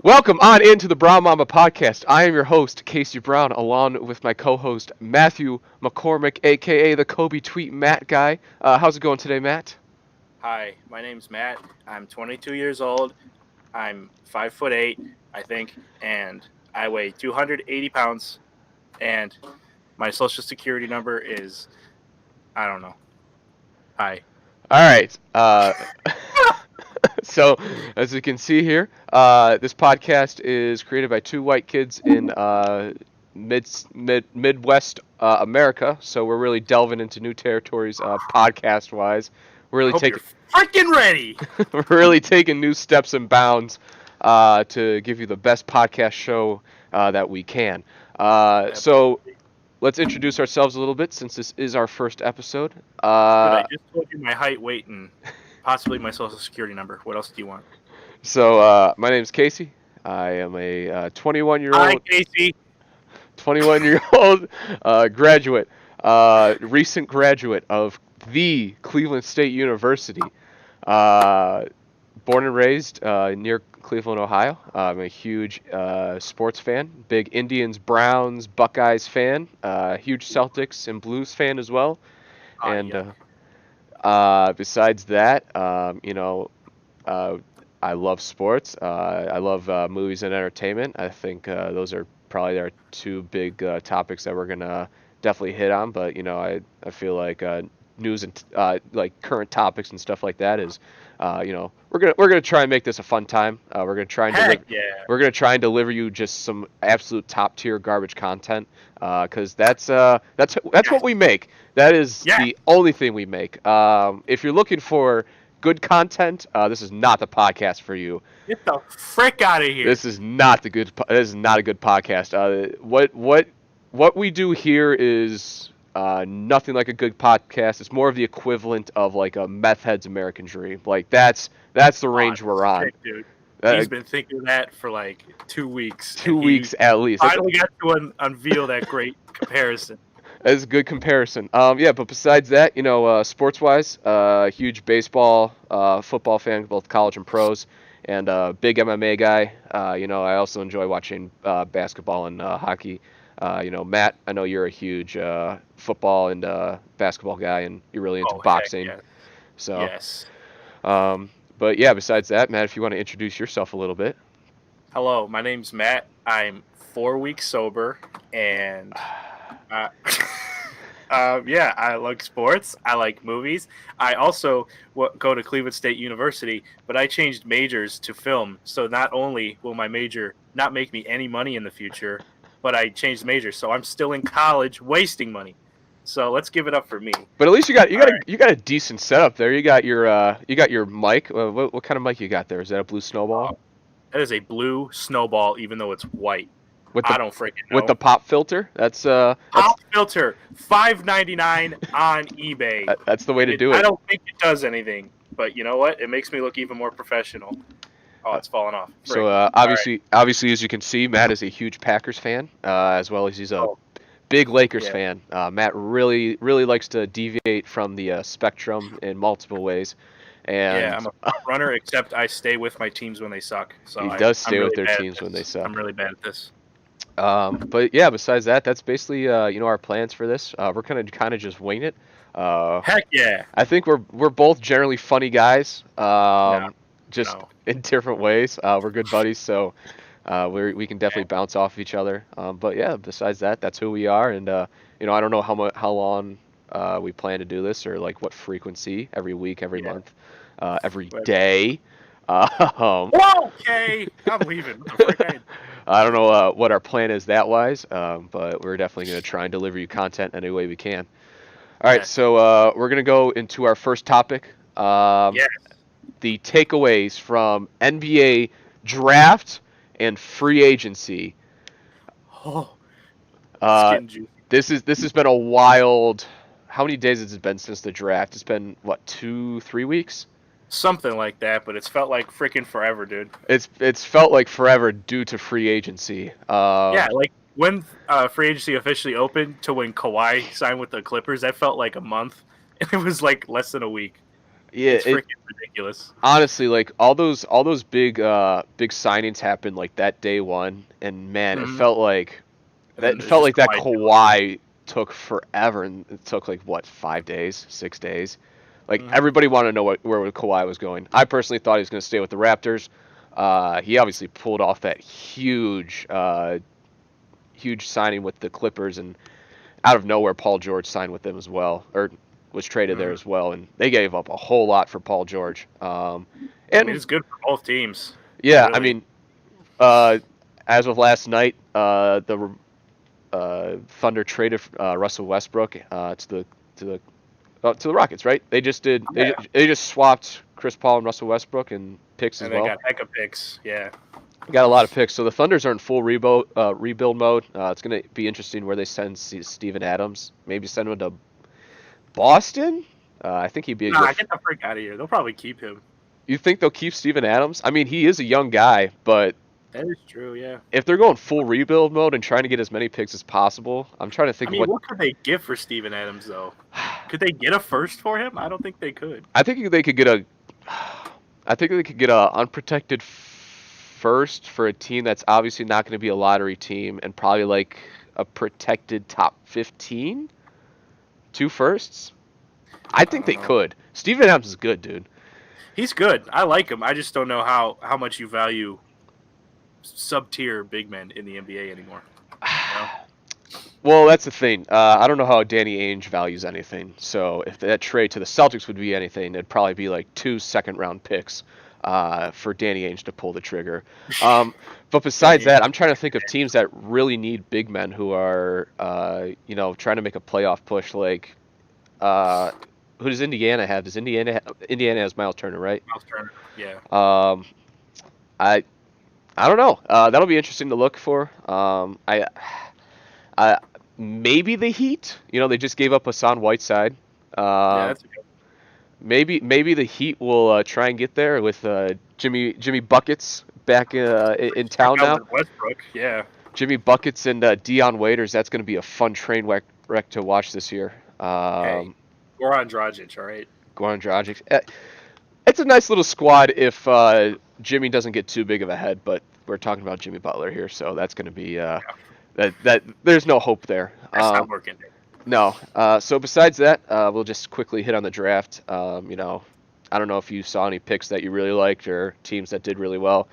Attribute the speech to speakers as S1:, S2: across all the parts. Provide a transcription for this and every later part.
S1: Welcome on into the Brown Mamba podcast. I am your host, Casey Brown, along with my co-host, Matthew McCormick, aka the Kobe Tweet Matt guy. How's it going today, Matt?
S2: Hi, my name's Matt. I'm 22 years old. I'm 5'8", I think, and I weigh 280 pounds. And my social security number is, I don't know. Hi.
S1: All right. So, as you can see here, this podcast is created by two white kids in Midwest America. So we're really delving into new territories, podcast-wise. We're
S2: I
S1: really
S2: hope
S1: taking
S2: you're freaking ready.
S1: we're really taking new steps and bounds to give you the best podcast show that we can. So let's introduce ourselves a little bit since this is our first episode.
S2: Dude, I just told you my height, weight, and possibly my social security number. What else do you want?
S1: So my name's Casey. I am a 21-year-old.
S2: Hi, Casey.
S1: 21-year-old graduate, recent graduate of the Cleveland State University. Born and raised near Cleveland, Ohio. I'm a huge sports fan, big Indians, Browns, Buckeyes fan, huge Celtics and Blues fan as well. And besides that, I love sports. I love movies and entertainment. I think those are probably our two big topics that we're gonna definitely hit on. But I feel like news and like current topics and stuff like that is, we're gonna try and make this a fun time. We're gonna try and we're gonna try and deliver you just some absolute top tier garbage content, because that's what we make. That is the only thing we make. If you're looking for good content, this is not the podcast for you.
S2: Get the frick out of here.
S1: This is not a good podcast. What we do here is nothing like a good podcast. It's more of the equivalent of like a meth head's American dream. Like that's the range we're on.
S2: Dude. He's been thinking that for like 2 weeks.
S1: 2 weeks at least.
S2: Finally got to unveil that great comparison.
S1: That's a good comparison. But besides that, sports-wise, huge baseball, football fan, both college and pros, and big MMA guy. I also enjoy watching basketball and hockey. Matt, I know you're a huge football and basketball guy, and you're really into boxing.
S2: Yeah.
S1: So,
S2: yes.
S1: But yeah, besides that, Matt, if you want to introduce yourself a little bit.
S2: Hello, my name's Matt. I'm 4 weeks sober, and I like sports. I like movies. I also go to Cleveland State University, but I changed majors to film. So not only will my major not make me any money in the future, but I changed majors. So I'm still in college wasting money. So let's give it up for me.
S1: But at least you got a decent setup there. You got your mic. What kind of mic you got there? Is that a blue snowball?
S2: That is a blue snowball, even though it's white. I don't freaking know.
S1: With the pop filter? That's
S2: pop filter, $5.99 on eBay.
S1: That's the way to do it.
S2: I don't think it does anything, but you know what? It makes me look even more professional. Oh, it's falling off. Frick.
S1: So obviously, as you can see, Matt is a huge Packers fan, as well as he's a big Lakers fan. Matt really likes to deviate from the spectrum in multiple ways. And
S2: I'm a runner, except I stay with my teams when they suck. So
S1: he does stay with their teams when they suck.
S2: I'm really bad at this.
S1: But yeah, besides that, that's basically our plans for this. We're gonna kind of just wing it.
S2: Heck yeah!
S1: I think we're both generally funny guys, in different ways. We're good buddies, so we can definitely bounce off of each other. But yeah, besides that, that's who we are, and I don't know how long we plan to do this or like what frequency, every week, every month, every day.
S2: Okay, I'm leaving.
S1: I don't know what our plan is that wise, but we're definitely going to try and deliver you content any way we can. All right, so we're going to go into our first topic. The takeaways from NBA draft and free agency. This has been a wild. How many days has it been since the draft? It's been what, 2-3 weeks?
S2: Something like that, but it's felt like freaking forever, dude.
S1: It's felt like forever due to free agency.
S2: Like when free agency officially opened to when Kawhi signed with the Clippers, that felt like a month, and it was like less than a week.
S1: Yeah,
S2: It's freaking ridiculous.
S1: honestly, like all those big signings happened like that day one, and man, it
S2: Hmm.
S1: felt like
S2: And then
S1: that
S2: there's
S1: felt
S2: just
S1: like that
S2: Kawhi too.
S1: Kawhi took forever, and it took like what 5 days, 6 days. Like
S2: Hmm.
S1: everybody wanted to know where Kawhi was going. I personally thought he was going to stay with the Raptors. He obviously pulled off that huge signing with the Clippers, and out of nowhere, Paul George signed with them as well, or was traded there
S2: Hmm.
S1: as well, and they gave up a whole lot for Paul George.
S2: I mean,
S1: And
S2: it's good for both teams,
S1: yeah, I
S2: really.
S1: mean, uh, as of last night, the Thunder traded Russell Westbrook to the to the Rockets, right? They just did.
S2: Yeah.
S1: They just swapped Chris Paul and Russell Westbrook and picks as
S2: And they
S1: well.
S2: got hecka picks. Yeah.
S1: Got a lot of picks. So the Thunders are in full rebuild mode. It's going to be interesting where they send Steven Adams. Maybe send him to Boston. I think he'd be a good.
S2: Nah, get the freak out of here. They'll probably keep him.
S1: You think they'll keep Steven Adams? I mean, he is a young guy, but
S2: That is true. Yeah.
S1: if they're going full rebuild mode and trying to get as many picks as possible, I'm trying to
S2: I
S1: think of
S2: mean,
S1: what.
S2: what could they give for Steven Adams though? Could they get a first for him? I don't think they could.
S1: I think they could get a. I think they could get a unprotected first for a team that's obviously not going to be a lottery team, and probably like a protected top 15, two firsts. I
S2: I
S1: think
S2: don't
S1: they
S2: know.
S1: could. Steven Adams is good, dude.
S2: He's good. I like him. I just don't know how much you value sub tier big men in the NBA anymore. You know?
S1: Well, that's the thing. I don't know how Danny Ainge values anything. So if that trade to the Celtics would be anything, it'd probably be like 2 second-round picks for Danny Ainge to pull the trigger. But besides
S2: Danny
S1: that,
S2: Ainge.
S1: I'm trying to think of teams that really need big men who are, trying to make a playoff push. Like, uh, who does Indiana have? Indiana has Miles Turner, right?
S2: Miles Turner. Yeah.
S1: Um, I I don't know. That'll be interesting to look for. I maybe the Heat. They just gave up Hassan Whiteside.
S2: Yeah,
S1: Uh,
S2: that's a good.
S1: maybe the Heat will try and get there with Jimmy Buckets back in
S2: Check
S1: town
S2: out
S1: now.
S2: with Westbrook. Yeah.
S1: Jimmy Buckets and Dion Waiters. That's going to be a fun train wreck to watch this year.
S2: Hey, Goran Dragic. All right.
S1: Goran Dragic. It's a nice little squad if Jimmy doesn't get too big of a head, but we're talking about Jimmy Butler here, so that's going to be that. There's no hope there.
S2: That's not working.
S1: No. So besides that, we'll just quickly hit on the draft. I don't know if you saw any picks that you really liked or teams that did really well.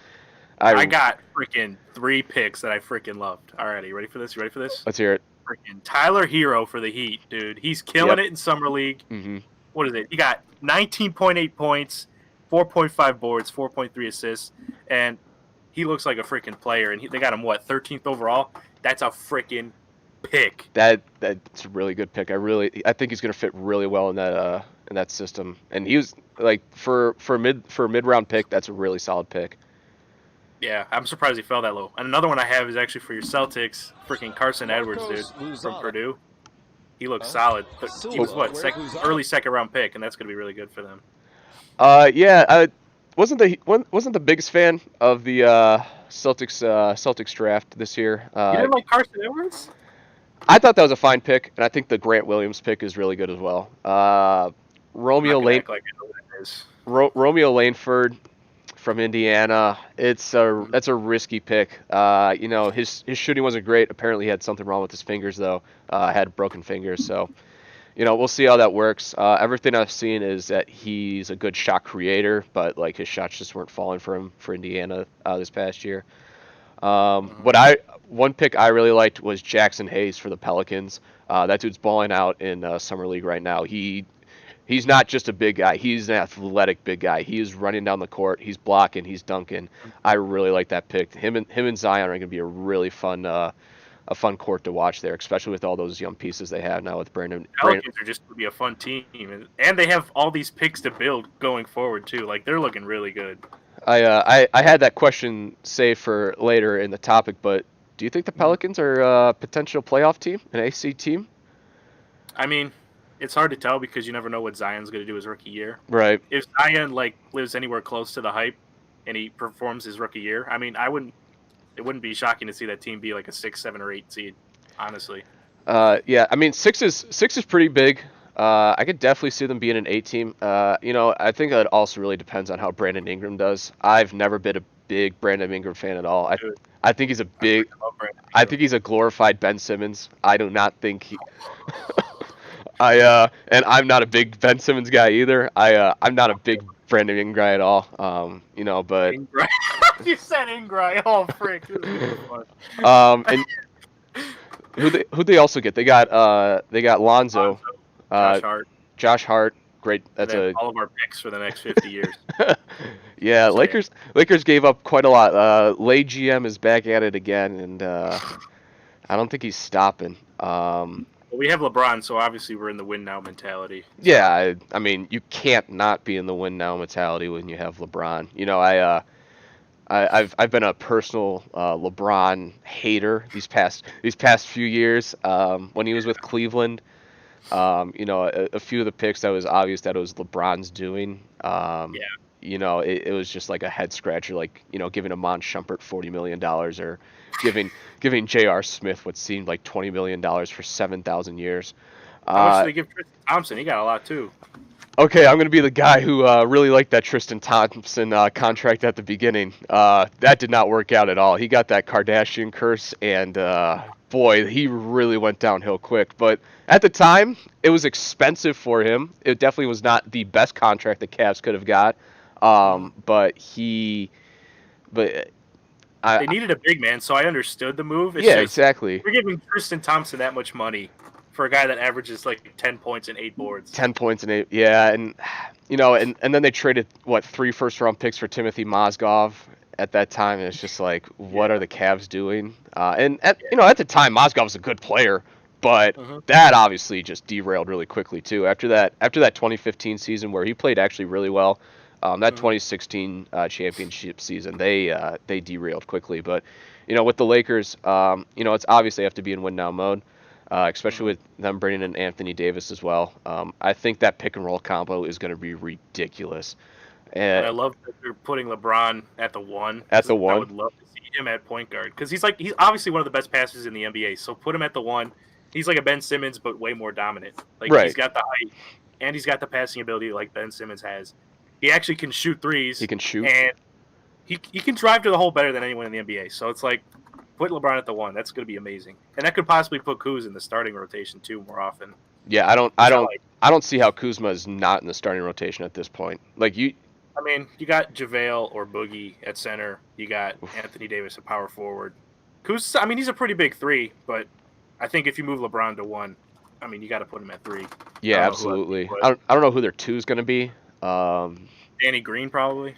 S2: I got freaking 3 picks that I freaking loved. All right, you ready for this? You ready for this?
S1: Let's hear it.
S2: Freaking Tyler Hero for the Heat, dude. He's killing
S1: Yep.
S2: it in summer league.
S1: Hmm.
S2: What is it? He got 19.8 points, 4.5 boards, 4.3 assists, and he looks like a freaking player. And they got him 13th overall. That's a freaking pick.
S1: That's a really good pick. I think he's gonna fit really well in that system. And he was like for a mid round pick, that's a really solid pick.
S2: Yeah, I'm surprised he fell that low. And another one I have is actually for your Celtics, freaking Carson Edwards, dude, from Purdue. He looks solid. But he was early second round pick, and that's gonna be really good for them.
S1: Yeah, I wasn't the biggest fan of the Celtics draft this year.
S2: You didn't like Carson Edwards?
S1: I thought that was a fine pick, and I think the Grant Williams pick is really good as well.
S2: I'm not
S1: Romeo
S2: gonna
S1: Lane
S2: act like I know what that is.
S1: Romeo Laneford from Indiana. That's a risky pick. His shooting wasn't great. Apparently, he had something wrong with his fingers though. Had broken fingers, so we'll see how that works. Everything I've seen is that he's a good shot creator, but like his shots just weren't falling for him for Indiana this past year.
S2: Mhm.
S1: One pick I really liked was Jackson Hayes for the Pelicans. That dude's balling out in summer league right now. He's not just a big guy. He's an athletic big guy. He is running down the court. He's blocking. He's dunking. I really like that pick. Him and Zion are going to be a really fun court to watch there, especially with all those young pieces they have now with Brandon.
S2: Pelicans are just going to be a fun team, and they have all these picks to build going forward too. Like they're looking really good.
S1: I had that question saved for later in the topic, but do you think the Pelicans are a potential playoff team, an AC team?
S2: I mean, it's hard to tell because you never know what Zion's going to do his rookie year.
S1: Right.
S2: If Zion lives anywhere close to the hype and he performs his rookie year, I mean, it wouldn't be shocking to see that team be like a 6, 7, or 8 seed. Honestly.
S1: Yeah. I mean, six is pretty big. I could definitely see them being an 8 team. I think that also really depends on how Brandon Ingram does. I've never been a big Brandon Ingram fan at all.
S2: Dude,
S1: I think he's a
S2: I
S1: big.
S2: freaking love Brandon
S1: I
S2: Ingram.
S1: think he's a glorified Ben Simmons. I do not think he. And I'm not a big Ben Simmons guy either. I'm not a big Brandon Ingram guy at all. But
S2: Ingray. You said Ingray. Oh, frick. This is going to be fun.
S1: and who they also get? They got Lonzo,
S2: Lonzo,
S1: uh,
S2: Josh Hart,
S1: Josh Hart. Great.
S2: and
S1: That's
S2: then
S1: a
S2: all of our picks for the next 50 years.
S1: yeah.
S2: So, yeah.
S1: Lakers gave up quite a lot. Lay GM is back at it again, and I don't think he's stopping.
S2: But we have LeBron, so obviously we're in the win now mentality.
S1: Yeah,
S2: So,
S1: I mean, you can't not be in the win now mentality when you have LeBron. I've been a personal LeBron hater these past few years. When he was with Cleveland, a few of the picks that was obvious that it was LeBron's doing.
S2: yeah.
S1: It was just like a head scratcher, like giving Amon Shumpert $40 million or giving J.R. Smith what seemed like $20 million for 7,000 years.
S2: How much
S1: Uh,
S2: did they give Tristan Thompson? He got a lot, too.
S1: Okay, I'm going to be the guy who really liked that Tristan Thompson contract at the beginning. That did not work out at all. He got that Kardashian curse, and boy, he really went downhill quick. But at the time, it was expensive for him. It definitely was not the best contract the Cavs could have got.
S2: Mhm.
S1: But
S2: They needed a big man, so I understood the move. It's
S1: yeah,
S2: just
S1: exactly.
S2: we're giving Tristan Thompson that much money for a guy that averages like 10 points and 8 boards.
S1: 10 points and 8. Yeah, and then they traded what 3 first-round picks for Timothy Mozgov at that time, and it's just like, what are
S2: Yeah.
S1: the Cavs doing? And
S2: Yeah.
S1: at the time, Mozgov was a good player, but
S2: Hmm.
S1: that obviously just derailed really quickly too. After that 2015 season where he played actually really well, that
S2: Hmm.
S1: 2016 championship season they derailed quickly. But with the Lakers, it's obvious they have to be in win now mode. Especially
S2: Hmm.
S1: with them bringing in Anthony Davis as well. I think that pick and roll combo is going to be ridiculous.
S2: And I
S1: And
S2: love that they're putting LeBron at the one
S1: at
S2: because
S1: the
S2: I
S1: one,
S2: would love to see him at point guard because he's obviously one of the best passers in the NBA. So put him at the one. He's like a Ben Simmons, but way more dominant. Like he's
S1: right?
S2: got the height and he's got the passing ability like Ben Simmons has. He actually can shoot
S1: He
S2: threes
S1: can shoot.
S2: and he can drive to the hole better than anyone in the NBA. So it's like put LeBron at the one. That's going to be amazing, and that could possibly put Kuz in the starting rotation too more often.
S1: Yeah, I don't, I
S2: Which I
S1: don't,
S2: like.
S1: I don't see how Kuzma is not in the starting rotation at this point. Like you,
S2: I mean, you got JaVale or Boogie at center. You got Anthony Davis at power forward. Kuz, I mean, he's a pretty big three, but I think if you move LeBron to one, I mean, you got to put him at three. I
S1: yeah,
S2: don't know who else you
S1: absolutely.
S2: put.
S1: I don't know who their two is going to be. Um,
S2: Danny Green probably.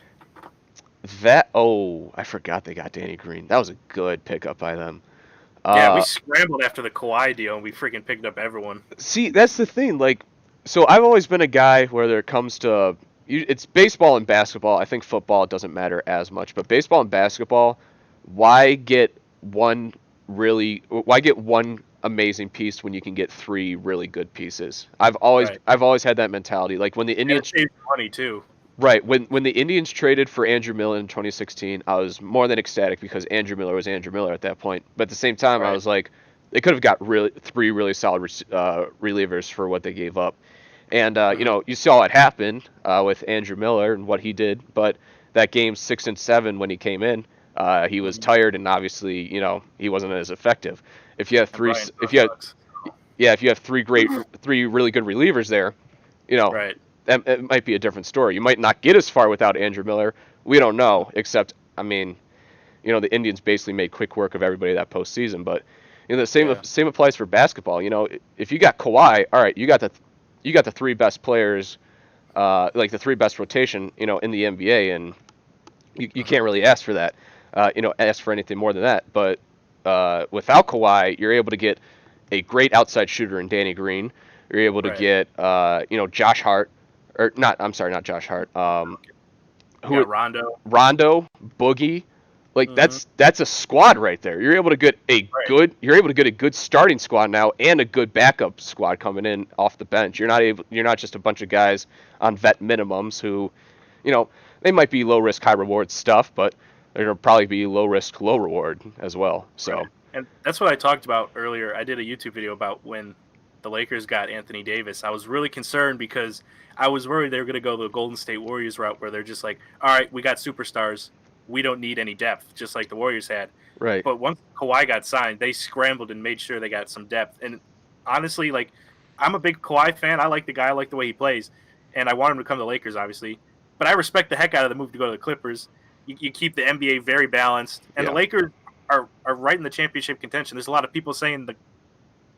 S1: I forgot they got Danny Green. That was a good pickup by them.
S2: Yeah, we
S1: Uh,
S2: scrambled after the Kawhi deal, and we freaking picked up everyone.
S1: See, that's the thing. Like, so I've always been a guy where it comes to it's baseball and basketball. I think football doesn't matter as much, but baseball and basketball, why get one amazing piece when you can get three really good pieces? I've always
S2: Right.
S1: I've always had that mentality. Like when the
S2: And it
S1: Indians
S2: saves money too.
S1: Right. When the Indians traded for Andrew Miller in 2016, I was more than ecstatic because Andrew Miller was Andrew Miller at that point. But at the same time, I
S2: Right.
S1: was like, they could have got three really solid relievers for what they gave up. And
S2: Hmm.
S1: you saw it happen with Andrew Miller and what he did. But that game 6 and 7 when he came in, he was
S2: Hmm.
S1: tired and obviously he wasn't as effective. If you have
S2: And
S1: three,
S2: Brian
S1: if you have
S2: sucks.
S1: yeah, if you have three really good relievers there, you know
S2: Right.
S1: that it might be a different story. You might not get as far without Andrew Miller. We don't know, except I mean, the Indians basically made quick work of everybody that postseason. But the same
S2: Yeah.
S1: same applies for basketball. If you got Kawhi, all right, you got the three best players, like the three best rotation, in the NBA, and you
S2: Hmm.
S1: can't really ask for that. Ask for anything more than that. But without Kawhi, you're able to get a great outside shooter in Danny Green. You're able to
S2: Right.
S1: get Josh Hart, or not. I'm sorry, not Josh Hart.
S2: You
S1: Who
S2: got Rondo.
S1: Rondo, Boogie, like
S2: Hmm.
S1: that's a squad right there.
S2: Right.
S1: You're able to get a good starting squad now and a good backup squad coming in off the bench. You're not just a bunch of guys on vet minimums who, you know, they might be low risk, high reward stuff, but they're gonna probably be low risk, low reward as well.
S2: Right.
S1: So
S2: And that's what I talked about earlier. I did a YouTube video about when the Lakers got Anthony Davis, I was really concerned because I was worried they were going to go the Golden State Warriors route where they're just like, all right, we got superstars. We don't need any depth, just like the Warriors had.
S1: Right.
S2: But once Kawhi got signed, they scrambled and made sure they got some depth. And honestly, like, I'm a big Kawhi fan. I like the guy. I like the way he plays. And I want him to come to the Lakers, obviously. But I respect the heck out of the move to go to the Clippers. You keep the NBA very balanced. And the
S1: Yeah.
S2: Lakers are right in the championship contention. There's a lot of people saying the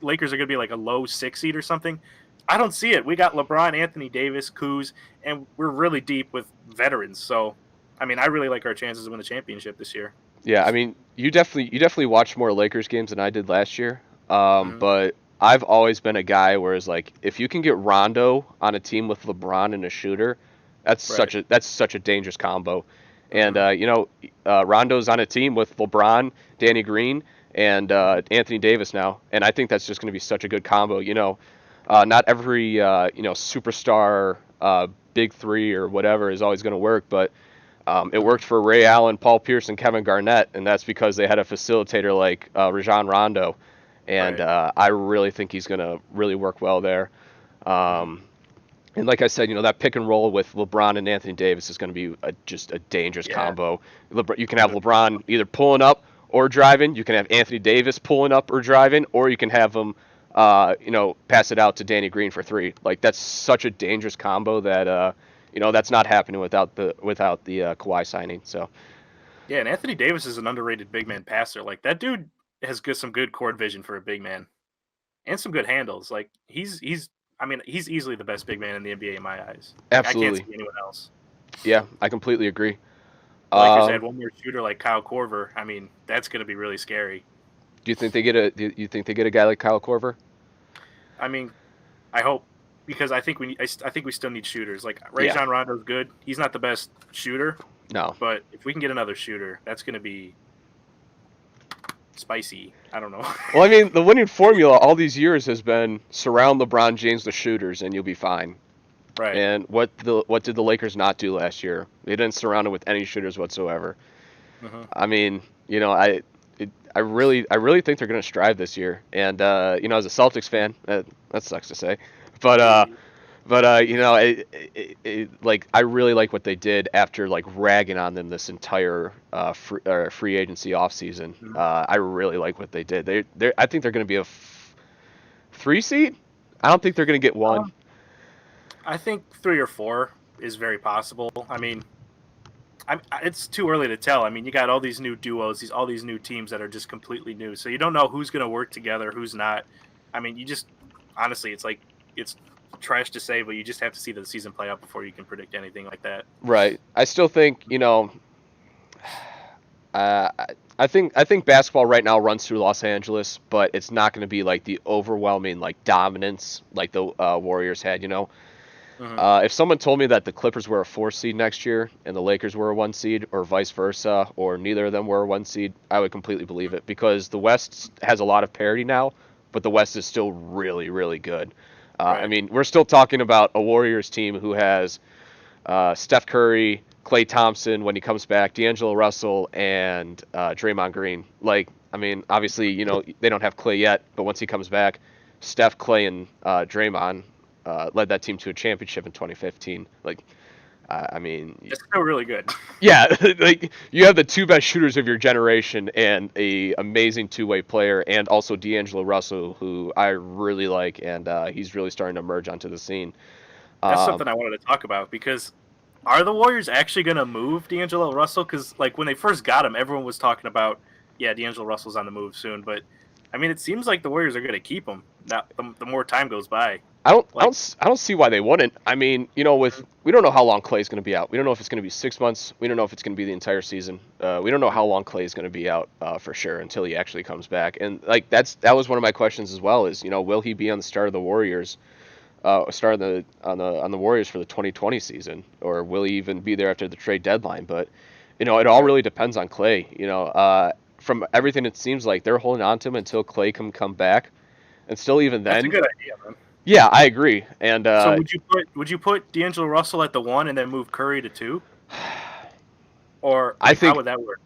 S2: Lakers are going to be like a low 6 seed or something. I don't see it. We got LeBron, Anthony Davis, Kuz, and we're really deep with veterans. So, I mean, I really like our chances to win the championship this year.
S1: Yeah, I mean, you definitely watched more Lakers games than I did last year.
S2: Mm-hmm.
S1: But I've always been a guy where it's like if you can get Rondo on a team with LeBron and a shooter,
S2: Right.
S1: that's such a dangerous combo. And
S2: Mm-hmm.
S1: Rondo's on a team with LeBron, Danny Green, and Anthony Davis now, and I think that's just going to be such a good combo. Not every superstar big three or whatever is always going to work, but it
S2: Mm-hmm.
S1: worked for Ray Allen, Paul Pierce, and Kevin Garnett, and that's because they had a facilitator like Rajon Rondo, and
S2: Right.
S1: I really think he's going to really work well there.
S2: Mm-hmm.
S1: Um, and like I said, that pick and roll with LeBron and Anthony Davis is going to be just a dangerous
S2: Yeah.
S1: combo. You can have LeBron either pulling up or driving. You can have Anthony Davis pulling up or driving, or you can have him, pass it out to Danny Green for three. Like that's such a dangerous combo that that's not happening without the Kawhi signing. So
S2: Yeah, and Anthony Davis is an underrated big man passer. Like that dude has some good court vision for a big man and some good handles. Like he's I mean, he's easily the best big man in the NBA in my eyes. Like I can't see
S1: absolutely,
S2: anyone else.
S1: yeah, I completely agree.
S2: The Lakers had
S1: Um,
S2: one more shooter like Kyle Korver. I mean, that's going to be really scary.
S1: do you think they get a guy like Kyle Korver?
S2: I mean, I hope because I think we still need shooters. Like
S1: Yeah,
S2: Rajon Rondo's good. He's not the best shooter,
S1: no.
S2: but if we can get another shooter, that's going to be spicy. I don't know.
S1: Well, I mean, the winning formula all these years has been surround LeBron James with shooters and you'll be fine.
S2: Right.
S1: And what did the Lakers not do last year? They didn't surround it with any shooters whatsoever.
S2: Mm-hmm.
S1: I mean, I really think they're going to strive this year. And as a Celtics fan, that sucks to say, but like I really like what they did after like ragging on them this entire free agency offseason. I really like what they did. I think they're going to be a three seed. I don't think they're going to get one.
S2: I think 3 or 4 is very possible. I mean, it's too early to tell. I mean, you got all these new duos, all these new teams that are just completely new. So you don't know who's going to work together, who's not. I mean, you just honestly, it's trash to say, but you just have to see the season play out before you can predict anything like that.
S1: Right. I still think Uh, I think basketball right now runs through Los Angeles, but it's not going to be like the overwhelming like dominance like the Warriors had.
S2: Mm-hmm.
S1: If someone told me that the Clippers were a 4 seed next year and the Lakers were a 1 seed, or vice versa, or neither of them were a 1 seed, I would completely believe it because the West has a lot of parity now, but the West is still really, really good. I
S2: Right.
S1: mean, we're still talking about a Warriors team who has Steph Curry, Klay Thompson when he comes back, D'Angelo Russell, and Draymond Green. Like, I mean, obviously, they don't have Klay yet, but once he comes back, Steph, Klay, and Draymond led that team to a championship in 2015. Like, I mean,
S2: It's still really good.
S1: yeah, like you have the two best shooters of your generation and a amazing two-way player, and also D'Angelo Russell, who I really like, and he's really starting to emerge onto the scene.
S2: That's
S1: Um,
S2: something I wanted to talk about because are the Warriors actually going to move D'Angelo Russell? Because like when they first got him, everyone was talking about, yeah, D'Angelo Russell's on the move soon. But I mean, it seems like the Warriors are going to keep him. Now, the more time goes by,
S1: I don't, I
S2: like,
S1: don't, I don't see why they wouldn't. I mean, we don't know how long Clay's going to be out. We don't know if it's going to be 6 months. We don't know if it's going to be the entire season. We don't know how long Clay's going to be out for sure until he actually comes back. And like that was one of my questions as well. Is will he be on the start of the Warriors? Start on the Warriors for the 2020 season, or will he even be there after the trade deadline? But it all really depends on Clay. From everything it seems like they're holding on to him until Clay can come back, and still even
S2: that's a
S1: then,
S2: good idea, man.
S1: yeah, I agree. And
S2: So would you put D'Angelo Russell at the 1 and then move Curry to 2, or
S1: I
S2: like how
S1: think
S2: would that work?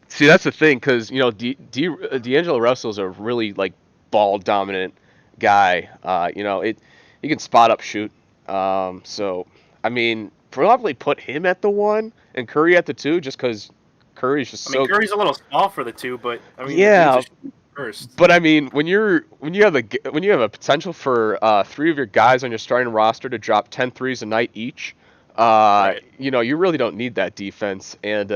S1: see that's the thing because D'Angelo Russell's a really like ball dominant guy. He can spot up shoot. So I mean, probably put him at the one and Curry at the two, just because Curry's just
S2: I mean,
S1: so.
S2: Curry's a little small for the two, but I mean, the dude's a
S1: Yeah,
S2: shooter first.
S1: but I mean, when you have a potential for three of your guys on your starting roster to drop 10 threes a night each,
S2: Right.
S1: you really don't need that defense. And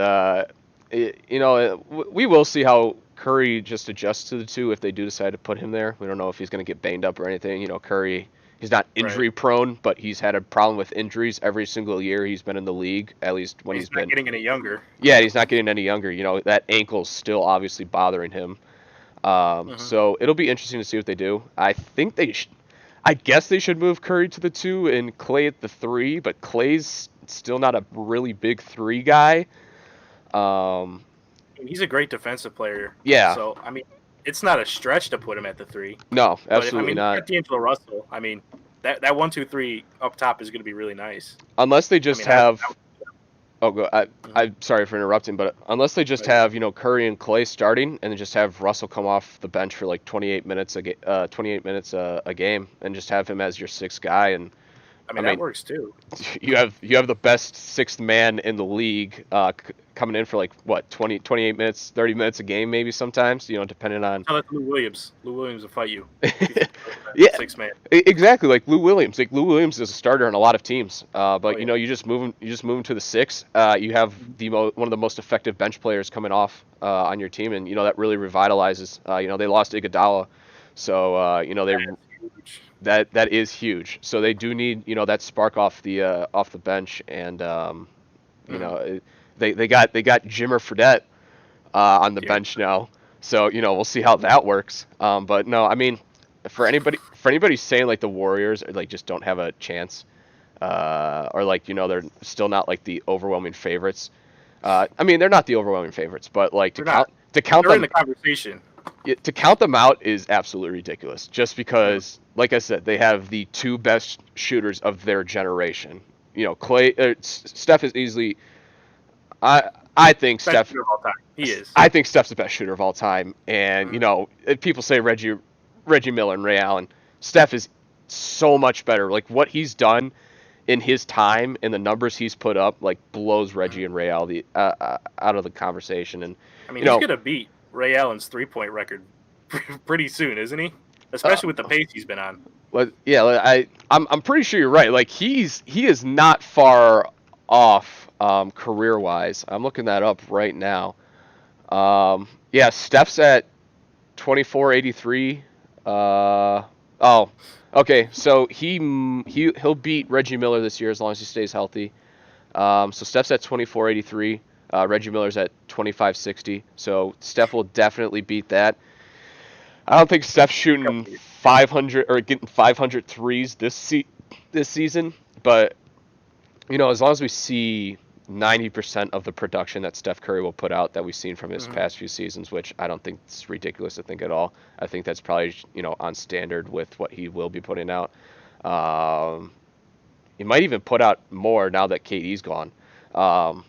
S1: we will see how Curry just adjusts to the two if they do decide to put him there. We don't know if he's going to get banged up or anything. Curry, he's not
S2: Right.
S1: injury prone, but he's had a problem with injuries every single year he's been in the league. At least when
S2: He's
S1: he's
S2: not
S1: been.
S2: getting any younger.
S1: Yeah, he's not getting any younger. That ankle's still obviously bothering him.
S2: Hmm.
S1: So it'll be interesting to see what they do. I guess they should move Curry to the two and Clay at the three, but Clay's still not a really big three guy. Um,
S2: He's a great defensive player.
S1: yeah,
S2: So I mean, it's not a stretch to put him at the three.
S1: no,
S2: But if, I
S1: absolutely
S2: mean, you
S1: not.
S2: got D'Angelo Russell. I mean, that 1-2-3 up top is going to be really nice.
S1: Unless they
S2: I
S1: just
S2: mean, I
S1: have. Oh,
S2: mhm.
S1: I'm sorry for interrupting, but unless they just have Curry and Clay starting, and then just have Russell come off the bench for like 28 minutes a game, and just have him as your sixth guy, and
S2: I
S1: I
S2: mean, that
S1: mean,
S2: works too.
S1: you have the best sixth man in the league coming in for like what 28 minutes, 30 minutes a game maybe sometimes, depending on.
S2: Tell that to Lou Williams. Lou Williams will fight you if you think
S1: Yeah,
S2: six man.
S1: exactly, like Lou Williams. Like Lou Williams is a starter on a lot of teams,
S2: Oh
S1: but
S2: yeah.
S1: you just move him to the six. You have one of the most effective bench players coming off on your team, and that really revitalizes. They lost Iguodala, so they
S2: That's huge.
S1: that is huge. So they do need that spark off the bench, and you
S2: Hmm.
S1: know they got Jimmer Fredette on the
S2: Yeah.
S1: bench now. So we'll see how that works. But no, I mean, for anybody saying like the Warriors like just don't have a chance, or like they're still not like the overwhelming favorites. I mean, they're not the overwhelming favorites, but like to
S2: They're not.
S1: count to count
S2: They're in
S1: them
S2: the conversation.
S1: to count them out is absolutely ridiculous. Just
S2: Mhm.
S1: because, like I said, they have the two best shooters of their generation. Steph is easily. I think
S2: Best
S1: Steph.
S2: shooter of all time. He is.
S1: I think Steph's the best shooter of all time. And
S2: Mhm.
S1: if people say Reggie Miller and Ray Allen. Steph is so much better. Like what he's done in his time and the numbers he's put up, like blows
S2: Mhm.
S1: Reggie and Ray Allen out of the conversation. And
S2: I mean,
S1: you
S2: he's
S1: know,
S2: gonna beat Ray Allen's 3-point record pretty soon, isn't he?
S1: uh,
S2: Especially with the pace he's been on.
S1: yeah, I'm pretty sure you're right. Like he is not far off career wise. I'm looking that up right now. Yeah, Steph's at 2483. Oh, okay. So he'll beat Reggie Miller this year as long as he stays healthy. So Steph's at 2483. Reggie Miller's at 2560. So Steph will definitely beat that. I don't think Steph's shooting 500 or getting 500 threes this season, but as long as we see 90% of the production that Steph Curry will put out that we've seen from his
S2: Hmm.
S1: past few seasons, which I don't think it's ridiculous to think at all. I think that's probably, on standard with what he will be putting out. Um, he might even put out more now that KD's gone. Um,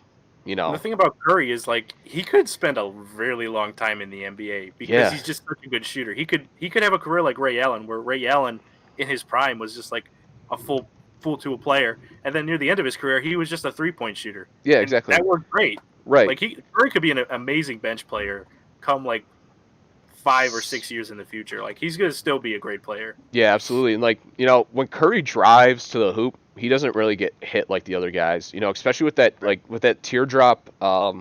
S1: you
S2: And the
S1: know,
S2: thing about Curry is like he could spend a really long time in the NBA because
S1: yeah,
S2: he's just such a good shooter. He could have a career like Ray Allen, where Ray Allen in his prime was just like a full tool player, and then near the end of his career, he was just a 3-point shooter,
S1: yeah,
S2: and
S1: exactly.
S2: that worked great.
S1: Right.
S2: Like Curry could be an amazing bench player come like 5 or 6 years in the future. Like he's gonna still be a great player.
S1: Yeah, absolutely. And like, when Curry drives to the hoop, he doesn't really get hit like the other guys. Especially with that
S2: Right.
S1: like with that teardrop
S2: Hmm.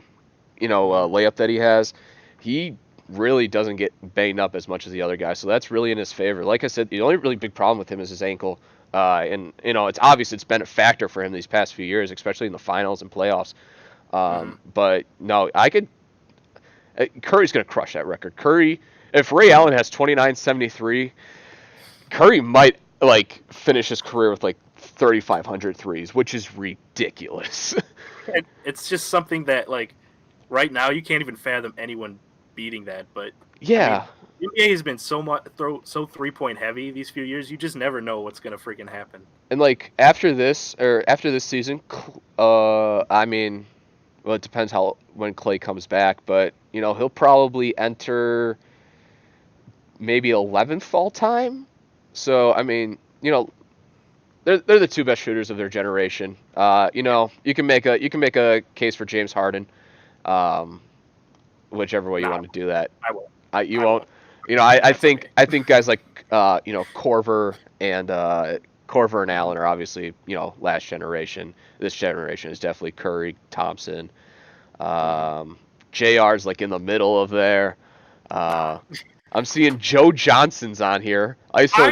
S1: layup that he has. He really doesn't get banged up as much as the other guys. So that's really in his favor. Like I said, the only really big problem with him is his ankle. And it's obvious it's been a factor for him these past few years, especially in the finals and playoffs.
S2: Hmm.
S1: But no, Curry's going to crush that record. Curry, if Ray Allen has 29.73, Curry might like finish his career with like 3,500 threes, which is ridiculous.
S2: It's just something that like right now you can't even fathom anyone beating that. But I mean,
S1: Yeah,
S2: the NBA has been so 3-point heavy these few years. You just never know what's gonna freaking happen.
S1: and like after this season, I mean, well, it depends how when Clay comes back, but he'll probably enter maybe 11th all time. So I mean, they're the two best shooters of their generation.
S2: Yeah,
S1: You can make a case for James Harden, um, whichever way you
S2: nah,
S1: want to do that.
S2: I won't.
S1: You
S2: I
S1: won't.
S2: won't.
S1: I
S2: That's
S1: think
S2: okay.
S1: guys like Corver and
S2: Mhm.
S1: Allen are obviously last generation. This generation is definitely Curry, Thompson.
S2: Mhm.
S1: Um, JR's like in the middle of there.
S2: Nah.
S1: Uh, I'm seeing Joe Johnson's on here.
S2: I saw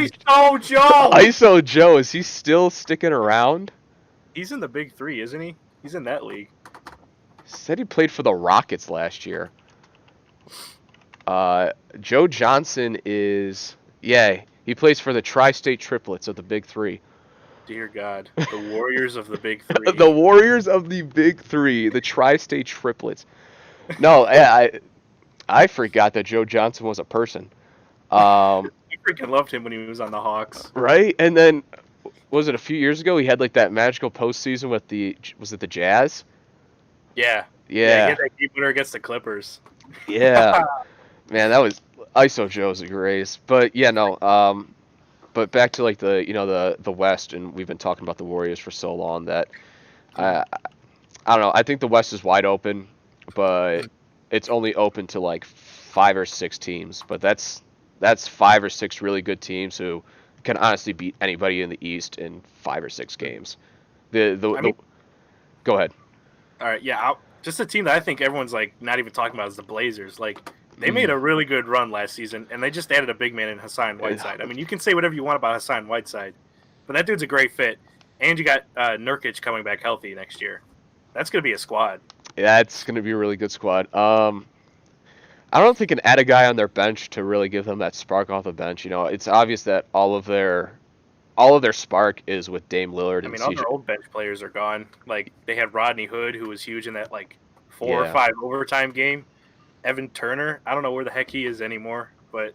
S2: Joe.
S1: ISO Joe, is he still sticking around?
S2: He's in the big three, isn't he? He's in that league.
S1: Said he played for the Rockets last year. Uh, Joe Johnson is, yeah, he plays for the Tri-State Triplets of the Big Three.
S2: Dear God, the Warriors of the big three.
S1: The Warriors of the Big Three, the Tri-State Triplets. No, yeah, I forgot that Joe Johnson was a person. Um,
S2: I freaking loved him when he was on the Hawks.
S1: right? And then was it a few years ago? He had like that magical postseason with was it the Jazz?
S2: Yeah, yeah. He
S1: Yeah,
S2: had that game winner against the Clippers.
S1: yeah, man, that was ISO Joe's a grace. But yeah, no. But back to like the West, and we've been talking about the Warriors for so long that
S2: Mhm.
S1: I I don't know. I think the West is wide open, but it's only open to like 5 or 6 teams. But that's 5 or 6 really good teams who can honestly beat anybody in the East in 5 or 6 games.
S2: I
S1: The
S2: mean,
S1: Go ahead.
S2: all right, yeah. Just a team that I think everyone's like not even talking about is the Blazers. Like they made
S1: Mm.
S2: a really good run last season, and they just added a big man in Hassan Whiteside. I mean, you can say whatever you want about Hassan Whiteside, but that dude's a great fit. And you got Nurkic coming back healthy next year. That's gonna be a squad.
S1: That's going to be a really good squad. I don't think they can add a guy on their bench to really give them that spark off the bench. It's obvious that all of their spark is with Dame Lillard
S2: I
S1: and
S2: mean, all
S1: CJ.
S2: their old bench players are gone. Like they had Rodney Hood, who was huge in that like 4 or
S1: Yeah.
S2: 5 overtime game. Evan Turner, I don't know where the heck he is anymore, but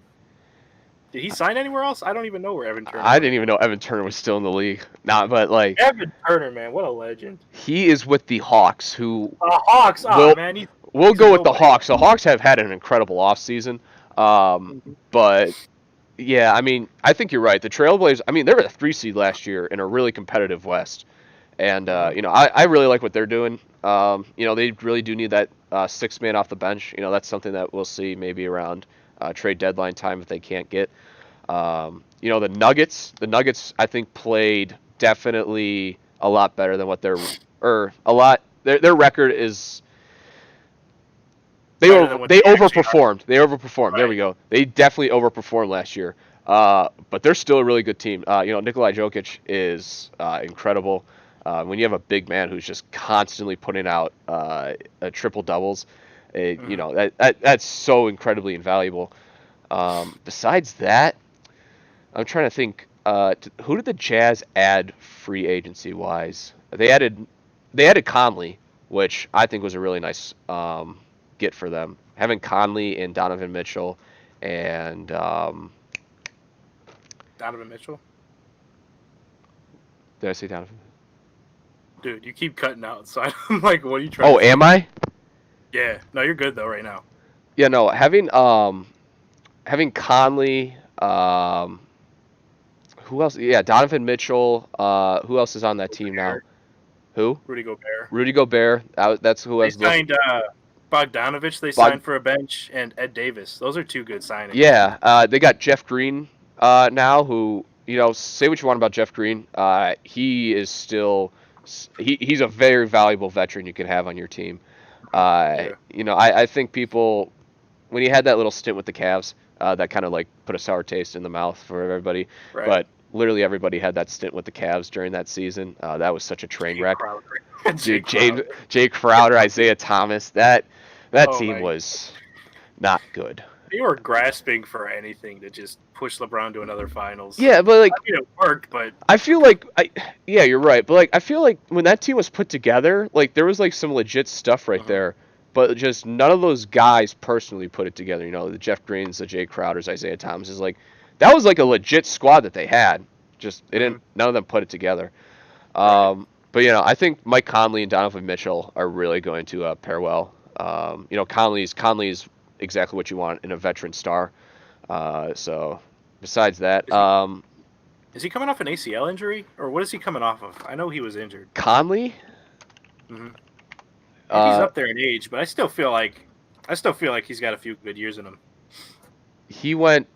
S2: did he sign anywhere else? I don't even know where Evan Turner
S1: I
S2: went.
S1: didn't even know Evan Turner was still in the league. Not, but like
S2: Evan Turner, man, what a legend.
S1: he is with the Hawks, who
S2: Hawks,
S1: will
S2: man,
S1: we'll
S2: he's a
S1: go with the
S2: nobody.
S1: Hawks. The Hawks have had an incredible offseason.
S2: Mhm.
S1: But yeah, I mean, I think you're right. The Trailblazers, I mean, they were a 3 seed last year in a really competitive West. And
S2: Mhm.
S1: I really like what they're doing. They really do need that 6 man off the bench. That's something that we'll see maybe around trade deadline time if they can't get. The Nuggets, I think played definitely a lot better than what their record is. They
S2: Better
S1: were
S2: than what
S1: they
S2: they actually are.
S1: overperformed. They overperformed. There we
S2: Right.
S1: go. They definitely overperformed last year. But they're still a really good team. Nikolai Jokic is incredible. When you have a big man who's just constantly putting out triple doubles,
S2: Mhm.
S1: that's so incredibly invaluable. Besides that, I'm trying to think. Who did the Jazz add free agency wise? They added Conley, which I think was a really nice get for them. Having Conley and Donovan Mitchell, and
S2: Donovan Mitchell.
S1: did I say Donovan?
S2: Dude, you keep cutting out, so I'm like, what are you trying
S1: Oh,
S2: to
S1: am
S2: say?
S1: I?
S2: Yeah. No, you're good though right now.
S1: Yeah, no. Having Conley. Who else? Yeah, Donovan Mitchell. Who else is on that team now?
S2: Gobert,
S1: Who?
S2: Rudy Gobert.
S1: Rudy Gobert. That's who I
S2: They
S1: was looking.
S2: signed Bogdanovich. They
S1: Bog,
S2: signed for a bench, and Ed Davis. Those are two good signings.
S1: Yeah, they got Jeff Green now, who say what you want about Jeff Green. He is still he's a very valuable veteran you can have on your team.
S2: Yeah.
S1: I think people when he had that little stint with the Cavs, that kind of like put a sour taste in the mouth for everybody.
S2: Right.
S1: But literally everybody had that stint with the Cavs during that season. That was such a train
S2: Jay
S1: wreck.
S2: Crowder. Jay
S1: Dude, Jay,
S2: Crowder.
S1: Jay Crowder, Isaiah Thomas, that
S2: Oh
S1: team
S2: my.
S1: was not good.
S2: They were grasping for anything to just push LeBron to another finals.
S1: Yeah, but
S2: I
S1: like
S2: mean, it worked, but
S1: I feel like yeah, you're right. But like I feel like when that team was put together, like there was like some legit stuff right
S2: Mhm.
S1: there. But just none of those guys personally put it together. The Jeff Greens, the Jay Crowders, Isaiah Thomas is like that was like a legit squad that they had. Just they didn't
S2: Mhm.
S1: none of them put it together.
S2: Right.
S1: But I think Mike Conley and Donovan Mitchell are really going to pair well. Conley's exactly what you want in a veteran star. So besides that,
S2: Is he? Is he coming off an ACL injury, or what is he coming off of? I know he was injured.
S1: Conley,
S2: Hmm. And he's
S1: uh,
S2: up there in age, but I still feel like he's got a few good years in him.
S1: he went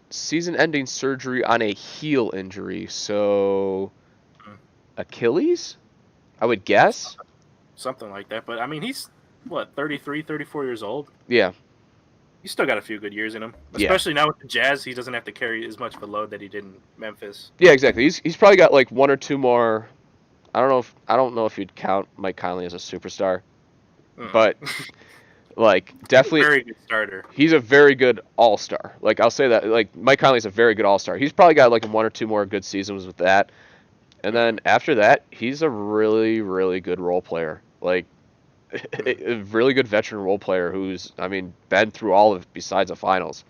S1: season-ending surgery on a heel injury, so
S2: Mhm.
S1: Achilles, I would guess.
S2: Something like that. But I mean, he's what 33, 34 years old.
S1: Yeah,
S2: He's still got a few good years in him,
S1: yeah,
S2: especially now with the Jazz. He doesn't have to carry as much of a load that he did in Memphis.
S1: yeah, exactly. He's probably got like one or two more. I don't know if you'd count Mike Conley as a superstar, but like definitely
S2: Very good starter.
S1: he's a very good all-star. Like I'll say that like Mike Conley's a very good all-star. He's probably got like one or two more good seasons with that. And then after that, he's a really, really good role player. Like a really good veteran role player who's, I mean, been through all of besides the finals.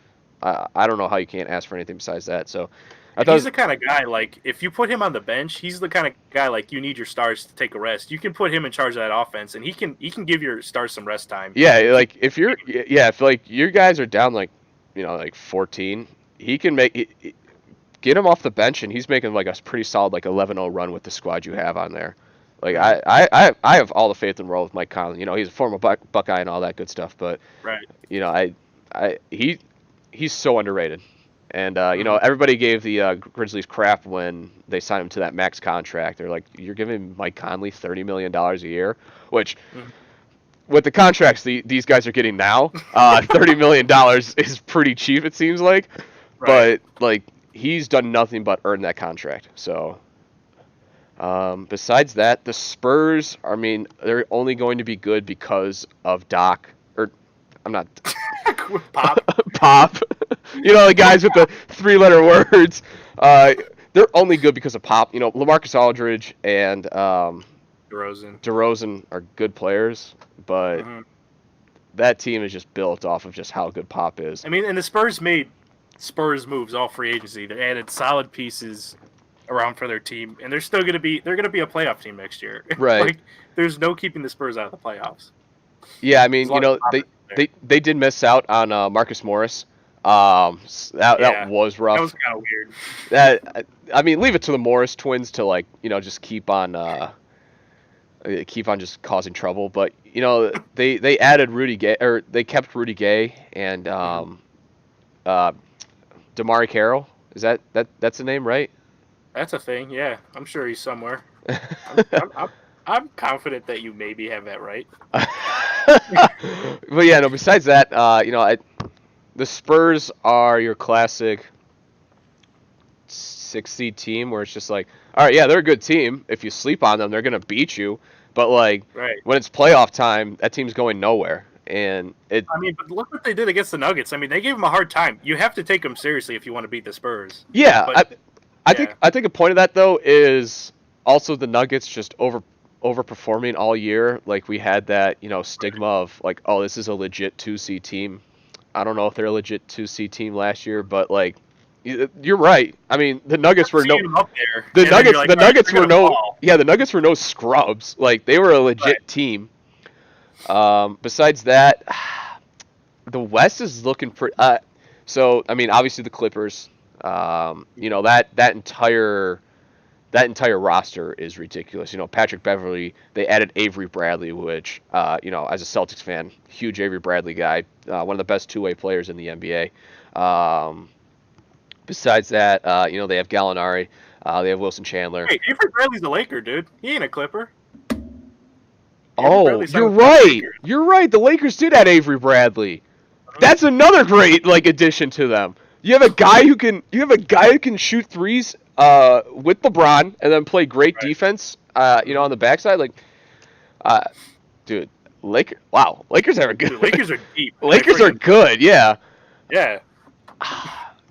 S1: I don't know how you can't ask for anything besides that. So I
S2: And he's
S1: thought,
S2: the kind of guy like if you put him on the bench, he's the kind of guy like you need your stars to take a rest. You can put him in charge of that offense, and he can give your stars some rest time.
S1: yeah,
S2: And keep
S1: like if like your guys are down like, like 14, he can get him off the bench and he's making like a pretty solid like 11-0 run with the squad you have on there. Like
S2: Mhm.
S1: I have all the faith in the world with Mike Conley. He's a former Buckeye and all that good stuff, but
S2: Right.
S1: you know, I he's so underrated. And
S2: Mhm.
S1: everybody gave the Grizzlies crap when they signed him to that max contract. They're like, "You're giving Mike Conley $30 million a year," which
S2: Mhm.
S1: with the contracts these guys are getting now, $30 million is pretty cheap. It seems like,
S2: Right.
S1: but like he's done nothing but earn that contract. So besides that, the Spurs, I mean, they're only going to be good because of Doc. Or I'm not
S2: Pop.
S1: Pop. The guys with the three-letter words. They're only good because of Pop. LaMarcus Aldridge and
S2: DeRozan.
S1: DeRozan are good players, but
S2: Hmm.
S1: that team is just built off of just how good Pop is.
S2: I mean, and the Spurs made Spurs moves all free agency. They added solid pieces around for their team, and they're gonna be a playoff team next year.
S1: Right.
S2: Like, there's no keeping the Spurs out of the playoffs
S1: Yeah, I
S2: as
S1: mean,
S2: long as Pop
S1: they
S2: is there.
S1: they did miss out on Marcus Morris. That
S2: Yeah,
S1: was
S2: that was
S1: rough.
S2: kind of weird.
S1: I mean, leave it to the Morris twins to like, just keep on just causing trouble. But they added Rudy Gay, or they kept Rudy Gay and
S2: Mhm.
S1: uh, Damari Carroll. Is that's the name, right?
S2: That's a thing. Yeah, I'm sure he's somewhere. I'm confident that you maybe have that right.
S1: But yeah, no. Besides that, the Spurs are your classic 6 seed team where it's just like, all right, yeah, they're a good team. If you sleep on them, they're gonna beat you. But like
S2: Right.
S1: when it's playoff time, that team's going nowhere. And
S2: I mean, but look what they did against the Nuggets. I mean, they gave them a hard time. You have to take them seriously if you want to beat the Spurs.
S1: yeah,
S2: But yeah,
S1: I think a point of that though is also the Nuggets just overperforming all year. Like we had that stigma of like, oh, this is a legit 2 seed team. I don't know if they're a legit 2 seed team last year, but like you're right. I mean, the Nuggets were no
S2: seeing them up there,
S1: the
S2: and then you're
S1: Nuggets
S2: like,
S1: the
S2: all right,
S1: Nuggets
S2: they're
S1: were
S2: gonna
S1: no
S2: fall.
S1: yeah, the Nuggets were no scrubs. Like they were a
S2: Right.
S1: legit team. Besides that, the West is looking pretty. So I mean, obviously the Clippers. That entire roster is ridiculous. Patrick Beverly. They added Avery Bradley, which as a Celtics fan, huge Avery Bradley guy, one of the best two-way players in the NBA. Besides that, they have Gallinari. They have Wilson Chandler.
S2: Hey, Avery Bradley's a Laker, dude. He ain't a Clipper. Avery
S1: Oh,
S2: Bradley signed
S1: you're
S2: with the
S1: right.
S2: Lakers.
S1: You're right. The Lakers did add Avery Bradley.
S2: Mhm.
S1: That's another great like addition to them. You have a guy who can shoot threes with LeBron and then play great
S2: Right.
S1: defense
S2: Mhm.
S1: on the backside like uh dude, Lakers are good.
S2: Dude, Lakers are deep. Like
S1: Lakers are
S2: freaking
S1: good, yeah.
S2: yeah.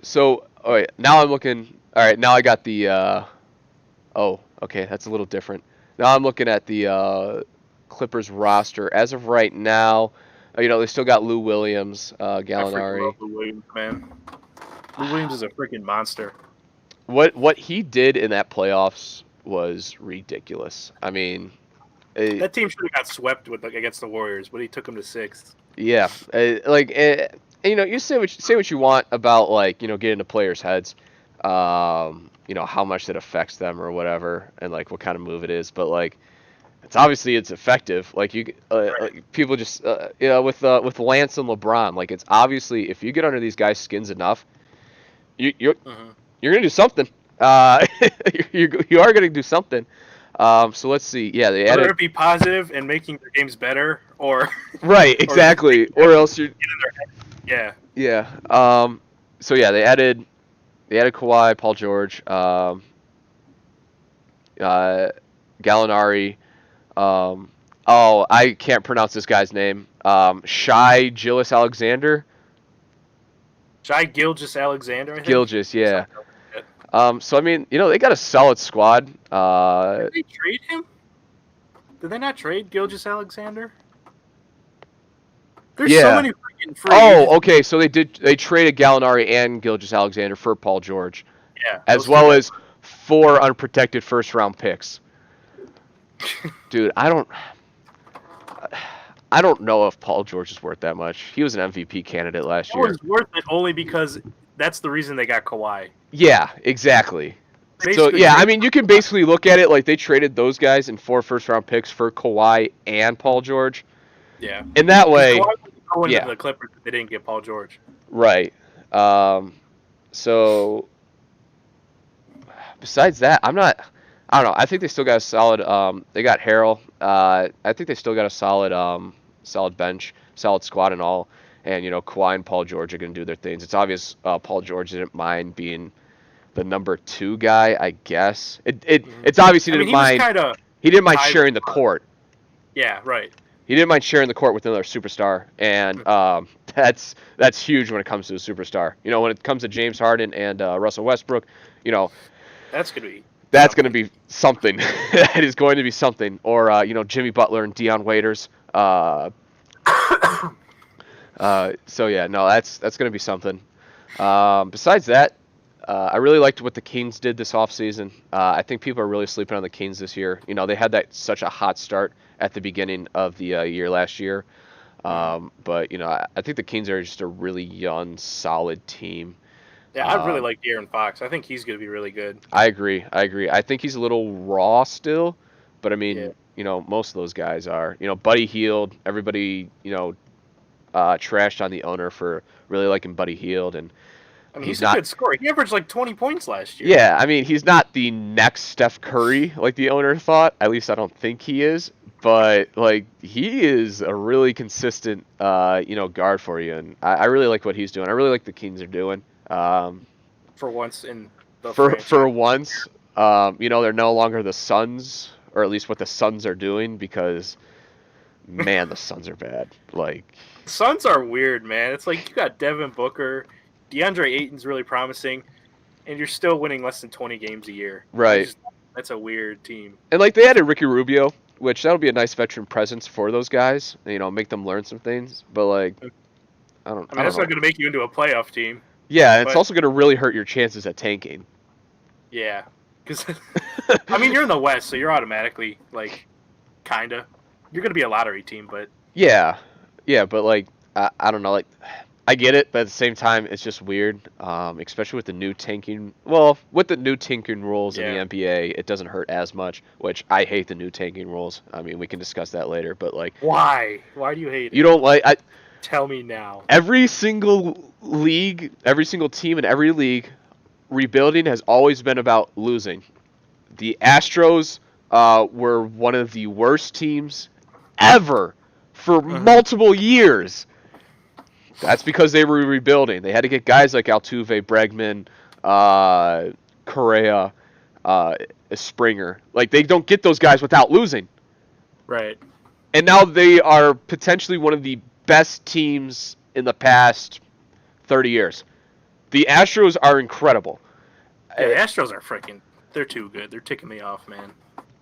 S1: So, all right, now I'm looking. All right, now I got the oh, okay, that's a little different. Now I'm looking at the Clippers roster as of right now. They still got Lou Williams,
S2: I freaking love
S1: Gallinari.
S2: Lou Williams, man. Lou Williams is a freaking monster.
S1: What he did in that playoffs was ridiculous. I mean,
S2: That team should have got swept with against the Warriors, but he took them to sixth.
S1: yeah, you say what you want about like getting into players' heads. how much it affects them or whatever, and like what kind of move it is. But like, it's effective. Like people just with Lance and LeBron, like it's obviously if you get under these guys' skins enough,
S2: Mm-hmm.
S1: you're gonna do something. You are gonna do something. So let's see. Yeah, they
S2: Whether
S1: added
S2: it be positive and making their games better, or
S1: right,
S2: or just
S1: exactly, or else you're
S2: get in their head. Yeah.
S1: yeah. So yeah, they added Kawhi, Paul George, uh, Gallinari. Oh, I can't pronounce this guy's name. Shai Gillis Alexander.
S2: Shai Gilgeous-Alexander, I think.
S1: Gilgis, yeah.
S2: Something like that.
S1: So I mean, they got a solid squad.
S2: Did they trade him? Did they not trade Gilgeous-Alexander? There's so
S1: Yeah.
S2: many freaking free
S1: Oh,
S2: agents.
S1: okay. So they traded Gallinari and Gilgis Alexander for Paul George,
S2: Yeah,
S1: as
S2: those
S1: well
S2: two
S1: as 4 unprotected first round picks. Dude, I don't know if Paul George is worth that much. He was an MVP candidate last
S2: That
S1: year.
S2: was worth it only because that's the reason they got Kawhi.
S1: Yeah, exactly. So
S2: Basically
S1: yeah, I
S2: traded
S1: mean, you can basically look at it like they traded those guys in 4 first round picks for Kawhi and Paul George.
S2: Yeah.
S1: In that
S2: 'Cause
S1: way,
S2: Kawhi wasn't going
S1: yeah.
S2: to the Clippers if they didn't get Paul George.
S1: Right. So besides that, I don't know. I think they still got a solid. They got Harrell. I think they still got a solid bench, solid squad and all. And Kawhi and Paul George are going to do their things. It's obvious Paul George didn't mind being the number 2 guy. I guess it's obvious he
S2: I mean,
S1: didn't
S2: he was
S1: mind.
S2: kind of.
S1: He didn't mind sharing the court.
S2: Yeah, right.
S1: He didn't mind sharing the court with another superstar, and that's huge when it comes to a superstar. When it comes to James Harden and Russell Westbrook, you know
S2: That's gonna be.
S1: that's going to be something. That is going to be something. Or Jimmy Butler and Deion Waiters. So yeah, no, that's going to be something. Besides that, I really liked what the Kings did this offseason. I think people are really sleeping on the Kings this year. They had such a hot start at the beginning of the year last year. But I think the Kings are just a really young, solid team.
S2: Yeah, I really like De'Aaron Fox. I think he's gonna be really good.
S1: I agree. I think he's a little raw still, but I
S2: Yeah.
S1: mean, most of those guys are. Buddy Hield. Everybody, trashed on the owner for really liking Buddy Hield, and
S2: I mean,
S1: he's
S2: he's a
S1: not.
S2: good scorer. He averaged like 20 points last year.
S1: Yeah, I mean, he's not the next Steph Curry like the owner thought. At least I don't think he is. But like he is a really consistent, guard for you, and I really like what he's doing. I really like the Kings are doing.
S2: For once in the
S1: For
S2: franchise.
S1: once, they're no longer the Suns, or at least what the Suns are doing, because man, the Suns are bad. Like
S2: Suns are weird, man. It's like you got Devin Booker, DeAndre Ayton's really promising, and you're still winning less than 20 games a year.
S1: right,
S2: That's a weird team.
S1: and like they added Ricky Rubio, which that'll be a nice veteran presence for those guys. Make them learn some things. But like, I don't
S2: I mean, that's
S1: know.
S2: not going to make you into a playoff team.
S1: Yeah, it's
S2: but-
S1: also going to really hurt your chances at tanking.
S2: Yeah, because I mean, you're in the West, so you're automatically like, kinda. You're going to be a lottery team, but
S1: Yeah, but like I don't know, like I get it, but at the same time, it's just weird, especially with the new tanking. Well, with the new tanking rules in the NBA, it doesn't hurt as much. Which I hate the new tanking rules. I mean, we can discuss that later, but like,
S2: why? Why do you hate it?
S1: you don't like
S2: Tell me now.
S1: every single league, every single team in every league, rebuilding has always been about losing. The Astros were one of the worst teams ever for multiple years. That's because they were rebuilding. They had to get guys like Altuve, Bregman, Correa, Springer. Like, they don't get those guys without losing.
S2: Right.
S1: And now they are potentially one of the best teams in the past 30 years. The Astros are incredible.
S2: Yeah, the Astros are freaking. They're too good. They're ticking me off, man.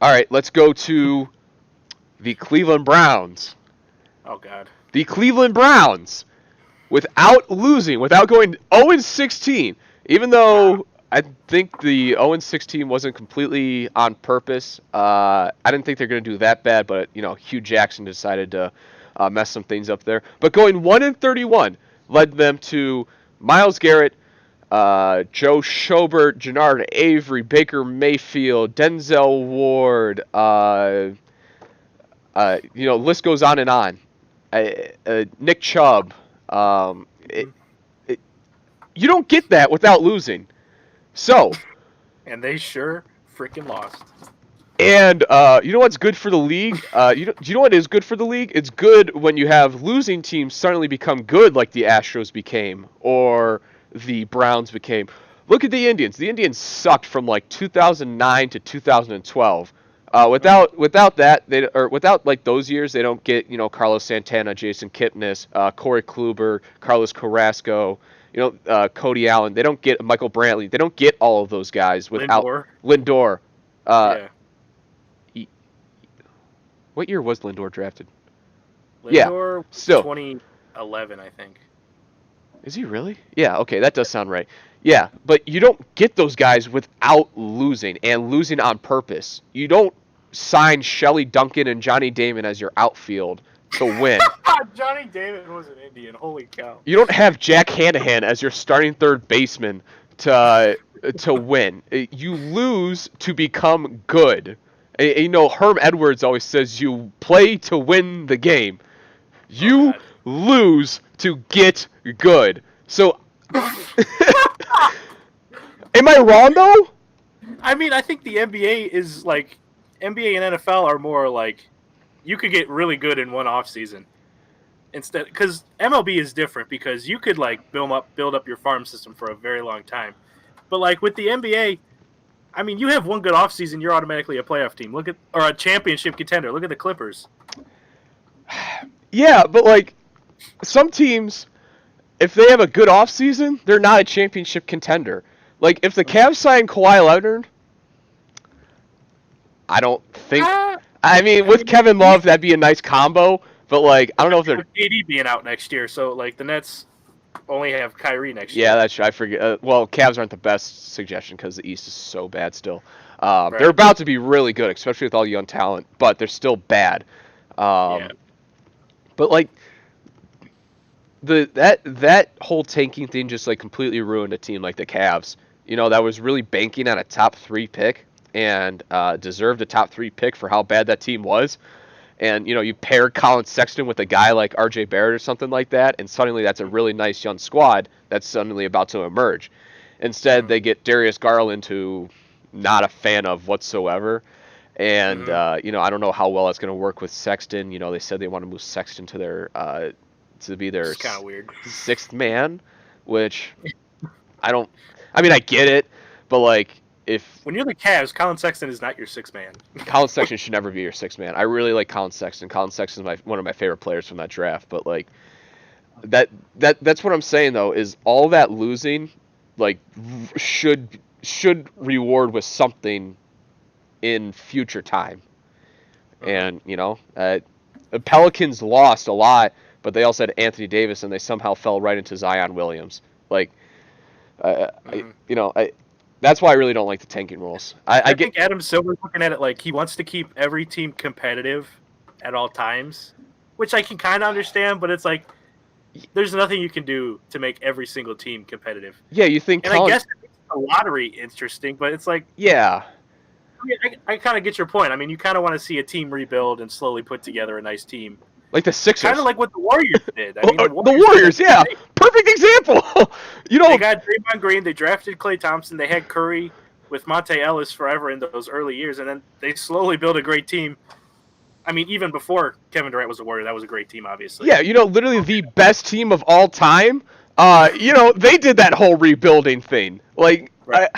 S1: All right, let's go to the Cleveland Browns.
S2: Oh God.
S1: The Cleveland Browns, without losing, without going 0-16, even though I think the 0-16 wasn't completely on purpose. I didn't think they're going to do that bad, but Hugh Jackson decided to mess some things up there. But going 1-31 led them to Myles Garrett, Joe Schobert, Jannard Avery, Baker Mayfield, Denzel Ward. List goes on and on. Nick Chubb.
S2: Mhm.
S1: You don't get that without losing. So,
S2: And they sure freaking lost.
S1: and you know what's good for the league? Do you know what is good for the league? It's good when you have losing teams suddenly become good, like the Astros became or the Browns became. Look at the Indians. The Indians sucked from like 2009 to 2012. Without that, without like those years, they don't get Carlos Santana, Jason Kipnis, Corey Kluber, Carlos Carrasco, Cody Allen. They don't get Michael Brantley. They don't get all of those guys without
S2: Lindor.
S1: Lindor. Uh,
S2: Yeah.
S1: what year was Lindor drafted? Yeah.
S2: Lindor was
S1: So
S2: 2011, I think.
S1: is he really? Yeah. Okay, that does sound right. Yeah, but you don't get those guys without losing and losing on purpose. You don't sign Shelley Duncan and Johnny Damon as your outfield to win.
S2: Johnny Damon was an Indian. Holy cow.
S1: You don't have Jack Hanahan as your starting third baseman to win. You lose to become good. Herm Edwards always says you play to win the game. You lose to get good. So, am I wrong though?
S2: I mean, I think the NBA is like NBA and NFL are more like you could get really good in one off season instead because MLB is different because you could like build up your farm system for a very long time, but like with the NBA, I mean, you have one good off season, you're automatically a playoff team. Or a championship contender. Look at the Clippers.
S1: Yeah, but like some teams, if they have a good offseason, they're not a championship contender. Like if the Cavs sign Kawhi Leonard, I don't think. I mean, with Kevin Love, that'd be a nice combo. But like, I don't know if they're.
S2: With KD being out next year, so like the Nets only have Kyrie next year.
S1: Yeah, that's true. I forget. Well, Cavs aren't the best suggestion because the East is so bad still.
S2: Right.
S1: They're about to be really good, especially with all the young talent, but they're still bad.
S2: Yeah.
S1: But like that whole tanking thing just like completely ruined a team like the Cavs. That was really banking on a top 3 pick and deserved a top 3 pick for how bad that team was. And you pair Colin Sexton with a guy like R.J. Barrett or something like that, and suddenly that's a really nice young squad that's suddenly about to emerge. Instead, they get Darius Garland, who not a fan of whatsoever. And I don't know how well that's going to work with Sexton. They said they want to move Sexton to their to be their
S2: kind of weird
S1: 6th man, which I don't. I mean, I get it, but like
S2: when you're the Cavs, Colin Sexton is not your 6th man.
S1: Colin Sexton should never be your 6th man. I really like Colin Sexton. Colin Sexton is one of my favorite players from that draft. But like that's what I'm saying though is all that losing like should reward with something in future time. And the Pelicans lost a lot, but they also had Anthony Davis, and they somehow fell right into Zion Williams. Like, that's why I really don't like the tanking rules.
S2: I think Adam Silver's looking at it like he wants to keep every team competitive at all times, which I can kind of understand, but it's like there's nothing you can do to make every single team competitive.
S1: Yeah, you think?
S2: And I guess it makes the lottery interesting, but it's like
S1: yeah.
S2: I kind of get your point. I mean, you kind of want to see a team rebuild and slowly put together a nice team.
S1: Like the Sixers.
S2: Kind of like what the Warriors did. I mean,
S1: the Warriors, yeah. Perfect example.
S2: They got Draymond Green. They drafted Klay Thompson. They had Curry with Monte Ellis forever in those early years. And then they slowly built a great team. I mean, even before Kevin Durant was a Warrior, that was a great team, obviously.
S1: Yeah, literally the best team of all time. They did that whole rebuilding thing. Like,
S2: right.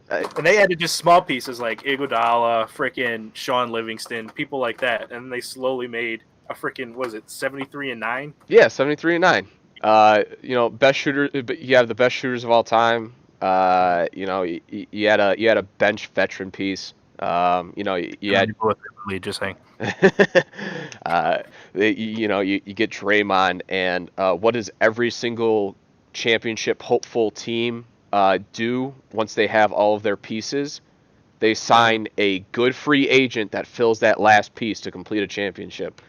S2: And they added just small pieces like Iguodala, frickin' Sean Livingston, people like that, and they slowly made a frickin' 73-9?
S1: Yeah, 73-9. Best shooter. You have the best shooters of all time. You had a bench veteran piece. You had
S2: just saying.
S1: You get Draymond, and what does every single championship hopeful team do once they have all of their pieces? They sign a good free agent that fills that last piece to complete a championship.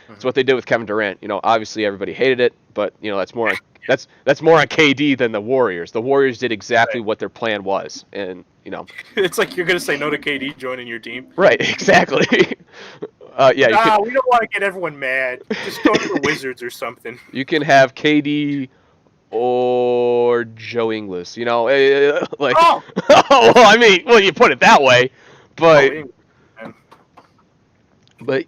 S1: That's what they did with Kevin Durant. Obviously everybody hated it, but that's more That's more on KD than the Warriors. The Warriors did exactly
S2: Right.
S1: what their plan was, and
S2: It's like you're gonna say no to KD joining your team.
S1: right, exactly. Yeah,
S2: Nah, we don't want to get everyone mad. Just go to the Wizards or something.
S1: you can have KD or Joe Ingles. Like,
S2: Oh,
S1: well, I mean, well, you put it that way,
S2: oh,
S1: but
S2: we ain't- man.
S1: but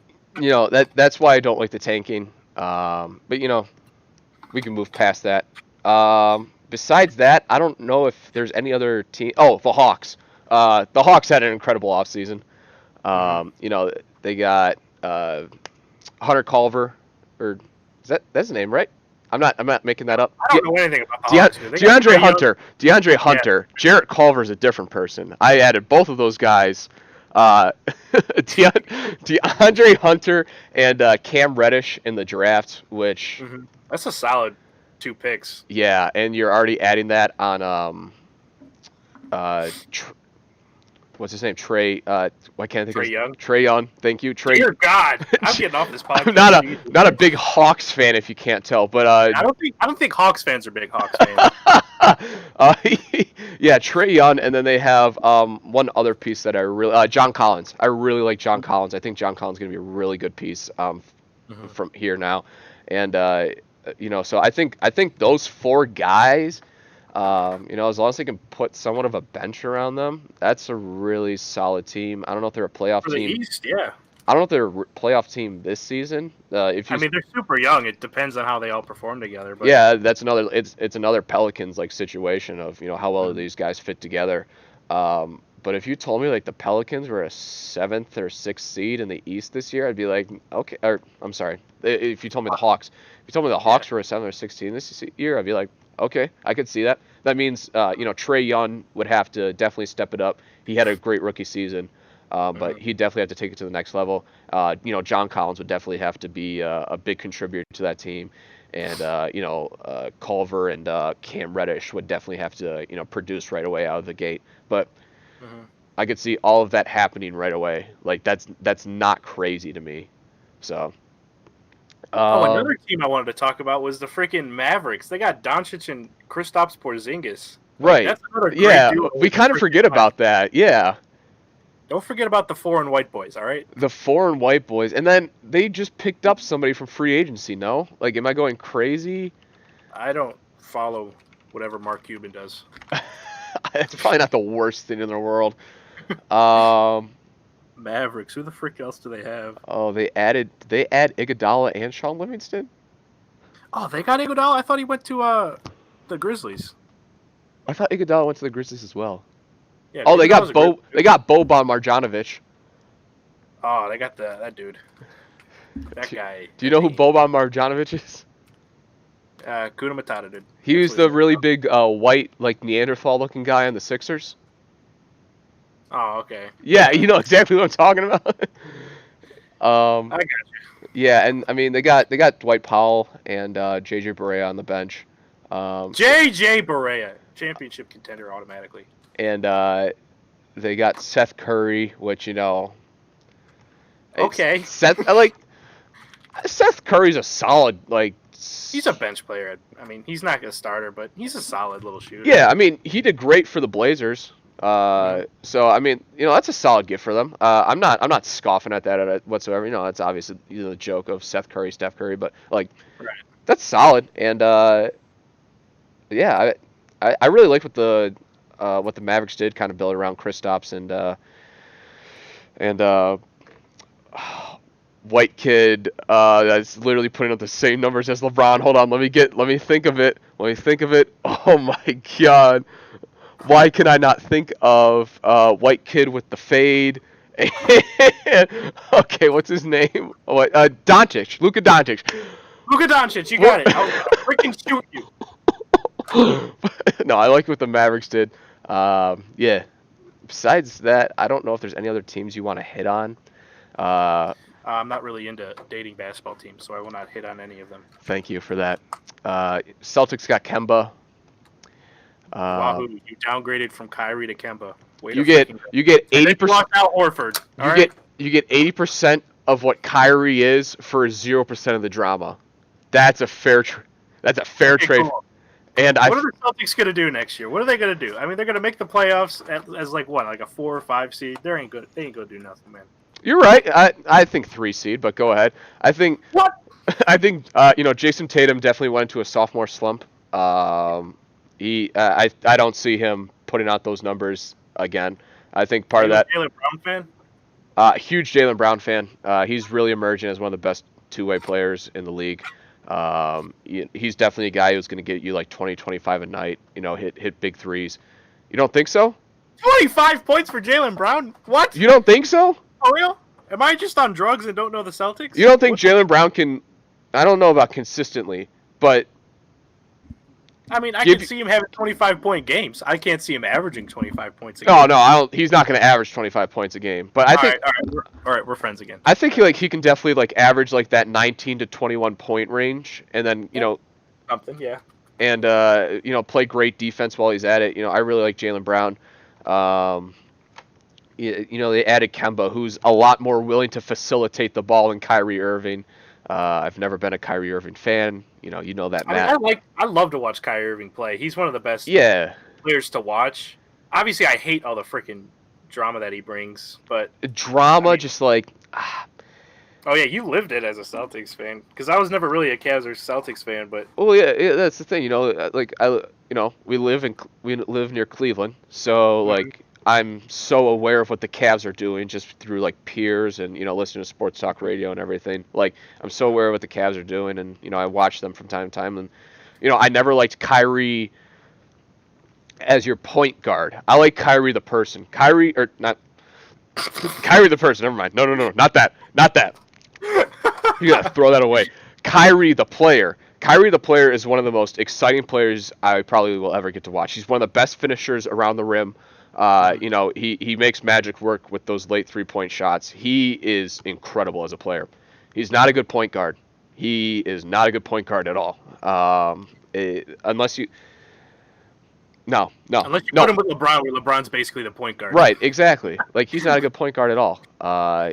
S1: that's why I don't like the tanking. But we can move past that. Besides that, I don't know if there's any other team. Oh, the Hawks. The Hawks had an incredible offseason.
S2: Mhm.
S1: They got Hunter Culver, or that's the name, right? I'm not making that up.
S2: I don't know anything about the Hawks. Dude. They got
S1: DeAndre
S2: Trae Young.
S1: Hunter. DeAndre
S2: Yeah.
S1: Hunter. Jarrett Culver's a different person. I added both of those guys. DeAndre Hunter and Cam Reddish in the draft, which
S2: That's a solid 2 picks.
S1: yeah, and you're already adding that on what's his name? Trey. Why can't I think
S2: Trae Young.
S1: Trey Young. Thank you, Trey.
S2: Dear God, I'm getting off this podcast.
S1: I'm not a big Hawks fan, if you can't tell, but
S2: I don't think Hawks fans are big Hawks fans.
S1: uh, yeah, Trey Young, and then they have one other piece that I really John Collins. I really like John Collins. I think John Collins is going to be a really good piece from here now, and so I think those 4 guys. As long as they can put somewhat of a bench around them, that's a really solid team. I don't know if they're a playoff
S2: For the
S1: team.
S2: East, yeah.
S1: I don't know if they're a playoff team this season.
S2: I mean, they're super young. It depends on how they all perform together. But
S1: yeah, that's another. It's another Pelicans like situation of how well these guys fit together. But if you told me like the Pelicans were a 7th or 6th seed in the East this year, I'd be like, okay. Or I'm sorry, if you told me the Hawks, were a 7th or 6th seed this year, I'd be like, okay, I could see that. That means Trey Young would have to definitely step it up. He had a great rookie season. But he definitely have to take it to the next level. John Collins would definitely have to be a big contributor to that team, and Culver and Cam Reddish would definitely have to produce right away out of the gate. But I could see all of that happening right away. Like that's not crazy to me. So.
S2: another team I wanted to talk about was the freaking Mavericks. They got Doncic and Kristaps Porzingis.
S1: Right.
S2: That's another great
S1: Yeah,
S2: duo.
S1: we kind of forget about that. Yeah.
S2: Don't forget about the 4 and white boys, all right?
S1: The 4 and white boys, and then they just picked up somebody from free agency. No, like, am I going crazy?
S2: I don't follow whatever Mark Cuban does.
S1: It's probably not the worst thing in the world.
S2: Mavericks. Who the frick else do they have?
S1: Oh, did they add Iguodala and Sean Livingston?
S2: Oh, they got Iguodala. I thought he went to the Grizzlies.
S1: I thought Iguodala went to the Grizzlies as well.
S2: Yeah.
S1: Oh, they got
S2: Iguodala's
S1: They got Boban Marjanovic.
S2: Oh, they got that dude. That guy.
S1: Do you know who Boban Marjanovic is?
S2: Kuna Matata, dude.
S1: He was the really big white, like Neanderthal-looking guy on the Sixers.
S2: Oh, okay.
S1: Yeah, you know exactly what I'm talking about.
S2: I got you.
S1: Yeah, and I mean they got Dwight Powell and JJ Barea on the bench.
S2: JJ Barea, championship contender automatically.
S1: And they got Seth Curry, which
S2: Okay.
S1: Seth Curry's a solid
S2: He's a bench player. I mean, he's not a starter, but he's a solid little shooter.
S1: Yeah, I mean he did great for the Blazers. So I mean, that's a solid gift for them. I'm not scoffing at that whatsoever. That's obviously the joke of Seth Curry, Steph Curry, but
S2: Right.
S1: that's solid. And yeah, I really like what the Mavericks did, kind of build around Kristaps and white kid that's literally putting up the same numbers as LeBron. Hold on, let me think of it. Oh my God. Why can I not think of white kid with the fade? Okay, what's his name? Doncic. Luka Doncic.
S2: Luka Doncic, you got it. I'll freaking shoot you.
S1: No, I like what the Mavericks did. Yeah. Besides that, I don't know if there's any other teams you want to hit on.
S2: I'm not really into dating basketball teams, so I will not hit on any of them.
S1: Thank you for that. Celtics got Kemba.
S2: Wahoo! You downgraded from Kyrie to Kemba.
S1: You get 80%.
S2: Block out Horford.
S1: You get 80% of what Kyrie is for 0% of the drama. That's a fair trade. And
S2: What are the Celtics gonna do next year? What are they gonna do? I mean, they're gonna make the playoffs as like what, like a 4 or 5 seed. They ain't gonna do nothing, man.
S1: you're right. I think 3 seed, but go ahead. I think
S2: What?
S1: I think Jason Tatum definitely went into a sophomore slump. I don't see him putting out those numbers again. I think part
S2: Are
S1: of
S2: you a
S1: that.
S2: Jaylen Brown fan?
S1: Huge Jaylen Brown fan. He's really emerging as one of the best two-way players in the league. He's definitely a guy who's going to get you like 20, 25 a night. Hit big threes. You don't think so?
S2: 25 points for Jaylen Brown? What?
S1: You don't think so?
S2: For real? Am I just on drugs and don't know the Celtics?
S1: You don't think Jaylen Brown can? I don't know about consistently, but
S2: I mean, I can see him having 25-point games. I can't see him averaging 25 points a game.
S1: no, I don't. He's not going to average 25 points a game. But I think
S2: all right, we're friends again.
S1: I think he can definitely like average like that 19 to 21 point range, and then
S2: something, yeah.
S1: And play great defense while he's at it. I really like Jaylen Brown. They added Kemba, who's a lot more willing to facilitate the ball than Kyrie Irving. I've never been a Kyrie Irving fan. You know that, Matt.
S2: I love to watch Kyrie Irving play. He's one of the best players to watch. Obviously, I hate all the freaking drama that he brings, but
S1: drama, just like.
S2: Oh yeah, you lived it as a Celtics fan, because I was never really a Cavs or Celtics fan, but.
S1: Well, yeah, that's the thing. We live near Cleveland, so like I'm so aware of what the Cavs are doing just through like peers and listening to sports talk radio and everything. Like I'm so aware of what the Cavs are doing, and I watch them from time to time. And I never liked Kyrie as your point guard. I like Kyrie the person. Kyrie or not. Kyrie the person. Never mind. No, not that. Not that. You gotta throw that away. Kyrie the player. Kyrie the player is one of the most exciting players I probably will ever get to watch. He's one of the best finishers around the rim. He makes magic work with those late 3-point shots. He is incredible as a player. He's not a good point guard. He is not a good point guard at all. Unless you. No.
S2: Unless you put him with LeBron, where LeBron's basically the point guard.
S1: Right, exactly. Like he's not a good point guard at all.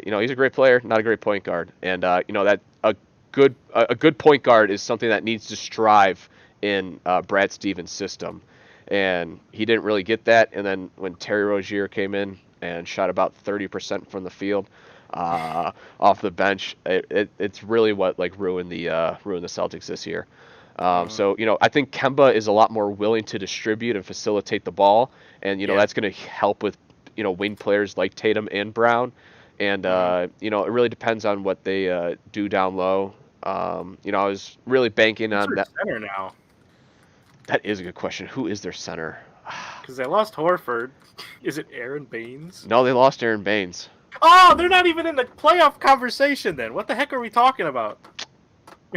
S1: He's a great player, not a great point guard. And that a good point guard is something that needs to strive in Brad Stevens' system. And he didn't really get that. And then when Terry Rozier came in and shot about 30% from the field off the bench, it's really what like ruined the Celtics this year. So I think Kemba is a lot more willing to distribute and facilitate the ball, and that's going to help with wing players like Tatum and Brown, and it really depends on what they do down low. I was really banking on that.
S2: Center now.
S1: That is a good question. Who is their center?
S2: Because they lost Horford. Is it Aaron Baines?
S1: No, they lost Aaron Baines.
S2: Oh, they're not even in the playoff conversation then. What the heck are we talking about?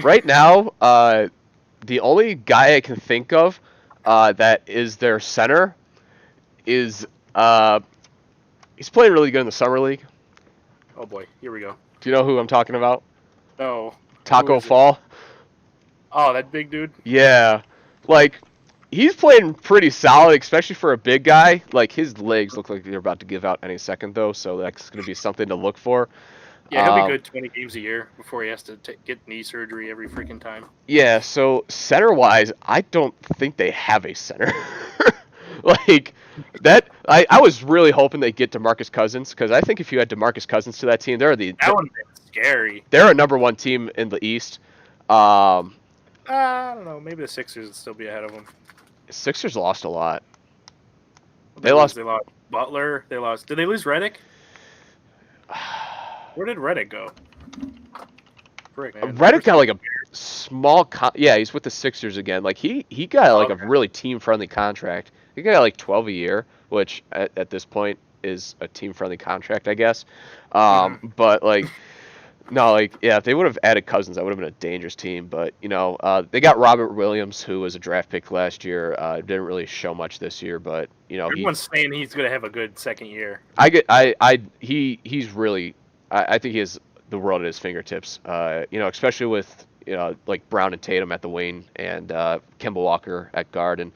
S1: Right now, the only guy I can think of that is their center is he's playing really good in the summer league.
S2: Oh boy, here we go.
S1: Do you know who I'm talking about?
S2: No.
S1: Taco Fall.
S2: Oh, that big dude?
S1: Yeah. Like, he's playing pretty solid, especially for a big guy. Like, his legs look like they're about to give out any second, though, so that's going to be something to look for.
S2: Yeah, he'll be good 20 games a year before he has to get knee surgery every freaking time.
S1: Yeah, so center-wise, I don't think they have a center. Like, that, I was really hoping they'd get DeMarcus Cousins, because I think if you had DeMarcus Cousins to that team, that
S2: one's scary.
S1: They're a number one team in the East.
S2: I don't know. Maybe the Sixers would still be ahead of them.
S1: Sixers lost a lot.
S2: They lost Butler. Did they lose Redick? Where did Redick go? Frick, man.
S1: Redick got like a small. He's with the Sixers again. Like he got like a really team-friendly contract. He got like 12 a year, which at this point is a team-friendly contract, I guess. But like. No, if they would have added Cousins, that would have been a dangerous team. But they got Robert Williams, who was a draft pick last year. Didn't really show much this year, but
S2: everyone's saying he's going to have a good second year.
S1: He's really. I think he has the world at his fingertips. Especially with like Brown and Tatum at the wing and Kemba Walker at guard, and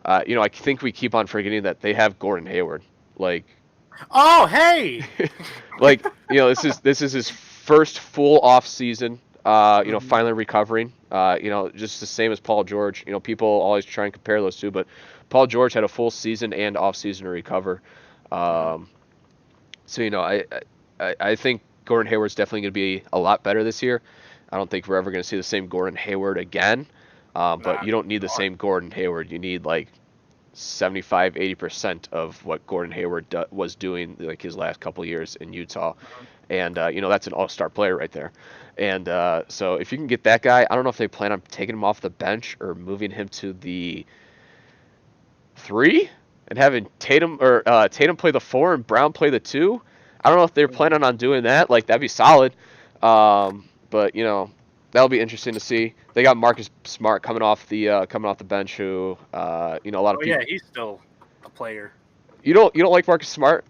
S1: I think we keep on forgetting that they have Gordon Hayward. Like,
S2: oh hey,
S1: like this is his first full off season finally recovering. Just the same as Paul George. People always try and compare those two, but Paul George had a full season and off season to recover. Um, so I think Gordon Hayward's definitely going to be a lot better this year. I don't think we're ever going to see the same Gordon Hayward again. But
S2: Nah,
S1: you don't need the same Gordon Hayward. You need like 75, 80% of what Gordon Hayward was doing like his last couple years in Utah. And, that's an all-star player right there. And so if you can get that guy, I don't know if they plan on taking him off the bench or moving him to the 3 and having Tatum play the 4 and Brown play the 2. I don't know if they're planning on doing that. Like, that'd be solid. But, that'll be interesting to see. They got Marcus Smart coming off the bench, who a lot of
S2: Oh
S1: people.
S2: yeah, he's still a player.
S1: You don't like Marcus Smart?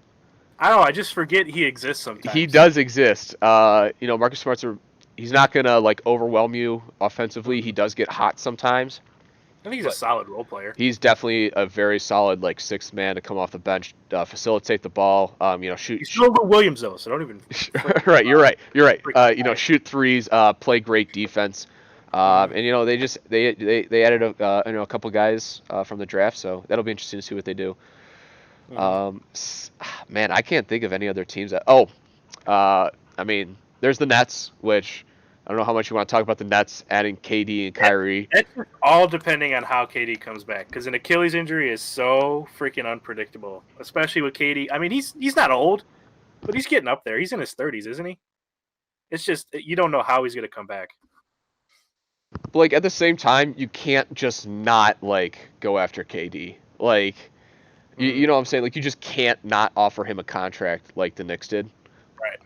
S2: I don't know. I just forget he exists sometimes.
S1: He does exist. Marcus he's not gonna like overwhelm you offensively. He does get hot sometimes.
S2: I think he's a solid role player.
S1: He's definitely a very solid like sixth man to come off the bench, facilitate the ball. Shoot.
S2: He's still Lou Williams though, so don't even.
S1: Right, you're right. Shoot threes, play great defense. And they added a couple guys from the draft, so that'll be interesting to see what they do. Man, I can't think of any other teams that. There's the Nets, which I don't know how much you want to talk about the Nets adding KD and Kyrie.
S2: It's all depending on how KD comes back, because an Achilles injury is so freaking unpredictable, especially with KD. I mean, he's not old, but he's getting up there. He's in his 30s, isn't he? It's just you don't know how he's going to come back.
S1: But like at the same time, you can't just not like go after KD. Like, you know what I'm saying? Like you just can't not offer him a contract like the Knicks did.
S2: Right.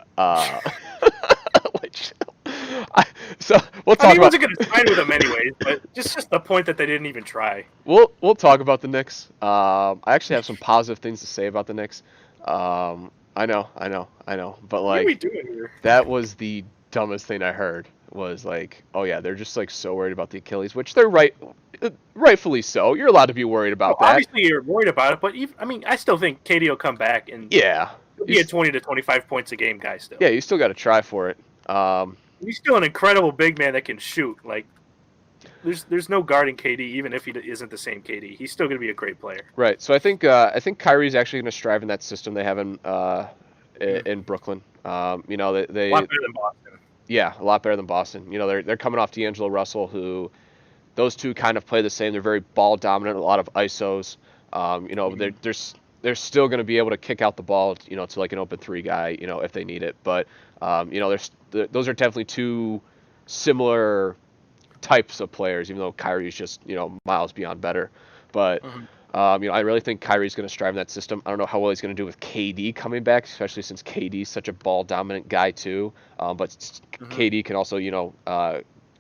S1: So we'll talk
S2: he
S1: about.
S2: wasn't going to sign with them anyways, but just the point that they didn't even try.
S1: We'll talk about the Knicks. I actually have some positive things to say about the Knicks. I know, but like,
S2: what are we doing here?
S1: That was the dumbest thing I heard. Was like, oh yeah, they're just like so worried about the Achilles, which they're rightfully so. You're allowed to be worried about that.
S2: Obviously, you're worried about it, but I still think KD will come back and
S1: yeah,
S2: he'll be a 20 to 25 points a game guy still.
S1: Yeah, you still got to try for it.
S2: He's still an incredible big man that can shoot. Like, there's no guarding KD, even if he isn't the same KD. He's still going to be a great player.
S1: Right. So I think Kyrie's actually going to strive in that system they have in Brooklyn. They
S2: a lot better than Boston.
S1: Yeah, a lot better than Boston. They're coming off D'Angelo Russell, who those two kind of play the same. They're very ball dominant, a lot of ISOs. They're still going to be able to kick out the ball, to like an open 3 guy, if they need it. But those are definitely two similar types of players, even though Kyrie's just miles beyond better. But I really think Kyrie's going to strive in that system. I don't know how well he's going to do with KD coming back, especially since KD's such a ball dominant guy too. But KD can also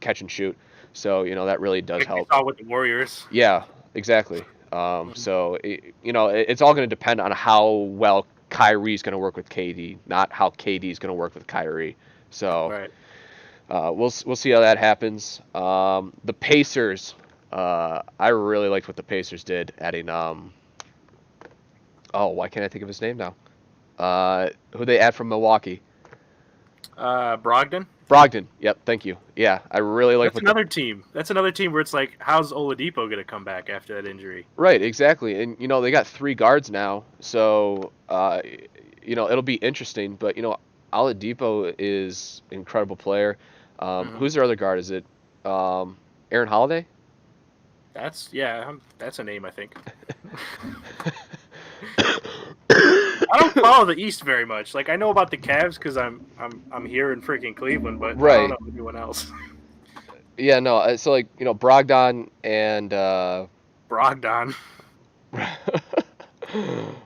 S1: catch and shoot, so that really does help.
S2: Saw with the Warriors.
S1: Yeah, exactly. So it's all going to depend on how well Kyrie's going to work with KD, not how KD's going to work with Kyrie. So we'll see how that happens. The Pacers. I really liked what the Pacers did, adding why can't I think of his name now? Who they add from Milwaukee?
S2: Brogdon.
S1: Yep, thank you. Yeah, I really like.
S2: That's another team. That's another team where it's like, how's Oladipo going to come back after that injury?
S1: Right, exactly. And they got 3 guards now, so it'll be interesting. But Oladipo is an incredible player. Who's their other guard? Is it Aaron Holiday?
S2: That's a name, I think. I don't follow the East very much. Like, I know about the Cavs because I'm here in freaking Cleveland, but I don't know anyone else.
S1: Yeah, no. So Brogdon and
S2: Brogdon.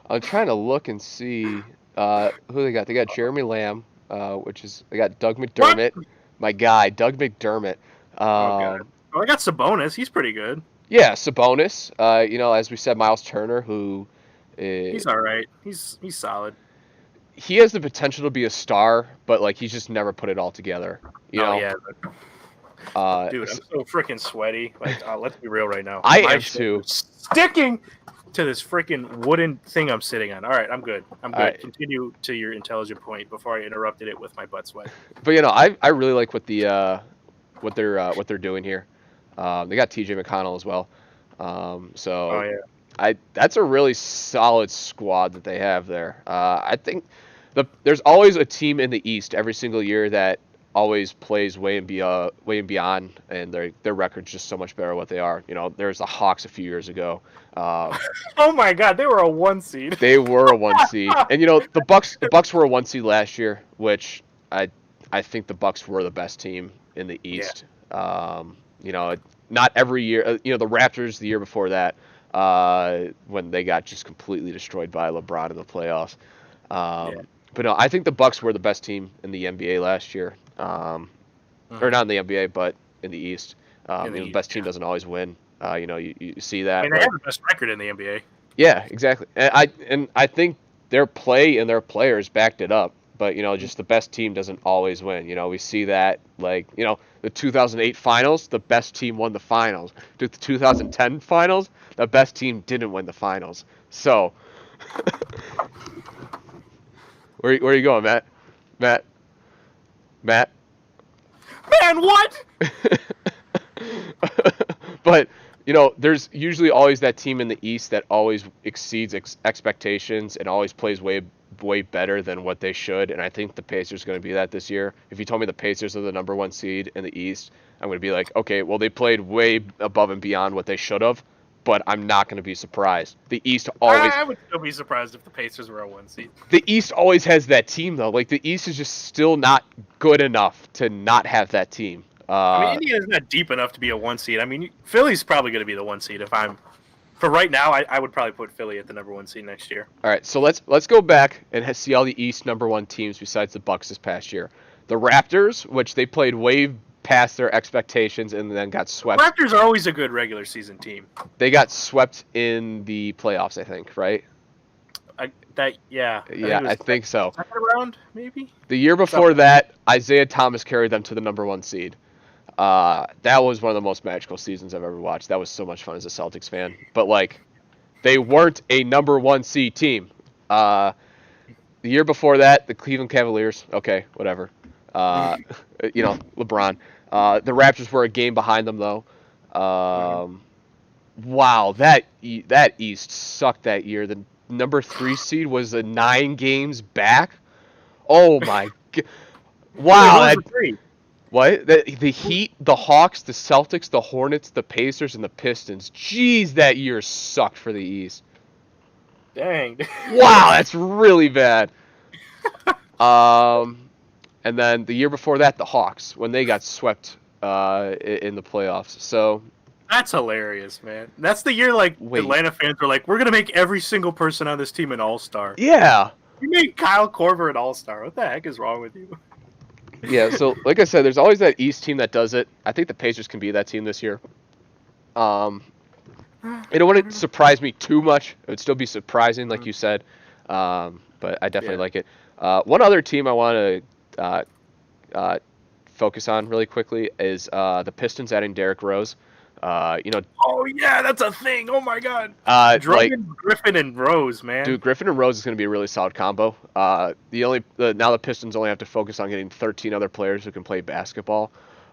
S1: I'm trying to look and see who they got. They got Jeremy Lamb, they got Doug McDermott, my guy, Doug McDermott.
S2: I got Sabonis. He's pretty good.
S1: Yeah, Sabonis. As we said, Miles Turner, who
S2: he's all right. He's solid.
S1: He has the potential to be a star, but like he's just never put it all together.
S2: Yeah. Dude, I'm so freaking sweaty. Like, let's be real right now.
S1: I am too.
S2: Sticking to this freaking wooden thing I'm sitting on. All right, I'm good. I'm good.
S1: right.
S2: Continue to your intelligent point before I interrupted it with my butt sweat.
S1: But I really like what they're doing here. They got T.J. McConnell as well.
S2: Oh
S1: So
S2: yeah.
S1: that's a really solid squad that they have there. I think there's always a team in the East every single year that always plays way and beyond, and their record's just so much better what they are. There's the Hawks a few years ago.
S2: Oh my God, they were a 1 seed.
S1: They were a 1 seed, and the Bucks were a 1 seed last year, which I think the Bucks were the best team in the East. Not every year. The Raptors the year before that, when they got just completely destroyed by LeBron in the playoffs.
S2: Yeah.
S1: But no, I think the Bucks were the best team in the NBA last year. Or not in the NBA, but in the East. The best team doesn't always win. You see that.
S2: I mean, they have the best record in the NBA.
S1: Yeah, exactly. And I think their play and their players backed it up. But just the best team doesn't always win. We see that the 2008 finals, the best team won the finals. The 2010 finals, the best team didn't win the finals. So, where are you going, Matt? Matt?
S2: Man, what?
S1: But there's usually always that team in the East that always exceeds expectations and always plays way better than what they should, and I think the Pacers are going to be that this year. If you told me the Pacers are the number 1 seed in the East, I'm going to be like, okay, well, they played way above and beyond what they should have, but I'm not going to be surprised. The East always...
S2: I would still be surprised if the Pacers were a 1 seed.
S1: The East always has that team, though. Like, the East is just still not good enough to not have that team.
S2: I mean, Indiana's not deep enough to be a 1 seed. I mean, Philly's probably going to be the 1 seed if I'm... For right now, I would probably put Philly at the number 1 seed next year.
S1: All right, so let's go back and see all the East number 1 teams besides the Bucks this past year. The Raptors, which they played way past their expectations and then got swept.
S2: Raptors are always a good regular season team.
S1: They got swept in the playoffs, I think, right?
S2: Yeah,
S1: I think so.
S2: Second round, maybe?
S1: The year before that, Isaiah Thomas carried them to the number 1 seed. That was one of the most magical seasons I've ever watched. That was so much fun as a Celtics fan. But, they weren't a number 1 seed team. The year before that, the Cleveland Cavaliers. Okay, whatever. LeBron. The Raptors were a game behind them, though. Wow, that East sucked that year. The number 3 seed was 9 games back. Oh, my God. Wow. What? The Heat, the Hawks, the Celtics, the Hornets, the Pacers, and the Pistons. Jeez, that year sucked for the East.
S2: Dang.
S1: Wow, that's really bad. And then the year before that, the Hawks, when they got swept in the playoffs. So
S2: that's hilarious, man. That's the year Atlanta fans were like, we're gonna make every single person on this team an all-star.
S1: Yeah.
S2: You made Kyle Korver an all-star. What the heck is wrong with you?
S1: Yeah, so like I said, there's always that East team that does it. I think the Pacers can be that team this year. It wouldn't surprise me too much. It would still be surprising, like you said, but I definitely like it. One other team I want to focus on really quickly is the Pistons adding Derrick Rose.
S2: Oh yeah, that's a thing. Oh my God.
S1: Drummond,
S2: Griffin, and Rose, man.
S1: Dude, Griffin and Rose is going to be a really solid combo. Now the Pistons only have to focus on getting 13 other players who can play basketball.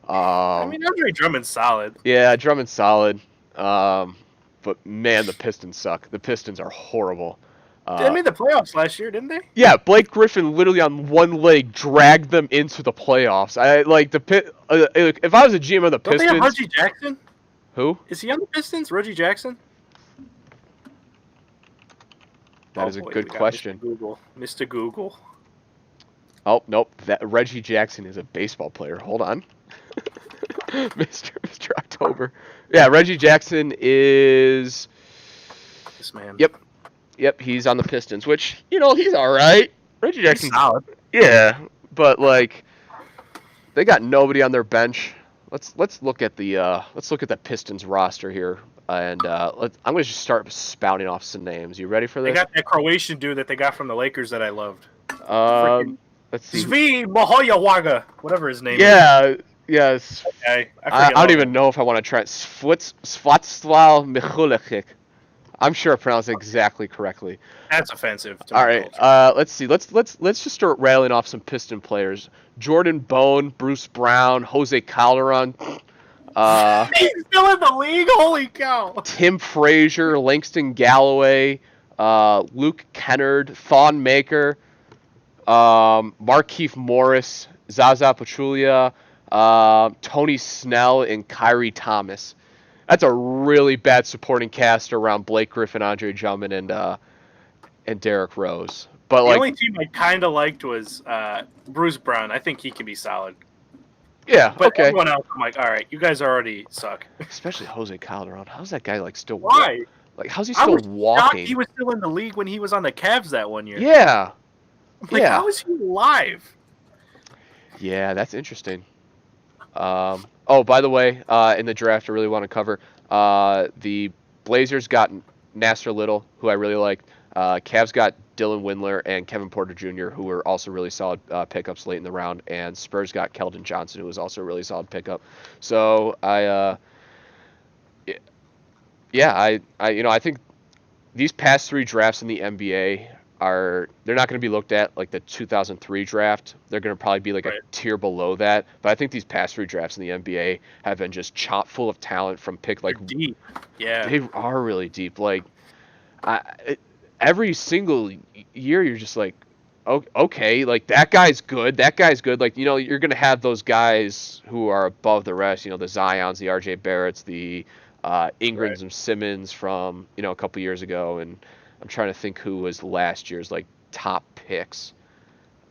S2: I mean, Andre Drummond's solid.
S1: Yeah, Drummond's solid. But man, the Pistons suck. The Pistons are horrible.
S2: They made the playoffs last year, didn't they?
S1: Yeah, Blake Griffin literally on one leg dragged them into the playoffs. If I was a GM of the Pistons,
S2: don't they have Reggie Jackson?
S1: Who?
S2: Is he on the Pistons? Reggie Jackson?
S1: That is a good question.
S2: Mr. Google.
S1: Oh, nope. That Reggie Jackson is a baseball player. Hold on. Mr. October. Yeah, Reggie Jackson is...
S2: This man.
S1: Yep, he's on the Pistons, which, he's all right. Reggie Jackson's
S2: solid.
S1: Yeah, but, they got nobody on their bench. Let's look at the Pistons roster here, and I'm going to just start spouting off some names. You ready for this?
S2: They got that Croatian dude that they got from the Lakers that I loved.
S1: Let's see.
S2: Zvi Mahoyawaga, whatever his name is.
S1: Yeah, yes.
S2: Okay,
S1: I don't even know if I want to try it. Svatoslav Mikhulekik. I'm sure I pronounced it exactly correctly.
S2: That's offensive to
S1: All
S2: my
S1: right.
S2: culture.
S1: Let's see. Let's just start rattling off some Piston players. Jordan Bone, Bruce Brown, Jose Calderon, uh,
S2: He's still in the league. Holy cow!
S1: Tim Frazier, Langston Galloway, Luke Kennard, Thon Maker, Markeith Morris, Zaza Pachulia, Tony Snell, and Kyrie Thomas. That's a really bad supporting cast around Blake Griffin, Andre Drummond, and Derrick Rose. But
S2: The
S1: like,
S2: only team I kind of liked was Bruce Brown. I think he can be solid.
S1: yeah,
S2: But
S1: okay.
S2: everyone else, I'm like, all right, you guys already suck.
S1: Especially Jose Calderon. How's that guy like still
S2: Why?
S1: like how's he
S2: I
S1: still
S2: was shocked
S1: walking?
S2: he was still in the league when he was on the Cavs that one year.
S1: Yeah,
S2: I'm like,
S1: yeah,
S2: how is he alive?
S1: yeah. That's interesting. Oh, by the way, in the draft, I really want to cover the Blazers got Nasser Little, who I really liked. Cavs got Dylan Windler and Kevin Porter Jr., who were also really solid pickups late in the round, and Spurs got Keldon Johnson, who was also a really solid pickup. So yeah, I think these past three drafts in the NBA they're not going to be looked at like the 2003 draft. They're going to probably be like a
S2: Right.
S1: tier below that. But I think these past three drafts in the NBA have been just chock full of talent from pick
S2: They're
S1: like
S2: deep. Yeah.
S1: they are really deep. Like I, every single year you're just like, okay, like that guy's good. That guy's good. Like you're going to have those guys who are above the rest. The Zions, the RJ Barretts, the
S2: Right.
S1: Ingrams and Simmons from a couple years ago, and I'm trying to think who was last year's like top picks.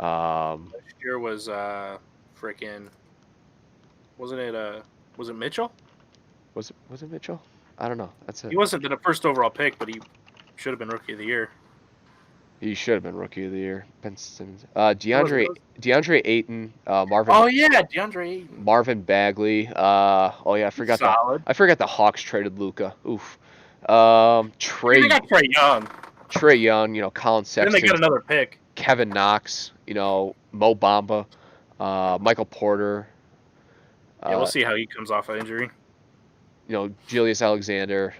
S2: Last year was freaking wasn't it was it Mitchell?
S1: Was it Mitchell? I don't know. That's
S2: He
S1: it.
S2: wasn't the first overall pick, but he should have been rookie of the year.
S1: He should have been rookie of the year. Ben Simmons,
S2: It was, it
S1: DeAndre Ayton,
S2: oh yeah, DeAndre Ayton.
S1: Marvin Bagley. Oh yeah,
S2: Solid.
S1: I forgot the Hawks traded Luca. Oof.
S2: I mean, they got Trae Young.
S1: Trey Young. Colin
S2: Then they
S1: Sexton,
S2: got another pick.
S1: Kevin Knox. Mo Bamba, Michael Porter.
S2: Yeah, we'll
S1: Uh,
S2: see how he comes off of injury.
S1: Julius Alexander.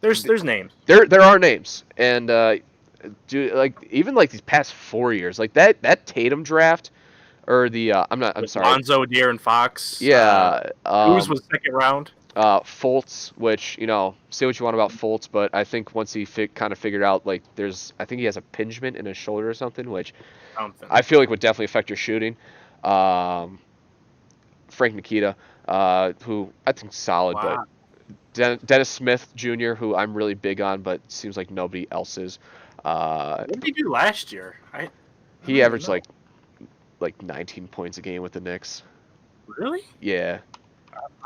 S2: There's names.
S1: There are names, and even like these past 4 years, like that Tatum draft or the I'm
S2: With
S1: sorry.
S2: Lonzo, De'Aaron Fox.
S1: Yeah,
S2: Cruz was second round.
S1: Fultz, which say what you want about Fultz, but I think once he kind of figured out like I think he has a impingement in his shoulder or something, which
S2: Something.
S1: I feel like would definitely affect your shooting. Frank Nikita, who I think is solid, but
S2: Wow.
S1: Dennis Smith Jr., who I'm really big on, but seems like nobody else is.
S2: What did he do last year? I don't
S1: He
S2: even
S1: averaged
S2: know.
S1: like 19 points a game with the Knicks.
S2: Really?
S1: Yeah,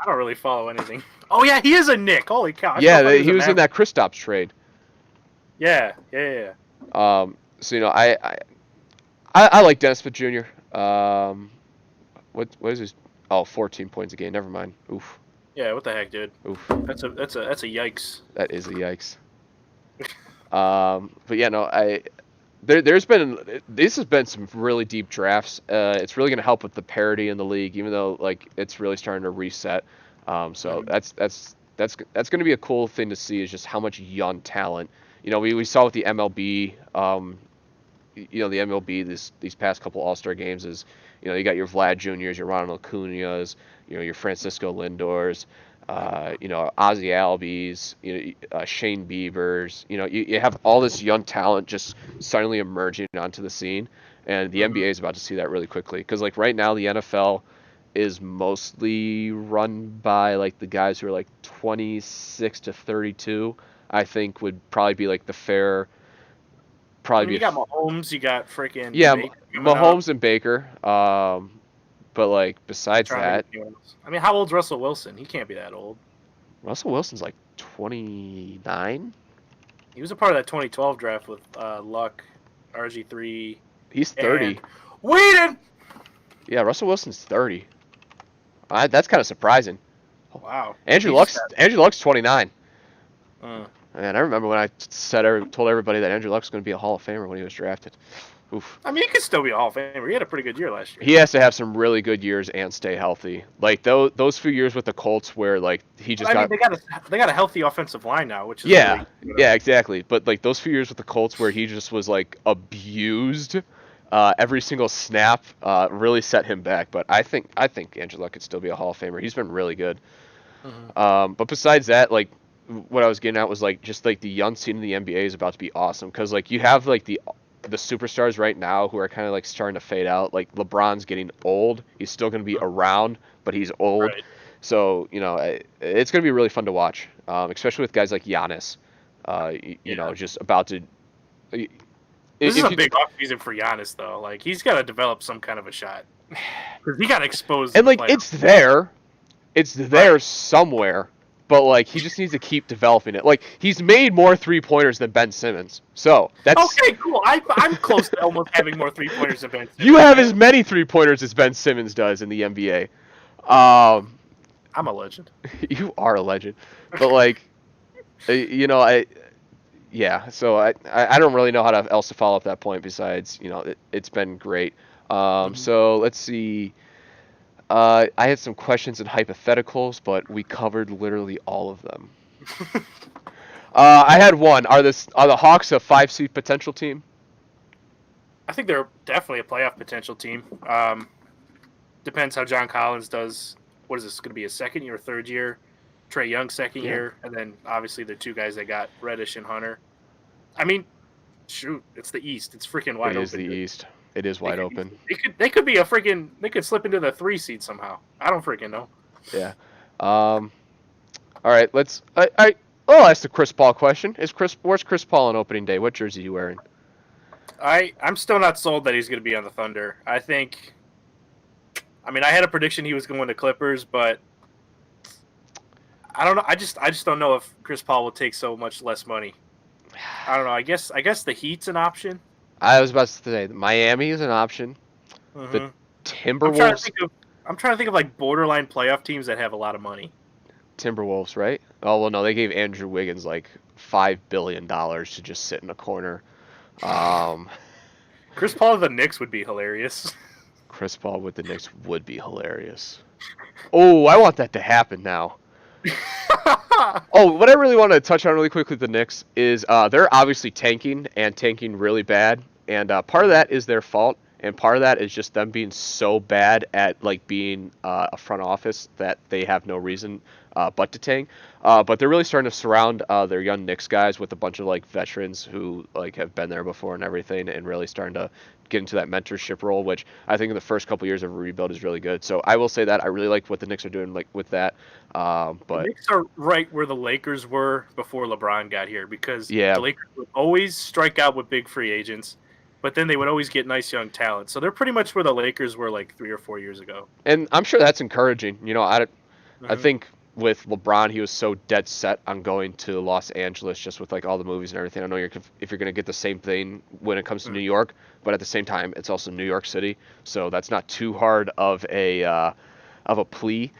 S2: I don't really follow anything. Oh yeah, he is a Nick. Holy cow!
S1: yeah, he was in that Kristaps trade.
S2: Yeah, yeah, yeah.
S1: So I like Dennis Smith Jr. What is his? Oh, 14 points a game. Never mind. Oof,
S2: Yeah, what the heck, dude?
S1: oof.
S2: That's a yikes.
S1: That is a yikes. But yeah, no, this has been some really deep drafts. It's really going to help with the parity in the league, even though like it's really starting to reset. So
S2: Mhm.
S1: that's going to be a cool thing to see is just how much young talent. We saw with the MLB. The MLB these past couple All-Star games is you got your Vlad Juniors, your Ronald Acuñas, your Francisco Lindors, Ozzy Albies, Shane Biebers. You have all this young talent just suddenly emerging onto the scene, and the
S2: Mhm.
S1: NBA is about to see that really quickly because like right now the NFL is mostly run by like the guys who are like 26 to 32. I think would probably be like the fair
S2: I
S1: probably
S2: mean,
S1: be
S2: you got Mahomes, you got freaking
S1: yeah,
S2: Baker coming up.
S1: Mahomes and Baker. But like besides
S2: Trying to think
S1: that,
S2: of anyone else. I mean, how old's Russell Wilson? He can't be that old.
S1: Russell Wilson's like 29.
S2: He was a part of that 2012 draft with Luck, RG3,
S1: He's
S2: and
S1: 30.
S2: Whedon.
S1: Yeah, Russell Wilson's 30. That's kind of surprising.
S2: Wow.
S1: Andrew
S2: He just
S1: Luck's Andrew Luck's 29.
S2: got,
S1: Man, I remember when I told everybody that Andrew Luck's going to be a Hall of Famer when he was drafted. Oof.
S2: I mean, he could still be a Hall of Famer. He had a pretty good year last year.
S1: He has to have some really good years and stay healthy. Like those few years with the Colts where like he
S2: But
S1: just
S2: I mean,
S1: got.
S2: they got a healthy offensive line now, which is
S1: Yeah,
S2: really
S1: yeah, exactly. But like those few years with the Colts where he just was like abused every single snap really set him back. But I think Angelo could still be a Hall of Famer. He's been really good.
S2: Mhm.
S1: But besides that, like what I was getting at was like just like the young scene in the NBA is about to be awesome because like you have like the superstars right now who are kind of like starting to fade out. Like LeBron's getting old. He's still going to be around, but he's old.
S2: Right.
S1: So it's going to be really fun to watch, especially with guys like Giannis.
S2: Yeah.
S1: Just about to.
S2: This is
S1: If
S2: a
S1: you
S2: big offseason for Giannis, though. Like, he's got to develop some kind of a shot. Because he got exposed in
S1: and
S2: the
S1: like
S2: playoffs.
S1: it's
S2: Right.
S1: there somewhere, but like he just needs to keep developing it. Like he's made more 3-pointers than Ben Simmons, so that's
S2: Okay, cool. I'm close to almost having more three-pointers than Ben
S1: you
S2: Simmons,
S1: have
S2: man.
S1: as many 3-pointers as Ben Simmons does in the NBA. Um,
S2: I'm a legend.
S1: you are a legend, but like I yeah. So I don't really know how to else to follow up that point besides it's been great.
S2: Mhm.
S1: So let's see. I had some questions and hypotheticals, but we covered literally all of them. I had one. Are the Hawks a 5 seed potential team?
S2: I think they're definitely a playoff potential team. Depends how John Collins does. What is this going to be? A second year, third year? Trey Young second
S1: Yeah,
S2: year, and then obviously the two guys that got Reddish and Hunter. I mean, shoot, it's the East. It's freaking
S1: it
S2: wide
S1: is
S2: open,
S1: the
S2: dude.
S1: East. It is
S2: They
S1: wide
S2: could
S1: open.
S2: they could be a freaking they could slip into the 3 seed somehow. I don't freaking know.
S1: Yeah. Um. All right. I'll ask the Chris Paul question. Where's Chris Paul on opening day? What jersey are you wearing?
S2: I'm still not sold that he's going to be on the Thunder. I think. I mean, I had a prediction he was going to Clippers, but I don't know. I just don't know if Chris Paul will take so much less money. I don't know. I guess the Heat's an option.
S1: I was about to say Miami is an option. The
S2: hmm I'm trying to
S1: Timberwolves.
S2: think of I'm trying to think of like borderline playoff teams that have a lot of money.
S1: Timberwolves, right? Oh well, no, they gave Andrew Wiggins like $5 billion to just sit in a corner. Um,
S2: Chris Paul of the Knicks would be hilarious.
S1: Chris Paul with the Knicks would be hilarious. Oh, I want that to happen now. Oh, what I really want to touch on really quickly with the Knicks is they're obviously tanking and tanking really bad, and part of that is their fault, and part of that is just them being so bad at like being a front office that they have no reason but to tank. But they're really starting to surround their young Knicks guys with a bunch of like veterans who like have been there before and everything, and really starting to get into that mentorship role, which I think in the first couple years of a rebuild is really good. So I will say that I really like what the Knicks are doing like with that.
S2: The
S1: But
S2: Knicks are right where the Lakers were before LeBron got here because
S1: yeah,
S2: the Lakers would always strike out with big free agents, but then they would always get nice young talent. So they're pretty much where the Lakers were like 3 or 4 years ago.
S1: and I'm sure that's encouraging. I
S2: hmm
S1: think with LeBron, he was so dead set on going to Los Angeles, just with like all the movies and everything. I know if you're going to get the same thing when it comes to New York, but at the same time, it's also New York City, so that's not too hard of a plea.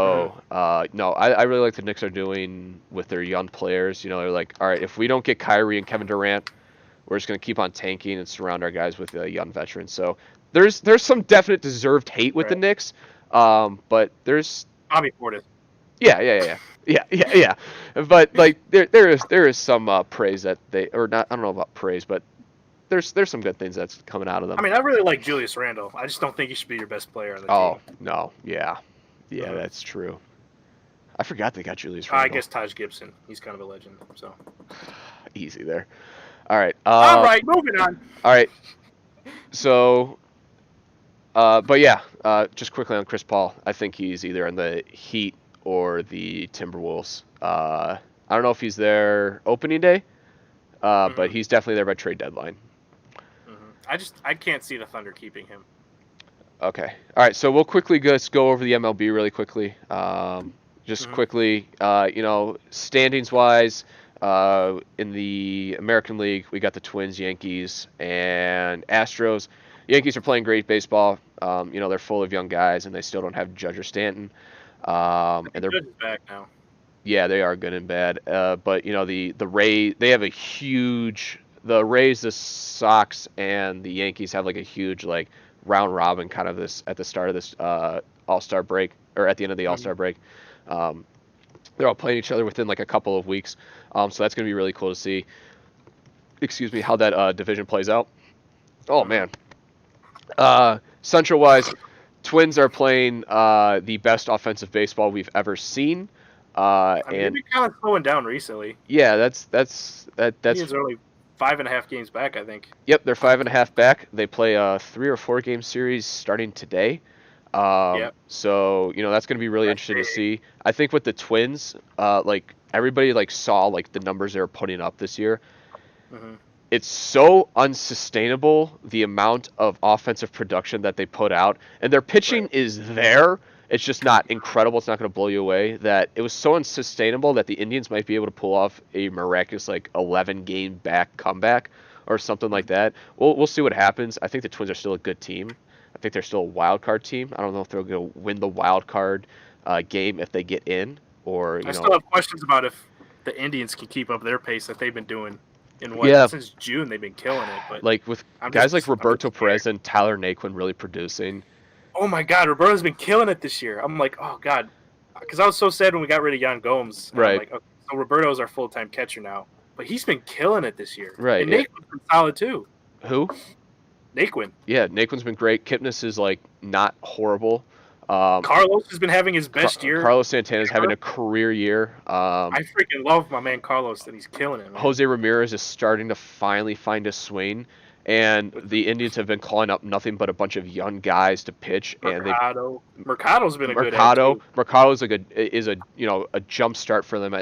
S2: hmm
S1: So no, I really like the Knicks are doing with their young players. They're like, all right, if we don't get Kyrie and Kevin Durant, we're just going to keep on tanking and surround our guys with young veterans. So there's some definite deserved hate with the
S2: Right.
S1: Knicks, but there's
S2: Bobby Portis.
S1: yeah. But like there is some praise that they or not. I don't know about praise, but there's some good things that's coming out of
S2: I
S1: them.
S2: mean, I really like Julius Randle. I just don't think he should be your best player on the
S1: Oh
S2: team.
S1: no, yeah,
S2: hmm
S1: that's true. I forgot they got Julius
S2: I
S1: Randle.
S2: guess Taj Gibson. He's kind of a legend. So,
S1: Easy there. All right.
S2: all right, moving on.
S1: All right. So but yeah, just quickly on Chris Paul, I think he's either on the Heat or the Timberwolves. I don't know if he's there opening day, but
S2: hmm
S1: he's definitely there by trade deadline.
S2: I can't see the Thunder keeping him.
S1: Okay. All right. So we'll quickly just go over the MLB really quickly. Just
S2: hmm
S1: quickly, standings wise, in the American League, we got the Twins, Yankees, and Astros. Yankees are playing great baseball. They're full of young guys, and they still don't have Judge or Stanton.
S2: I
S1: And
S2: think
S1: they're
S2: Judge is back now.
S1: yeah, they are good and bad. But the Ray, they have a huge. the Rays, the Sox, and the Yankees have like a huge like round robin kind of this at the start of this All Star break or at the end of the All
S2: Mhm.
S1: Star break. Um, they're all playing each other within like a couple of weeks, so that's gonna be really cool to see. Excuse me, how that division plays out. Oh
S2: Mhm.
S1: man, Central wise, Twins are playing the best offensive baseball we've ever seen,
S2: I mean, they've
S1: and
S2: been kind of slowing down recently.
S1: yeah, that's
S2: Indians are only 5.5 games back, I think.
S1: yep. They're 5.5 back. They play a 3 or 4 game series starting today.
S2: Yep.
S1: So that's going to be really
S2: Fresh
S1: interesting to
S2: day.
S1: see. I think with the Twins, like everybody like saw like the numbers they were putting up this year.
S2: Hmm.
S1: It's so unsustainable the amount of offensive production that they put out, and their
S2: Right.
S1: pitching is there. It's just not incredible. It's not going to blow you away. That it was so unsustainable that the Indians might be able to pull off a miraculous like 11 game back comeback or something like
S2: Mhm.
S1: that. We'll see what happens. I think the Twins are still a good team. I think they're still a wild card team. I don't know if they're going to win the wild card game if they get in, or
S2: I still have questions about if the Indians can keep up their pace that they've been doing in what
S1: yeah,
S2: since June they've been killing it. But
S1: like with
S2: I'm
S1: guys like
S2: just
S1: Roberto
S2: scared.
S1: Perez and Tyler Naquin really producing.
S2: Oh my God, Roberto's been killing it this year. I'm like, oh God, because I was so sad when we got rid of Yan Gomes, and I'm
S1: Right.
S2: like, okay, so Roberto's our full time catcher now, but he's been killing it this year,
S1: Right.
S2: and
S1: Yeah.
S2: Naquin's been solid too.
S1: Who?
S2: Naquin,
S1: Yeah, Naquin's been great. Kipnis is like not horrible. Um,
S2: Carlos has been having his best year
S1: Carlos Santana's having
S2: ever.
S1: a career year.
S2: I freaking love my man Carlos, and he's killing it, man.
S1: Jose Ramirez is starting to finally find a swing, and
S2: With
S1: the Indians have been calling up nothing but a bunch of young guys to pitch, and they've
S2: Mercado's been a good ad too.
S1: Mercado's a jump start for them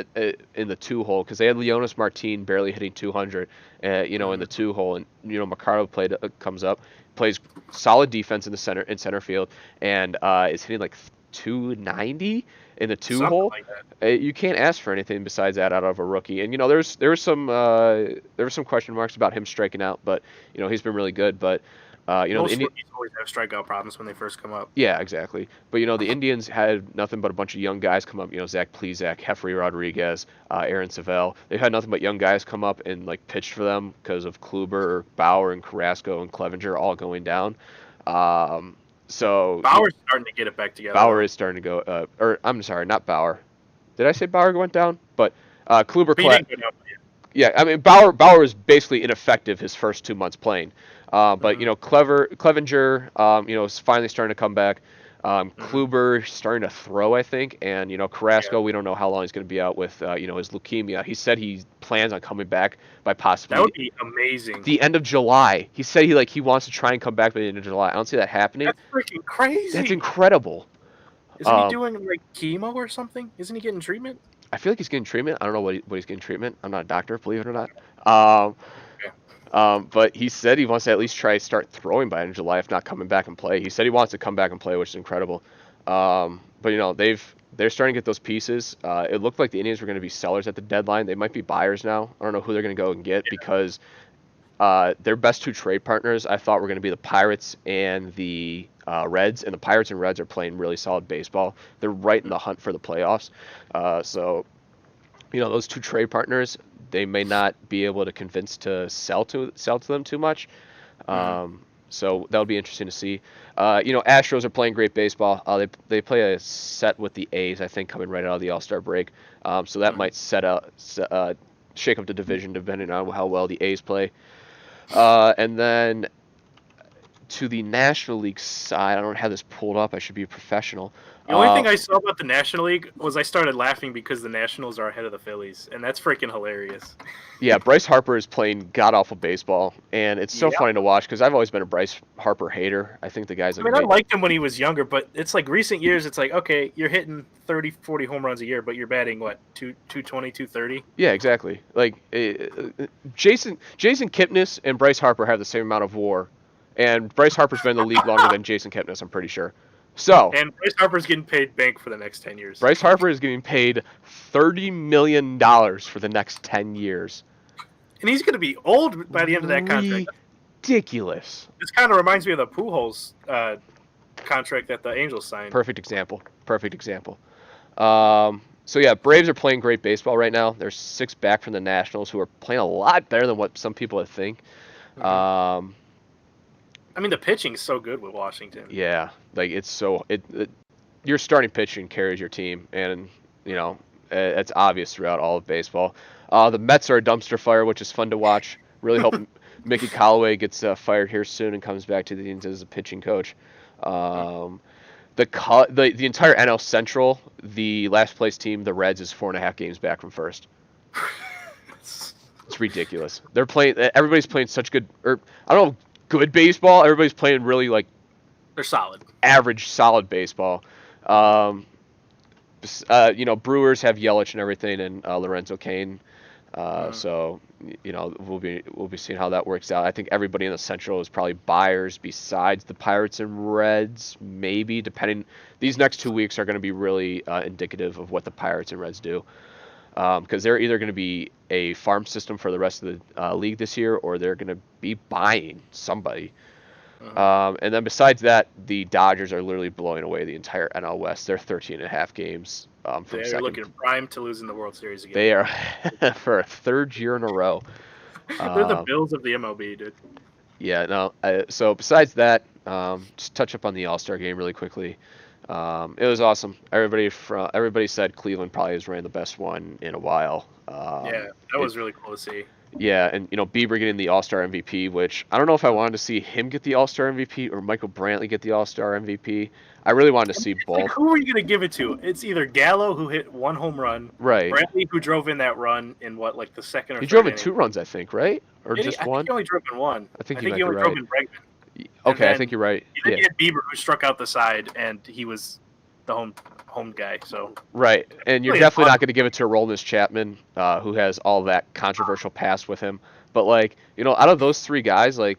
S1: in the two hole because they had Leonis Martin barely hitting 200, in the
S2: Mhm.
S1: two hole, and Mercado comes up, plays solid defense in center field, and is hitting like 290 in the two
S2: Something
S1: hole.
S2: like that.
S1: You can't ask for anything besides that out of a rookie. And there were some question marks about him striking out, but he's been really good. But the
S2: Most
S1: Indian.
S2: rookies always have strikeout problems when they first come up.
S1: Yeah, exactly. But the Indians had nothing but a bunch of young guys come up. Zach Plesac, Jeffrey Rodriguez, Aaron Savell. They've had nothing but young guys come up and like pitch for them because of Kluber, Bauer, and Carrasco and Clevenger all going down. So
S2: Bauer's starting to get it back together,
S1: Bauer
S2: though.
S1: is starting to go. Or I'm sorry, not Bauer. Did I say Bauer went down? But Kluber,
S2: But he didn't go down yet.
S1: yeah, I mean Bauer was basically ineffective his first 2 months playing. But
S2: Mhm.
S1: Clevenger, is finally starting to come back.
S2: Mhm.
S1: Kluber starting to throw, I think, and
S2: Yeah,
S1: Carrasco. We don't know how long he's going to be out with his leukemia. He said he plans on coming back by
S2: that would
S1: possibly
S2: be amazing.
S1: the end of July. He said he wants to try and come back by the end of July. I don't see that happening.
S2: That's freaking
S1: That's
S2: crazy.
S1: incredible.
S2: Isn't he
S1: Um,
S2: doing like chemo or something? Isn't he getting treatment?
S1: I feel like he's getting treatment. I don't know what he's getting treatment. I'm not a doctor, believe it or not. Um,
S2: Yeah.
S1: but he said he wants to at least try to start throwing by in July, if not coming back and play. He said he wants to come back and play, which is incredible. But they're starting to get those pieces. It looked like the Indians were going to be sellers at the deadline. They might be buyers now. I don't know who they're going to go and get because their best two trade partners I thought were going to be the Pirates and the Reds, and the Pirates and Reds are playing really solid baseball. They're right in the hunt for the playoffs. So those two trade partners, they may not be able to convince to sell to them too much.
S2: Mhm.
S1: So that'll be interesting to see. Astros are playing great baseball. They play a set with the A's, I think, coming right out of the All-Star break. So that
S2: Mhm.
S1: might shake up the division depending on how well the A's play. And then to the National League side, I don't have this pulled up. I should be a professional.
S2: The only thing I saw about the National League was I started laughing because the Nationals are ahead of the Phillies, and that's freaking hilarious.
S1: Yeah, Bryce Harper is playing god awful baseball, and it's so
S2: Yeah.
S1: funny to watch because I've always been a Bryce Harper hater. I think the guy's
S2: I
S1: like
S2: mean, I liked him when he was younger, but it's like recent years, it's like, okay, you're hitting 30, 40 home runs a year, but you're batting, what, 220, 230?
S1: yeah, exactly. Like Jason Kipnis and Bryce Harper have the same amount of WAR, and Bryce Harper's been in the league longer than Jason Kipnis, I'm pretty sure. So
S2: And Bryce Harper's getting paid bank for the next 10 years.
S1: Bryce Harper is getting paid $30 million for the next 10 years.
S2: And he's going to be old by the end of that contract.
S1: Ridiculous.
S2: This kind of reminds me of the Pujols contract that the Angels signed.
S1: Perfect example. Perfect example. Um, So yeah, Braves are playing great baseball right now. They're 6 back from the Nationals, who are playing a lot better than what some people would think.
S2: Hmm.
S1: Um,
S2: I mean, the pitching is so good with Washington.
S1: yeah, like it's so your starting pitching carries your team, and you know it's obvious throughout all of baseball. The Mets are a dumpster fire, which is fun to watch. Really hope Mickey Callaway gets fired here soon and comes back to the Indians as a pitching coach. Um, the entire NL Central, the last place team, the Reds, is 4.5 games back from first. It's ridiculous. They're playing. Everybody's playing such good, or I don't know, good baseball. Everybody's playing really like
S2: They're solid.
S1: average, solid baseball.
S2: Hmm.
S1: Um, Brewers have Yelich and everything, and Lorenzo Cain.
S2: Hmm.
S1: So we'll be seeing how that works out. I think everybody in the Central is probably buyers besides the Pirates and Reds, maybe depending. These next 2 weeks are going to be really indicative of what the Pirates and Reds do, because they're either going to be a farm system for the rest of the league this year, or they're going to be buying somebody.
S2: Hmm.
S1: And then besides that, the Dodgers are literally blowing away the entire NL West. They're 13.5 games from
S2: They're
S1: second.
S2: looking prime to losing the World Series again.
S1: They are for a third year in a row.
S2: They're the
S1: Uh,
S2: Bills of the MLB, dude.
S1: yeah, no. So besides that, just touch up on the All-Star game really quickly. It was awesome. Everybody said Cleveland probably has ran the best one in a while.
S2: Yeah, that was really cool to see.
S1: Yeah, and Bieber getting the All-Star MVP, which I don't know if I wanted to see him get the All-Star MVP or Michael Brantley get the All-Star MVP. I really wanted to see
S2: It's like,
S1: both.
S2: who are you going to give it to? It's either Gallo, who hit 1 home run,
S1: Right.
S2: Brantley, who drove in that run in like the second or
S1: He
S2: third
S1: drove in
S2: inning.
S1: 2 runs, I think, right? Or just
S2: I think
S1: one?
S2: he only drove in one.
S1: I think
S2: I
S1: you
S2: think he
S1: might be
S2: only drove
S1: right.
S2: in Bregman. And
S1: Okay, I
S2: then,
S1: think you're right.
S2: then
S1: Yeah.
S2: you had Bieber, who struck out the side, and he was the home guy. So
S1: Right. And you're
S2: really
S1: definitely
S2: fun.
S1: not going to give it to Aroldis Chapman, who has all that controversial past with him. But, like, out of those 3 guys, like,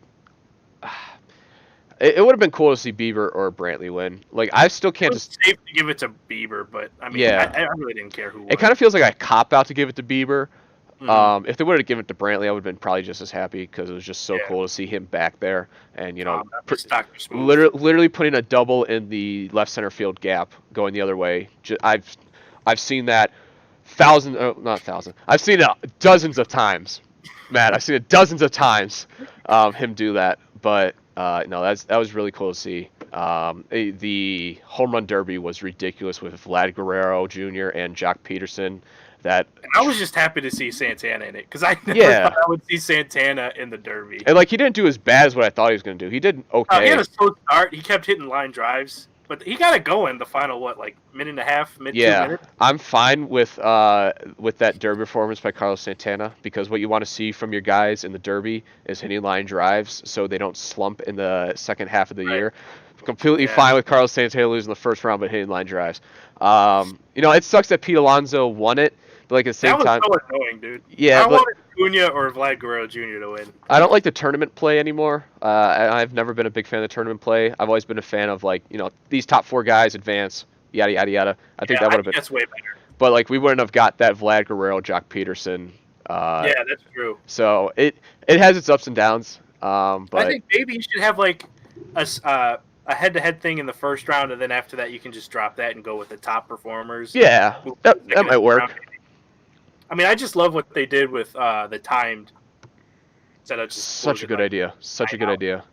S1: it would have been cool to see Bieber or Brantley win. Like, I still
S2: It
S1: can't
S2: was
S1: just.
S2: safe to give it to Bieber, but I mean,
S1: Yeah.
S2: I really didn't care who
S1: It
S2: won.
S1: kind of feels like a cop out to give it to Bieber.
S2: Hmm.
S1: If they would have given it to Brantley, I would have been probably just as happy because it was just so
S2: Yeah,
S1: cool to see him back there and
S2: it's Dr. Smooth.
S1: literally putting a double in the left center field gap going the other way. I've seen that thousands, not thousands. I've seen it dozens of times, Matt. I've seen it dozens of times. Him do that, but no, that was really cool to see. The home run derby was ridiculous with Vlad Guerrero Jr. and Jock Peterson. That
S2: And I was just happy to see Santana in it because I never
S1: Yeah.
S2: thought I would see Santana in the Derby.
S1: And like he didn't do as bad as what I thought he was going to do. He did
S2: He had
S1: okay.
S2: a slow start. He kept hitting line drives, but he got it going the final minute and a half, mid 2
S1: Yeah,
S2: minutes.
S1: I'm fine with that derby performance by Carlos Santana because what you want to see from your guys in the derby is hitting line drives so they don't slump in the second half of the
S2: Right.
S1: year. Completely
S2: Yeah.
S1: fine with Carlos Santana losing the first round but hitting line drives. It sucks that Pete Alonso won it, but like at the same
S2: That was
S1: time,
S2: so annoying, dude.
S1: yeah,
S2: I
S1: but
S2: wanted Cunha or Vlad Guerrero Jr. to win.
S1: I don't like the tournament play anymore. I've never been a big fan of the tournament play. I've always been a fan of these top 4 guys advance, yada yada yada. I think
S2: Yeah,
S1: that
S2: I
S1: would have
S2: think
S1: been,
S2: that's way better.
S1: but like we wouldn't have got that Vlad Guerrero, Jock Peterson.
S2: Yeah, that's true.
S1: So it has its ups and downs.
S2: I
S1: But
S2: think maybe you should have a head-to-head thing in the first round, and then after that you can just drop that and go with the top performers.
S1: yeah,
S2: Move
S1: that
S2: to the second
S1: might work.
S2: round. I mean, I just love what they did with the timed setup.
S1: Such a good idea. Such a good
S2: know.
S1: idea.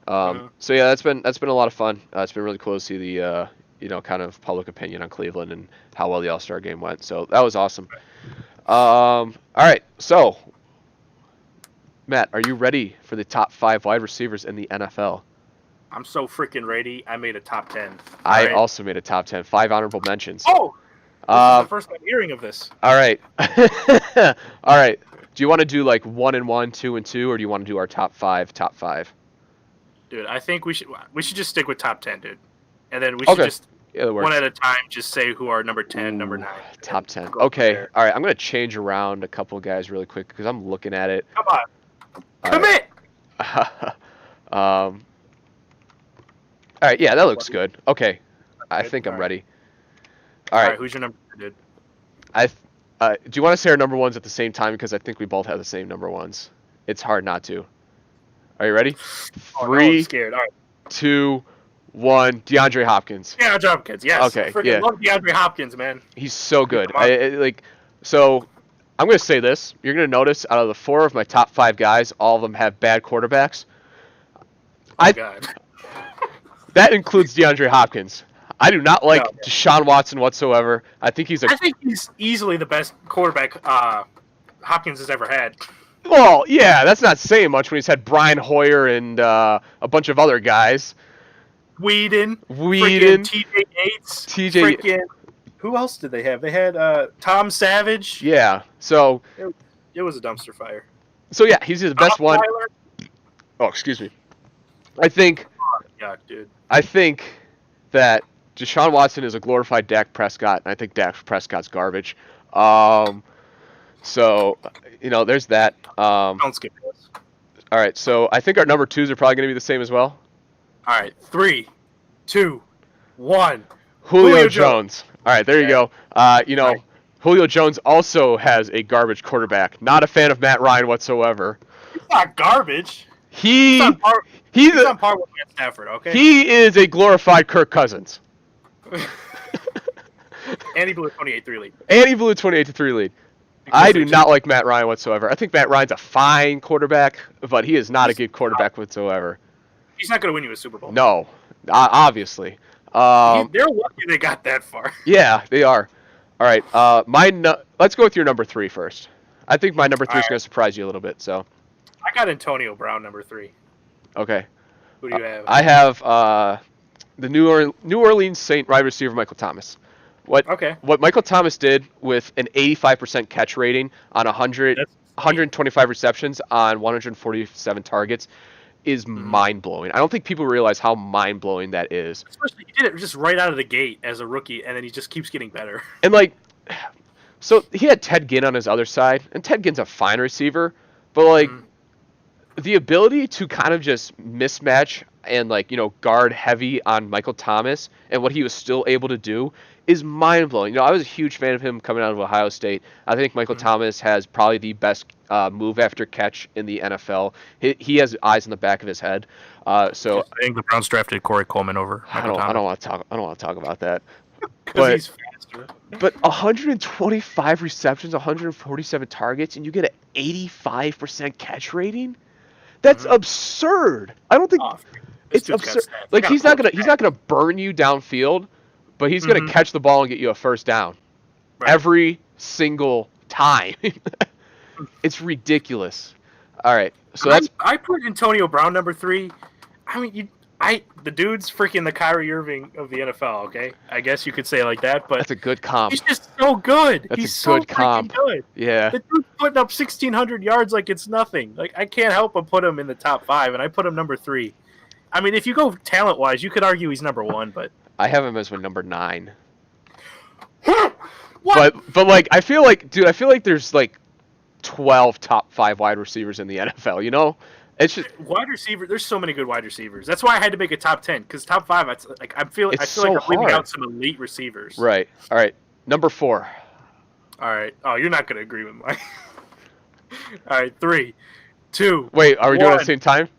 S2: Mhm.
S1: So yeah, that's been a lot of fun. It's been really cool to see the kind of public opinion on Cleveland and how well the All-Star game went. So that was awesome. All right, so Matt, are you ready for the top 5 wide receivers in the NFL?
S2: I'm so freaking ready. I made a top 10.
S1: I
S2: Alright.
S1: also made a top 10, 5 honorable mentions.
S2: Oh, this is
S1: Um,
S2: the first time hearing of this.
S1: all right, all right. Do you want to do like 1 and 1, 2 and 2, or do you want to do our top 5, top 5?
S2: Dude, I think we should just stick with top 10, dude. And then we should
S1: Okay.
S2: just
S1: Yeah, that works.
S2: one at a time just say who are number 10, number
S1: Ooh,
S2: 9.
S1: top 10.
S2: Go from
S1: Okay.
S2: there.
S1: All right. I'm going to change around a couple guys really quick because I'm looking at it.
S2: Come on.
S1: All
S2: Commit.
S1: All right. Yeah, that looks good. Okay. I
S2: Good.
S1: think I'm
S2: All right.
S1: ready.
S2: All
S1: All
S2: right,
S1: right.
S2: who's your number 2, dude?
S1: Do you want to say our number ones at the same time? Because I think we both have the same number ones. It's hard not to. Are you ready?
S2: Oh, no, I'm
S1: 3,
S2: scared. All right.
S1: 2, 1. DeAndre Hopkins.
S2: Yeah, Hopkins. Yes,
S1: Okay,
S2: freaking
S1: yeah,
S2: love DeAndre Hopkins, man.
S1: he's so
S2: He's
S1: good.
S2: a monster.
S1: So I'm gonna say this. You're gonna notice out of the 4 of my top 5 guys, all of them have bad quarterbacks.
S2: Oh
S1: I
S2: God.
S1: That includes DeAndre Hopkins. I do not
S2: No,
S1: like Deshaun Watson whatsoever. I think he's a
S2: I think he's easily the best quarterback Hopkins has ever had.
S1: well, yeah. That's not saying much when he's had Brian Hoyer and a bunch of other guys.
S2: Freaking
S1: Whedon,
S2: TJ Yates,
S1: TJ.
S2: freaking. Who else did they have? They had Tom Savage.
S1: Yeah. So
S2: It was a dumpster fire.
S1: yeah, he's the best one.
S2: Tyler.
S1: Oh, excuse me. I think
S2: Yeah, dude.
S1: that Deshaun Watson is a glorified Dak Prescott, and I think Dak Prescott's garbage. So there's that.
S2: Don't skip this.
S1: All right. So I think our number 2s are probably going to be the same as well.
S2: All right, 3, 2, 1.
S1: Julio Jones. All right, there you
S2: Yeah.
S1: go.
S2: Right.
S1: Julio Jones also has a garbage quarterback. Not a fan of Matt Ryan whatsoever.
S2: He's not garbage.
S1: He's
S2: on par with Matt Stafford, okay?
S1: he is a glorified Kirk Cousins.
S2: And he blew a 28-3 lead.
S1: And he blew a 28-3 lead. I do not like Matt Ryan whatsoever. I think Matt Ryan's a fine quarterback, but he is not a good quarterback whatsoever.
S2: He's not going to win you a Super Bowl.
S1: No, obviously.
S2: They're lucky they got that far.
S1: Yeah, they are. All right, let's go with your number 3 first. I think my number 3 is going to surprise you a little bit. So.
S2: I got Antonio Brown, number 3.
S1: Okay.
S2: Who do you have?
S1: I have the New Orleans Saint wide receiver Michael Thomas. What Michael Thomas did with an 85% catch rating on 125 receptions on 147 targets is mind-blowing. I don't think people realize how mind-blowing that is.
S2: Especially, he did it just right out of the gate as a rookie, and then he just keeps getting better.
S1: And so he had Ted Ginn on his other side, and Ted Ginn's a fine receiver, but the ability to kind of just mismatch and guard heavy on Michael Thomas and what he was still able to do is mind-blowing. I was a huge fan of him coming out of Ohio State. I think Michael Thomas has probably the best move after catch in the NFL. He has eyes in the back of his head. So
S2: I think the Browns drafted Corey Coleman over Michael Thomas.
S1: I don't want to talk about that.
S2: Because he's faster.
S1: But 125 receptions, 147 targets, and you get an 85% catch rating? That's absurd. I don't think it's absurd. He's not gonna burn you downfield, but he's gonna catch the ball and get you a first down every single time. It's ridiculous. All right, so
S2: I put Antonio Brown number 3. I mean, the dude's freaking the Kyrie Irving of the NFL. Okay, I guess you could say it like that, but
S1: that's a good comp.
S2: He's just so good.
S1: That's
S2: he's
S1: a good
S2: so
S1: comp.
S2: Good.
S1: Yeah,
S2: the dude's putting up 1,600 yards like it's nothing. I can't help but put him in the top 5, and I put him number 3. I mean, if you go talent-wise, you could argue he's number 1, but
S1: I have him as my number 9.
S2: What?
S1: But I feel like there's 12 top 5 wide receivers in the NFL. It's just
S2: wide receiver. There's so many good wide receivers. That's why I had to make a top 10 because top 5. I feel like I'm leaving out some elite receivers.
S1: Right. All right. Number 4.
S2: All right. Oh, you're not gonna agree with mine. All right. 3, 2.
S1: Wait, are we doing it at the
S2: one.
S1: same time?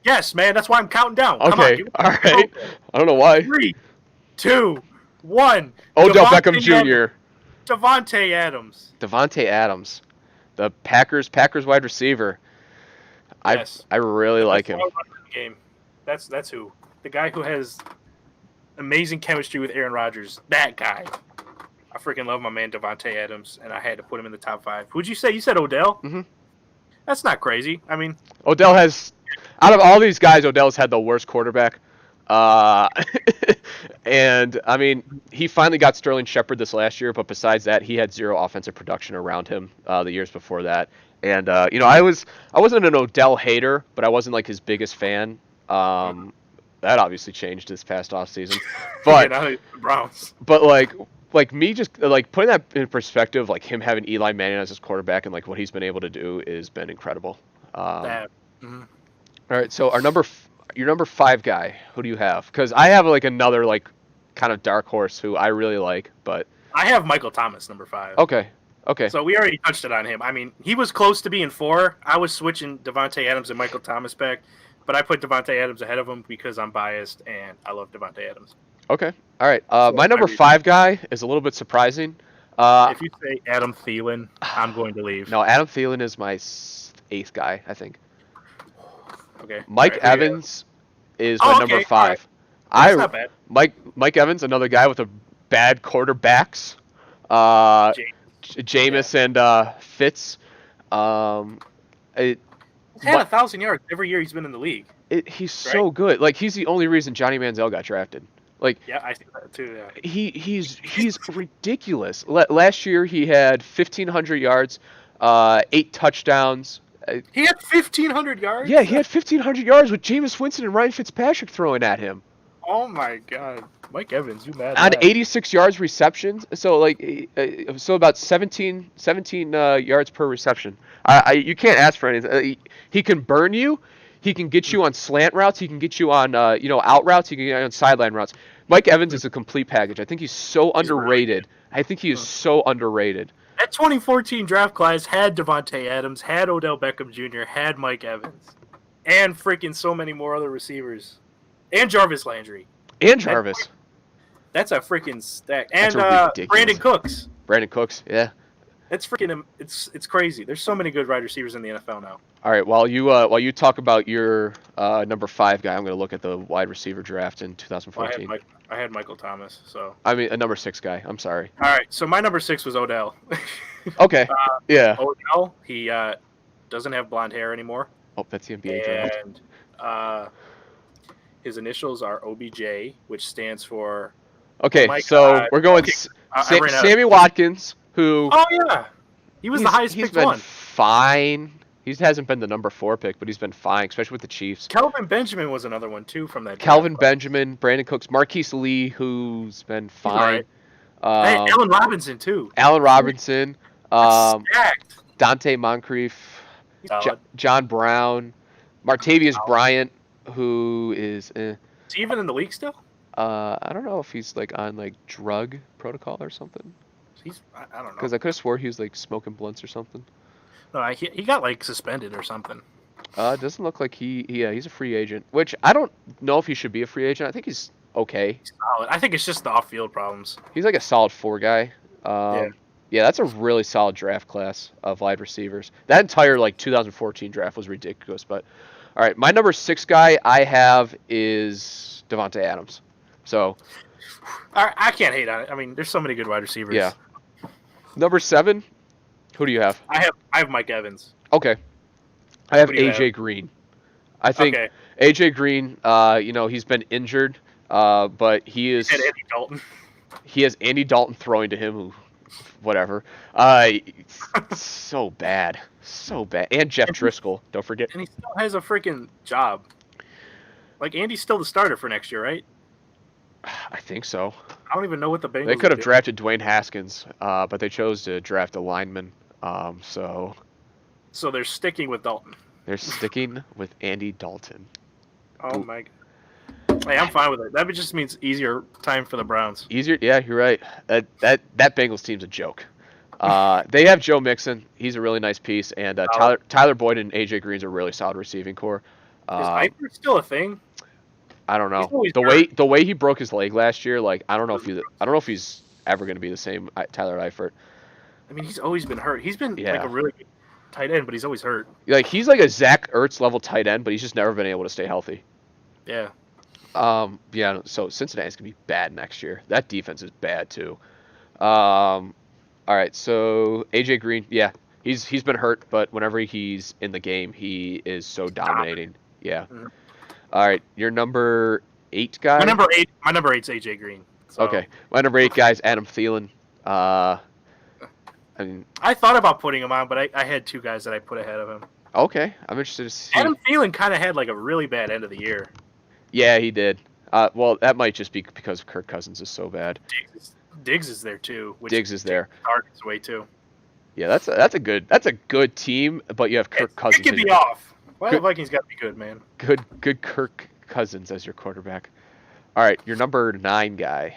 S2: Yes, man. That's why I'm counting down.
S1: Okay. All right. I don't know why.
S2: 3, 2, 1.
S1: Odell Beckham Jr.
S2: Davante Adams.
S1: Davante Adams, the Packers wide receiver.
S2: Yes.
S1: I really like him.
S2: Game. That's who. The guy who has amazing chemistry with Aaron Rodgers. That guy. I freaking love my man Davante Adams, and I had to put him in the top 5. Who'd you say? You said Odell?
S1: Mm-hmm.
S2: That's not crazy. I mean,
S1: Odell has, out of all these guys, Odell's had the worst quarterback. And I mean, he finally got Sterling Shepard this last year, but besides that, he had zero offensive production around him the years before that. And I wasn't an Odell hater, but I wasn't his biggest fan. That obviously changed this past offseason. But
S2: the Browns.
S1: But me just putting that in perspective, him having Eli Manning as his quarterback and what he's been able to do has been incredible. All right, so your number 5 guy, who do you have? Because I have another kind of dark horse who I really like, but
S2: I have Michael Thomas number 5.
S1: Okay.
S2: So we already touched it on him. I mean, he was close to being 4. I was switching Davante Adams and Michael Thomas back, but I put Devontae Adams ahead of him because I'm biased and I love Devontae Adams.
S1: Okay. All right.
S2: So
S1: My
S2: that's my
S1: number
S2: reason.
S1: 5 guy is a little bit surprising. Uh,
S2: If you say Adam Thielen, I'm going to leave.
S1: no, Adam Thielen is my 8th guy, I think.
S2: Okay. All
S1: Mike
S2: right. Who you have?
S1: Evans is my
S2: Oh,
S1: number
S2: okay. All right.
S1: 5.
S2: That's not bad.
S1: Mike Evans, another guy with a bad quarterbacks. Uh,
S2: James.
S1: Jameis and Fitz. Um, it,
S2: He's had 1,000 yards every year he's been in the league.
S1: he's so good. Like he's the only reason Johnny Manziel got drafted. Like
S2: Yeah, I see that too. Yeah.
S1: he's ridiculous. Last year he had 1,500 yards, 8 touchdowns.
S2: He had 1,500 yards.
S1: Yeah, he had 1,500 yards with Jameis Winston and Ryan Fitzpatrick throwing at him.
S2: Oh my God, Mike Evans, you mad?
S1: On 86 yards receptions, so so about 17 yards per reception. You can't ask for anything. He can burn you. He can get you on slant routes. He can get you on out routes. He can get you on sideline routes. Mike Evans is a complete package. I think he's so underrated. I think he is so underrated.
S2: That 2014 draft class had Devontae Adams, had Odell Beckham Jr., had Mike Evans, and freaking so many more other receivers, and Jarvis Landry.
S1: And Jarvis.
S2: That's a freaking stack. And
S1: ridiculous.
S2: Brandon Cooks.
S1: Brandon Cooks, yeah.
S2: It's freaking it's crazy. There's so many good wide receivers in the NFL now.
S1: All right, while you talk about your number 5 guy, I'm going to look at the wide receiver draft in 2014.
S2: Well, I had Michael Thomas, so.
S1: I mean, a number 6 guy. I'm sorry.
S2: All right, so my number 6 was Odell.
S1: Okay. Yeah.
S2: Odell, he doesn't have blonde hair anymore.
S1: Oh, that's the NBA draft.
S2: And his initials are OBJ, which stands for.
S1: Okay,
S2: Oh
S1: so we're going Sammy Watkins, who.
S2: Oh yeah, he was the highest picked one.
S1: He's been fine. He hasn't been the number 4 pick, but he's been fine, especially with the Chiefs.
S2: Kelvin Benjamin was another one too from that.
S1: Kelvin Benjamin, Brandon Cooks, Marquise Lee, who's been fine.
S2: Right. Hey, Allen Robinson too.
S1: Allen Robinson,
S2: Stacked.
S1: Dante Moncrief, John Brown, Martavius Bryant, who is.
S2: Is he even in the league still?
S1: I don't know if he's like on like drug protocol or something.
S2: I don't know.
S1: Because I could have swore he was like smoking blunts or something.
S2: No, he got like suspended or something.
S1: It doesn't look like he's a free agent, which I don't know if he should be a free agent. I think he's okay.
S2: He's solid. I think it's just the off-field problems.
S1: He's like a solid 4 guy.
S2: Yeah,
S1: that's a really solid draft class of wide receivers. That entire like 2014 draft was ridiculous. But all right, my number 6 guy I have is Devontae Adams. So
S2: I can't hate on it. I mean, there's so many good wide receivers.
S1: Yeah. Number 7, who do you have?
S2: I have Mike Evans.
S1: Okay. I have
S2: Who do you
S1: AJ
S2: have?
S1: Green. I think
S2: Okay.
S1: AJ Green, he's been injured, but he is.
S2: And Andy Dalton.
S1: He has Andy Dalton throwing to him, who, whatever. So bad, and Jeff Driscoll. Don't forget.
S2: And he still has a freaking job. Like Andy's still the starter for next year, right?
S1: I think so.
S2: I don't even know what the Bengals.
S1: They could have
S2: do.
S1: drafted Dwayne Haskins, but they chose to draft a lineman. So
S2: they're sticking with Dalton.
S1: they're sticking with Andy Dalton.
S2: Oh my God. Hey, I'm fine with it. That just means easier time for the Browns.
S1: Easier, yeah, you're right. That Bengals team's a joke. They have Joe Mixon. He's a really nice piece, and Tyler Boyd and AJ Green's a really solid receiving core.
S2: Is Eifert still a thing?
S1: I don't know.
S2: He's
S1: The way he broke his leg last year, like I don't know if he's ever going to be the same Tyler Eifert.
S2: I mean, he's always been hurt. He's been like
S1: Yeah.
S2: a really good tight end, but he's always hurt.
S1: Like he's like a Zach Ertz level tight end, but he's just never been able to stay healthy.
S2: Yeah.
S1: Yeah. So Cincinnati's gonna be bad next year. That defense is bad too. All right. So AJ Green, yeah, he's been hurt, but whenever he's in the game, he is so dominating. Yeah.
S2: Mhm.
S1: All right. Your number 8 guy.
S2: My number 8's AJ Green. So.
S1: Okay. My number 8 guy is Adam Thielen. I mean,
S2: I thought about putting him on, but I had 2 guys that I put ahead of him.
S1: okay. I'm interested to see.
S2: Adam Thielen kind of had like a really bad end of the year.
S1: Yeah, he did. Well, that might just be because Kirk Cousins is so bad.
S2: Diggs is there too. Which
S1: Diggs is there.
S2: Targets away too.
S1: Yeah, that's a good team, but you have Kirk Cousins.
S2: It could be off. Why the Vikings got to be good, man?
S1: Good Kirk Cousins as your quarterback. All right, your number 9 guy.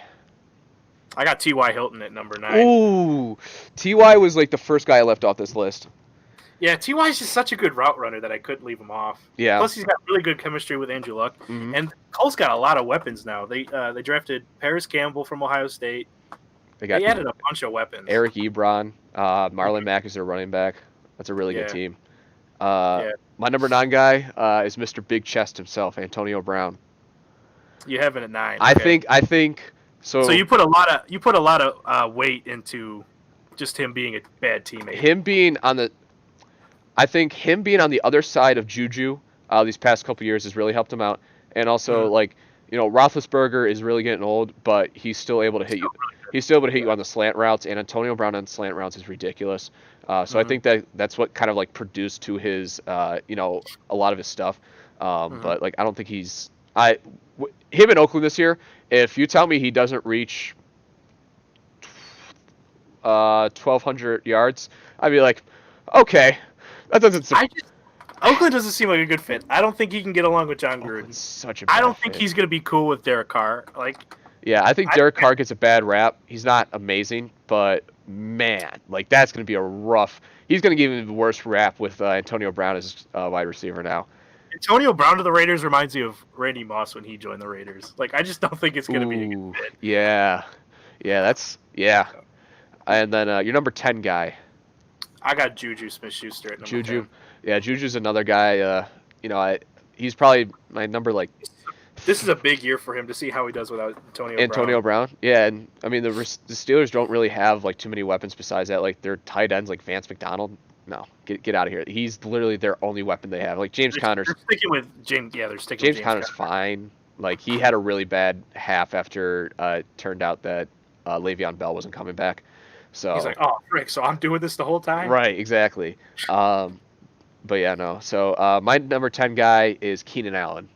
S2: I got T.Y. Hilton at number 9.
S1: Ooh, Ty was like the first guy I left off this list.
S2: Yeah, Ty is just such a good route runner that I couldn't leave him off.
S1: Yeah.
S2: Plus, he's got really good chemistry with Andrew Luck,
S1: Hmm.
S2: and Cole's got a lot of weapons now. They drafted Paris Campbell from Ohio State.
S1: They got
S2: They added a bunch of weapons.
S1: Eric Ebron, Marlon
S2: Mhm.
S1: Mack is their running back. That's a really good
S2: Yeah,
S1: team. Uh,
S2: yeah.
S1: my number 9 guy is Mr. Big Chest himself, Antonio Brown.
S2: You have it at 9.
S1: I
S2: Okay.
S1: think I think
S2: So
S1: so.
S2: you put a lot of weight into just him being a bad teammate.
S1: Him being on the I think him being on the other side of Juju these past couple years has really helped him out. And also,
S2: Mhm.
S1: like, Roethlisberger is really getting old, but he's still able to hit you. He's still able to hit you on the slant routes, and Antonio Brown on slant routes is ridiculous. So I
S2: Mhm.
S1: think that's what kind of like produced to his, a lot of his stuff.
S2: Mhm.
S1: But like, I don't think him in Oakland this year. If you tell me he doesn't reach 1,200 yards, I'd be like, okay, that doesn't.
S2: I just Oakland doesn't seem like a good fit. I don't think he can get along with John
S1: Oakland's
S2: Gruden.
S1: such a
S2: I
S1: bad
S2: don't think
S1: fit.
S2: he's gonna be cool with Derek Carr. Like
S1: Yeah, I think
S2: I
S1: Derek Carr gets a bad rap. He's not amazing, but man, like that's going to be a rough. He's going to give him the worst rap with Antonio Brown as wide receiver now.
S2: Antonio Brown to the Raiders reminds me of Randy Moss when he joined the Raiders. Like I just don't think it's gonna be a good
S1: Ooh,
S2: fit.
S1: yeah, yeah. And then your number 10 guy,
S2: I got Juju Smith-Schuster at number
S1: Juju.
S2: 10.
S1: Yeah, Juju's another guy. He's probably my number like
S2: This is a big year for him to see how he does without Antonio Brown.
S1: Antonio Brown. Yeah, and I mean the Steelers don't really have like too many weapons besides that. Like their tight ends, like Vance McDonald. No, get out of here. He's literally their only weapon they have. Like James Conner's.
S2: They're sticking with James. Yeah, they're sticking with
S1: James
S2: James
S1: Conner's
S2: Conner.
S1: fine. Like he had a really bad half after it turned out that Le'Veon Bell wasn't coming back.
S2: He's
S1: So
S2: like, oh, frick, so I'm doing this the whole time?
S1: right, exactly. But yeah, no. So my number 10 guy is Keenan Allen.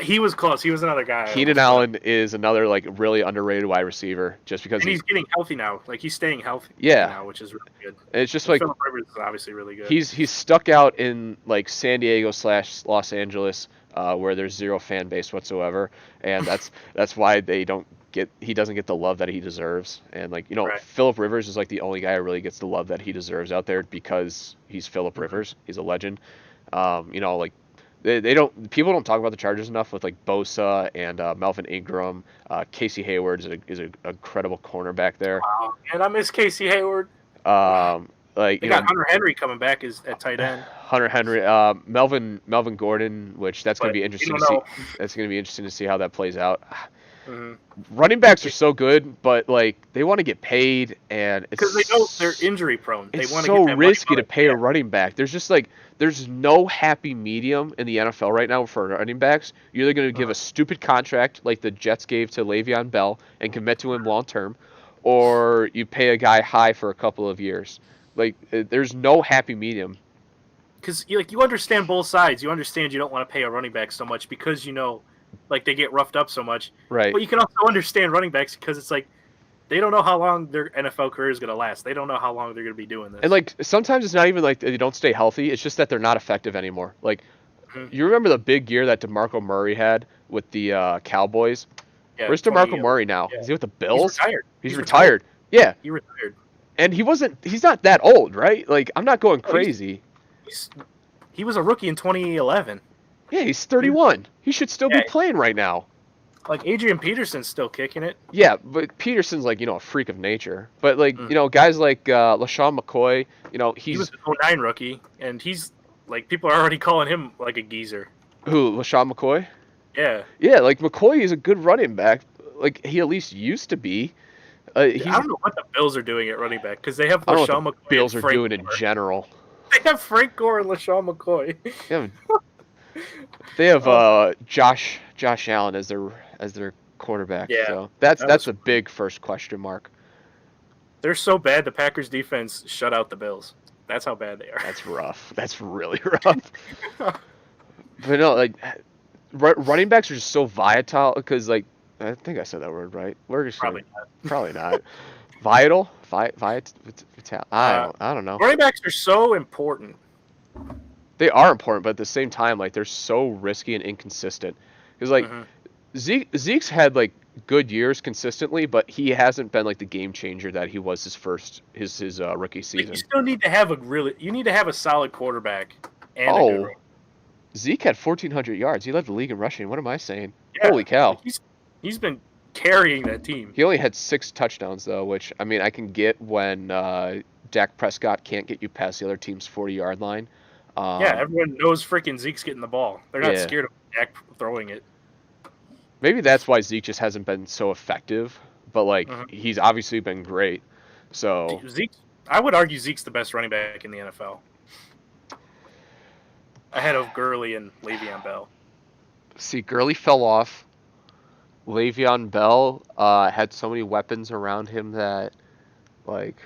S2: He was close. He was another guy.
S1: Keenan Allen is another like really underrated wide receiver just because
S2: And he's getting healthy now. Like he's staying healthy
S1: yeah.
S2: now, which is really good.
S1: It's just
S2: And
S1: like
S2: Philip Rivers is obviously really good.
S1: he's stuck out in like San Diego / Los Angeles, where there's zero fan base whatsoever, and that's why he doesn't get the love that he deserves. And like
S2: Right.
S1: Philip Rivers is like the only guy who really gets the love that he deserves out there because he's Philip
S2: Mhm.
S1: Rivers. He's a legend. Like people don't talk about the Chargers enough with like Bosa and Melvin Ingram. Casey Hayward is an incredible cornerback there.
S2: Wow. And I miss Casey Hayward.
S1: Like
S2: They got Hunter Henry coming back at tight end.
S1: Hunter Henry, Melvin Gordon, which that's going to
S2: But
S1: be
S2: you
S1: interesting
S2: don't
S1: to see.
S2: know.
S1: That's going to be interesting to see how that plays out.
S2: Mhm.
S1: Running backs are so good, but like they want to get paid, and
S2: Because they know they're injury prone. They
S1: it's
S2: want to
S1: so
S2: get that
S1: risky
S2: money.
S1: to pay a running back. There's no happy medium in the NFL right now for running backs. You're either going to give a stupid contract like the Jets gave to Le'Veon Bell and commit to him long term, or you pay a guy high for a couple of years. Like there's no happy medium.
S2: Because you understand both sides. You understand you don't want to pay a running back so much because like they get roughed up so much.
S1: Right.
S2: But you can also understand running backs because it's like they don't know how long their NFL career is going to last. They don't know how long they're going to be doing this.
S1: And like sometimes it's not even like they don't stay healthy. It's just that they're not effective anymore. Like
S2: Mhm.
S1: you remember the big year that DeMarco Murray had with the Cowboys?
S2: Yeah,
S1: Where's DeMarco Murray now?
S2: yeah.
S1: Is he with the Bills?
S2: He's retired.
S1: He's retired. Yeah.
S2: He retired.
S1: And he's not that old, right? Like I'm not going crazy.
S2: He was a rookie in 2011.
S1: Yeah, he's 31. He should still be
S2: Yeah.
S1: playing right now.
S2: Like Adrian Peterson's still kicking it.
S1: Yeah, but Peterson's like, a freak of nature. But like,
S2: Mm.
S1: guys like LaShawn McCoy,
S2: He was an 09 rookie, and he's like people are already calling him like a geezer.
S1: who, LaShawn McCoy?
S2: Yeah.
S1: Yeah, like McCoy is a good running back. Like he at least used to be.
S2: I don't know what the Bills are doing at running back because they have
S1: I don't know
S2: LaShawn
S1: what
S2: McCoy.
S1: the Bills
S2: and
S1: are
S2: Frank
S1: doing in
S2: Gore.
S1: general.
S2: They have Frank Gore and LaShawn McCoy.
S1: They have Josh Allen as their quarterback.
S2: Yeah,
S1: So
S2: that
S1: that's
S2: was
S1: a big first question mark.
S2: They're so bad the Packers defense shut out the Bills. That's how bad they are.
S1: That's rough. That's really rough. But no, like running backs are just so volatile because like I think I said that word right. We're just probably not. Vital. I don't know.
S2: Running backs are so important.
S1: They are important, but at the same time, like they're so risky and inconsistent. Because like
S2: Mhm.
S1: Zeke's had like good years consistently, but he hasn't been like the game changer that he was his rookie
S2: Like you
S1: season.
S2: still need to have you need to have a solid quarterback and a good
S1: Oh,
S2: running.
S1: Zeke had 1,400 yards. He led the league in rushing. What am I saying?
S2: Yeah,
S1: Holy cow!
S2: like he's been carrying that team.
S1: He only had 6 touchdowns though, which I mean I can get when Dak Prescott can't get you past the other team's 40-yard line.
S2: Yeah,
S1: Um,
S2: everyone knows freaking Zeke's getting the ball. They're not
S1: yeah,
S2: scared of Dak throwing it.
S1: maybe that's why Zeke just hasn't been so effective. But like
S2: Uh-huh.
S1: he's obviously been great. So
S2: Zeke, I would argue Zeke's the best running back in the NFL, ahead of Gurley and Le'Veon Bell.
S1: see, Gurley fell off. Le'Veon Bell had so many weapons around him that like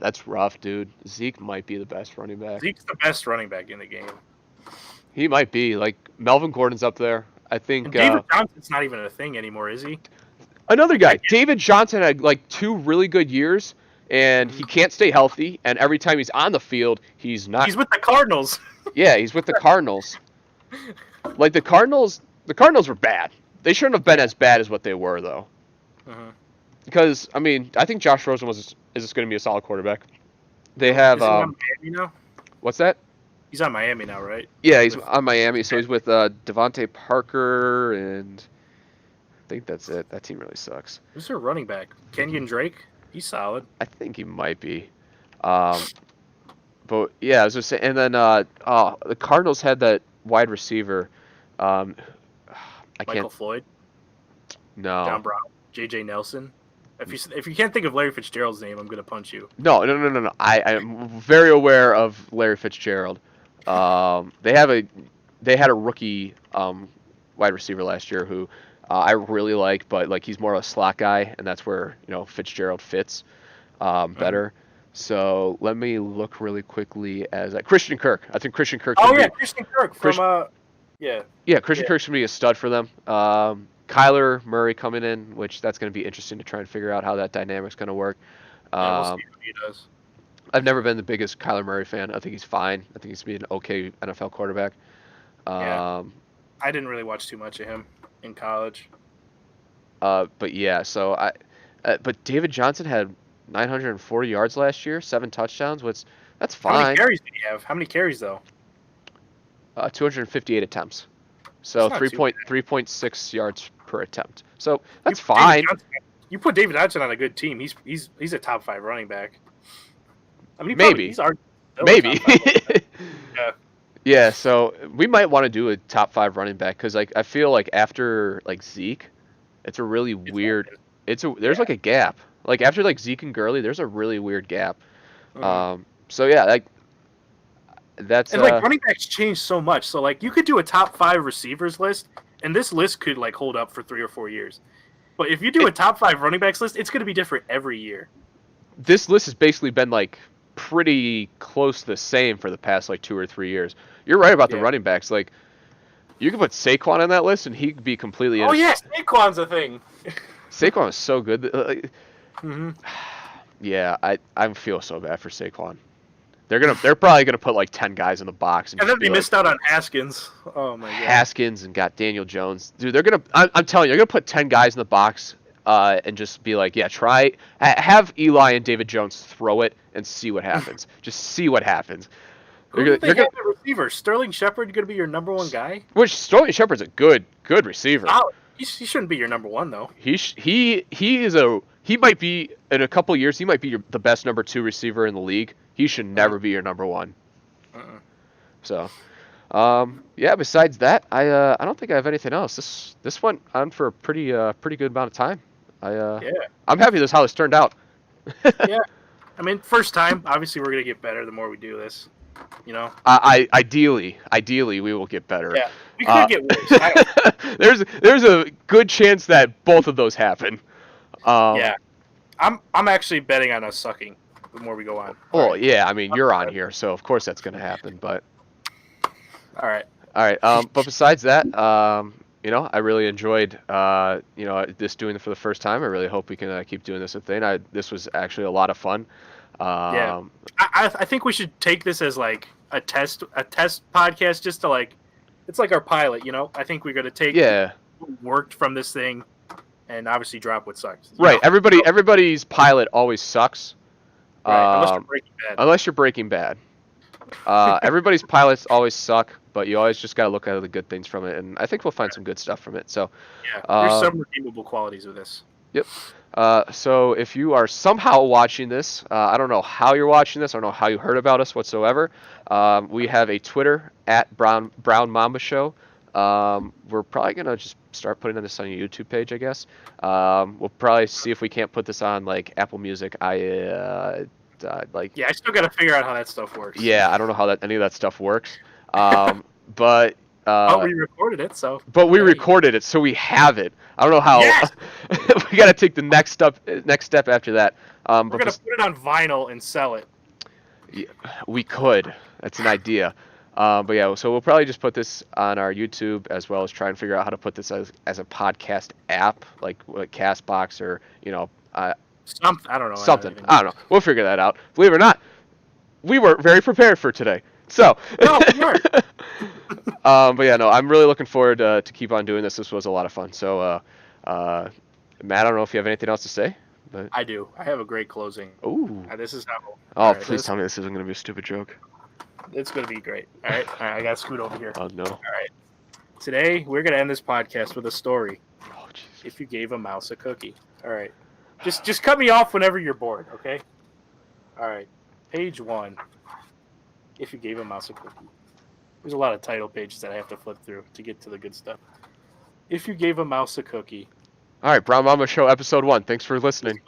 S1: that's rough, dude. Zeke might be the best running back.
S2: Zeke's the best running back in the game,
S1: He might be. Like Melvin Gordon's up there. I think
S2: and David Johnson's not even a thing anymore, is he?
S1: another
S2: Like I
S1: guy,
S2: get,
S1: David Johnson had like 2 really good years and he can't stay healthy and every time he's on the field, he's not.
S2: he's with the Cardinals.
S1: Yeah, he's with the Cardinals. Like the Cardinals were bad. They shouldn't have been as bad as what they were though.
S2: Uh-huh.
S1: Because I mean, I think Josh Rosen is just going to be a solid quarterback. They have
S2: Is he on Miami now?
S1: what's that?
S2: He's on Miami now, right?
S1: Yeah, he's on Miami, so he's with Devontae Parker, and I think that's it. That team really sucks.
S2: Who's their running back? Kenyon Drake. He's solid.
S1: I think he might be. Um, but yeah, I was just saying, and then the Cardinals had that wide receiver. Um, I
S2: Michael
S1: can't.
S2: Floyd,
S1: No,
S2: John Brown, J.J. Nelson. If you can't think of Larry Fitzgerald's name, I'm gonna punch you.
S1: no. I'm very aware of Larry Fitzgerald. They had a rookie wide receiver last year who I really like, but like he's more of a slot guy, and that's where Fitzgerald fits
S2: Mhm.
S1: better. So let me look really quickly as Christian Kirk. I think Christian Kirk's
S2: Oh
S1: gonna
S2: yeah,
S1: be
S2: Christian Kirk from
S1: Chris,
S2: yeah.
S1: yeah, Christian
S2: Yeah.
S1: Kirk's gonna be a stud for them. Kyler Murray coming in, which that's gonna be interesting to try and figure out how that dynamic's gonna work.
S2: Yeah, we'll see
S1: Um,
S2: what he does.
S1: I've never been the biggest Kyler Murray fan. I think he's fine. I think he's gonna be an okay NFL quarterback.
S2: Yeah,
S1: Um,
S2: I didn't really watch too much of him in college.
S1: but yeah, but David Johnson had 940 yards last year, 7 touchdowns, which that's
S2: How many
S1: fine.
S2: carries did he have? How many carries though?
S1: 258 attempts,
S2: That's
S1: so
S2: not too bad.
S1: 3.6 yards per attempt. So
S2: You
S1: that's
S2: put David
S1: fine.
S2: Johnson, you put David Johnson on a good team. He's a top 5 running back. I mean,
S1: Maybe,
S2: he's already still a
S1: maybe.
S2: top 5 running back. Yeah.
S1: Yeah, so we might want to do a top 5 running back because like I feel like after like Zeke, it's a really
S2: It's
S1: weird.
S2: like
S1: There's
S2: yeah.
S1: like a gap. Like after like Zeke and Gurley, there's a really weird gap.
S2: Mhm.
S1: So yeah, like that's
S2: And like running backs change so much. So like you could do a top 5 receivers list, and this list could like hold up for 3 or 4 years. But if you do a top 5 running backs list, it's going to be different every year.
S1: this list has basically been like pretty close to the same for the past like 2 or 3 years. You're right about the
S2: Yeah.
S1: running backs. Like you could put Saquon on that list and he could be completely
S2: Oh yeah, Saquon's a thing.
S1: Saquon is so good.
S2: Hmm.
S1: Yeah, I feel so bad for Saquon. They're probably gonna put like 10 guys in the box and
S2: And
S1: just
S2: then
S1: be
S2: they
S1: like
S2: missed out on Haskins. Oh my god.
S1: Haskins and got Daniel Jones. Dude, they're gonna. I'm telling you, they're gonna put 10 guys in the box and just be like, yeah, have Eli and David Jones throw it and see what happens. Just see what happens.
S2: Who did they have at receiver? Sterling Shepard going to be your number 1 guy?
S1: Which Sterling Shepard's a good receiver.
S2: Oh, he shouldn't be your number 1 though.
S1: He might be in a couple years. He might be the best number 2 receiver in the league. He should never be your number 1.
S2: Uh-uh.
S1: So, yeah. Besides that, I don't think I have anything else. This went on for a pretty good amount of time.
S2: Yeah.
S1: I'm happy with how this turned out.
S2: Yeah. I mean, first time. Obviously, we're gonna get better the more we do this. You know.
S1: Ideally, we will get better.
S2: Yeah. We could get worse.
S1: There's a good chance that both of those happen.
S2: Yeah. I'm actually betting on us sucking the more we go on.
S1: Well, yeah. I mean, you're on here, so of course that's gonna happen. But
S2: All right.
S1: all right. But besides that, I really enjoyed, this doing it for the first time. I really hope we can keep doing this a thing. This was actually a lot of fun.
S2: Yeah.
S1: Um,
S2: I think we should take this as like a test podcast just to like, it's like our pilot. You know. I think we're gonna take
S1: yeah.
S2: what worked from this thing and obviously drop what sucks.
S1: Right. Everybody's pilot always sucks.
S2: Right. Unless you're Breaking Bad.
S1: Unless you're Breaking Bad. Everybody's pilots always suck, but you always just got to look at the good things from it, and I think we'll find some good stuff from it. So,
S2: yeah, there's some redeemable qualities with this.
S1: Yep. So if you are somehow watching this, I don't know how you're watching this. I don't know how you heard about us whatsoever. We have a Twitter at Brown Mamba Show. We're probably gonna just start putting this on your YouTube page, I guess. We'll probably see if we can't put this on like Apple Music.
S2: Yeah, I still gotta figure out how that stuff works.
S1: Yeah, I don't know how any of that stuff works. But
S2: we recorded it, so.
S1: But we recorded it, so we have it. I don't know how.
S2: Yes!
S1: We got to take the next step after that.
S2: We're gonna put it on vinyl and sell it.
S1: Yeah, we could. That's an idea. But yeah, so we'll probably just put this on our YouTube as well as try and figure out how to put this as a podcast app, like Castbox or
S2: I don't know.
S1: Something. I don't know. We'll figure that out. Believe it or not, we were very prepared for today. So.
S2: No, we weren't.
S1: But yeah, no, I'm really looking forward to keep on doing this. This was a lot of fun. So, Matt, I don't know if you have anything else to say. But...
S2: I do. I have a great closing.
S1: Ooh.
S2: This is how.
S1: Oh, please tell me this isn't going to be a stupid joke.
S2: It's going to be great. All right, I got to scoot over here.
S1: Oh, no.
S2: All right. Today, we're going to end this podcast with a story.
S1: Oh, jeez.
S2: If you gave a mouse a cookie. All right. Just cut me off whenever you're bored, okay? All right. Page 1. If you gave a mouse a cookie. There's a lot of title pages that I have to flip through to get to the good stuff. If you gave a mouse a cookie.
S1: All right, Brown Mama Show, episode 1. Thanks for listening.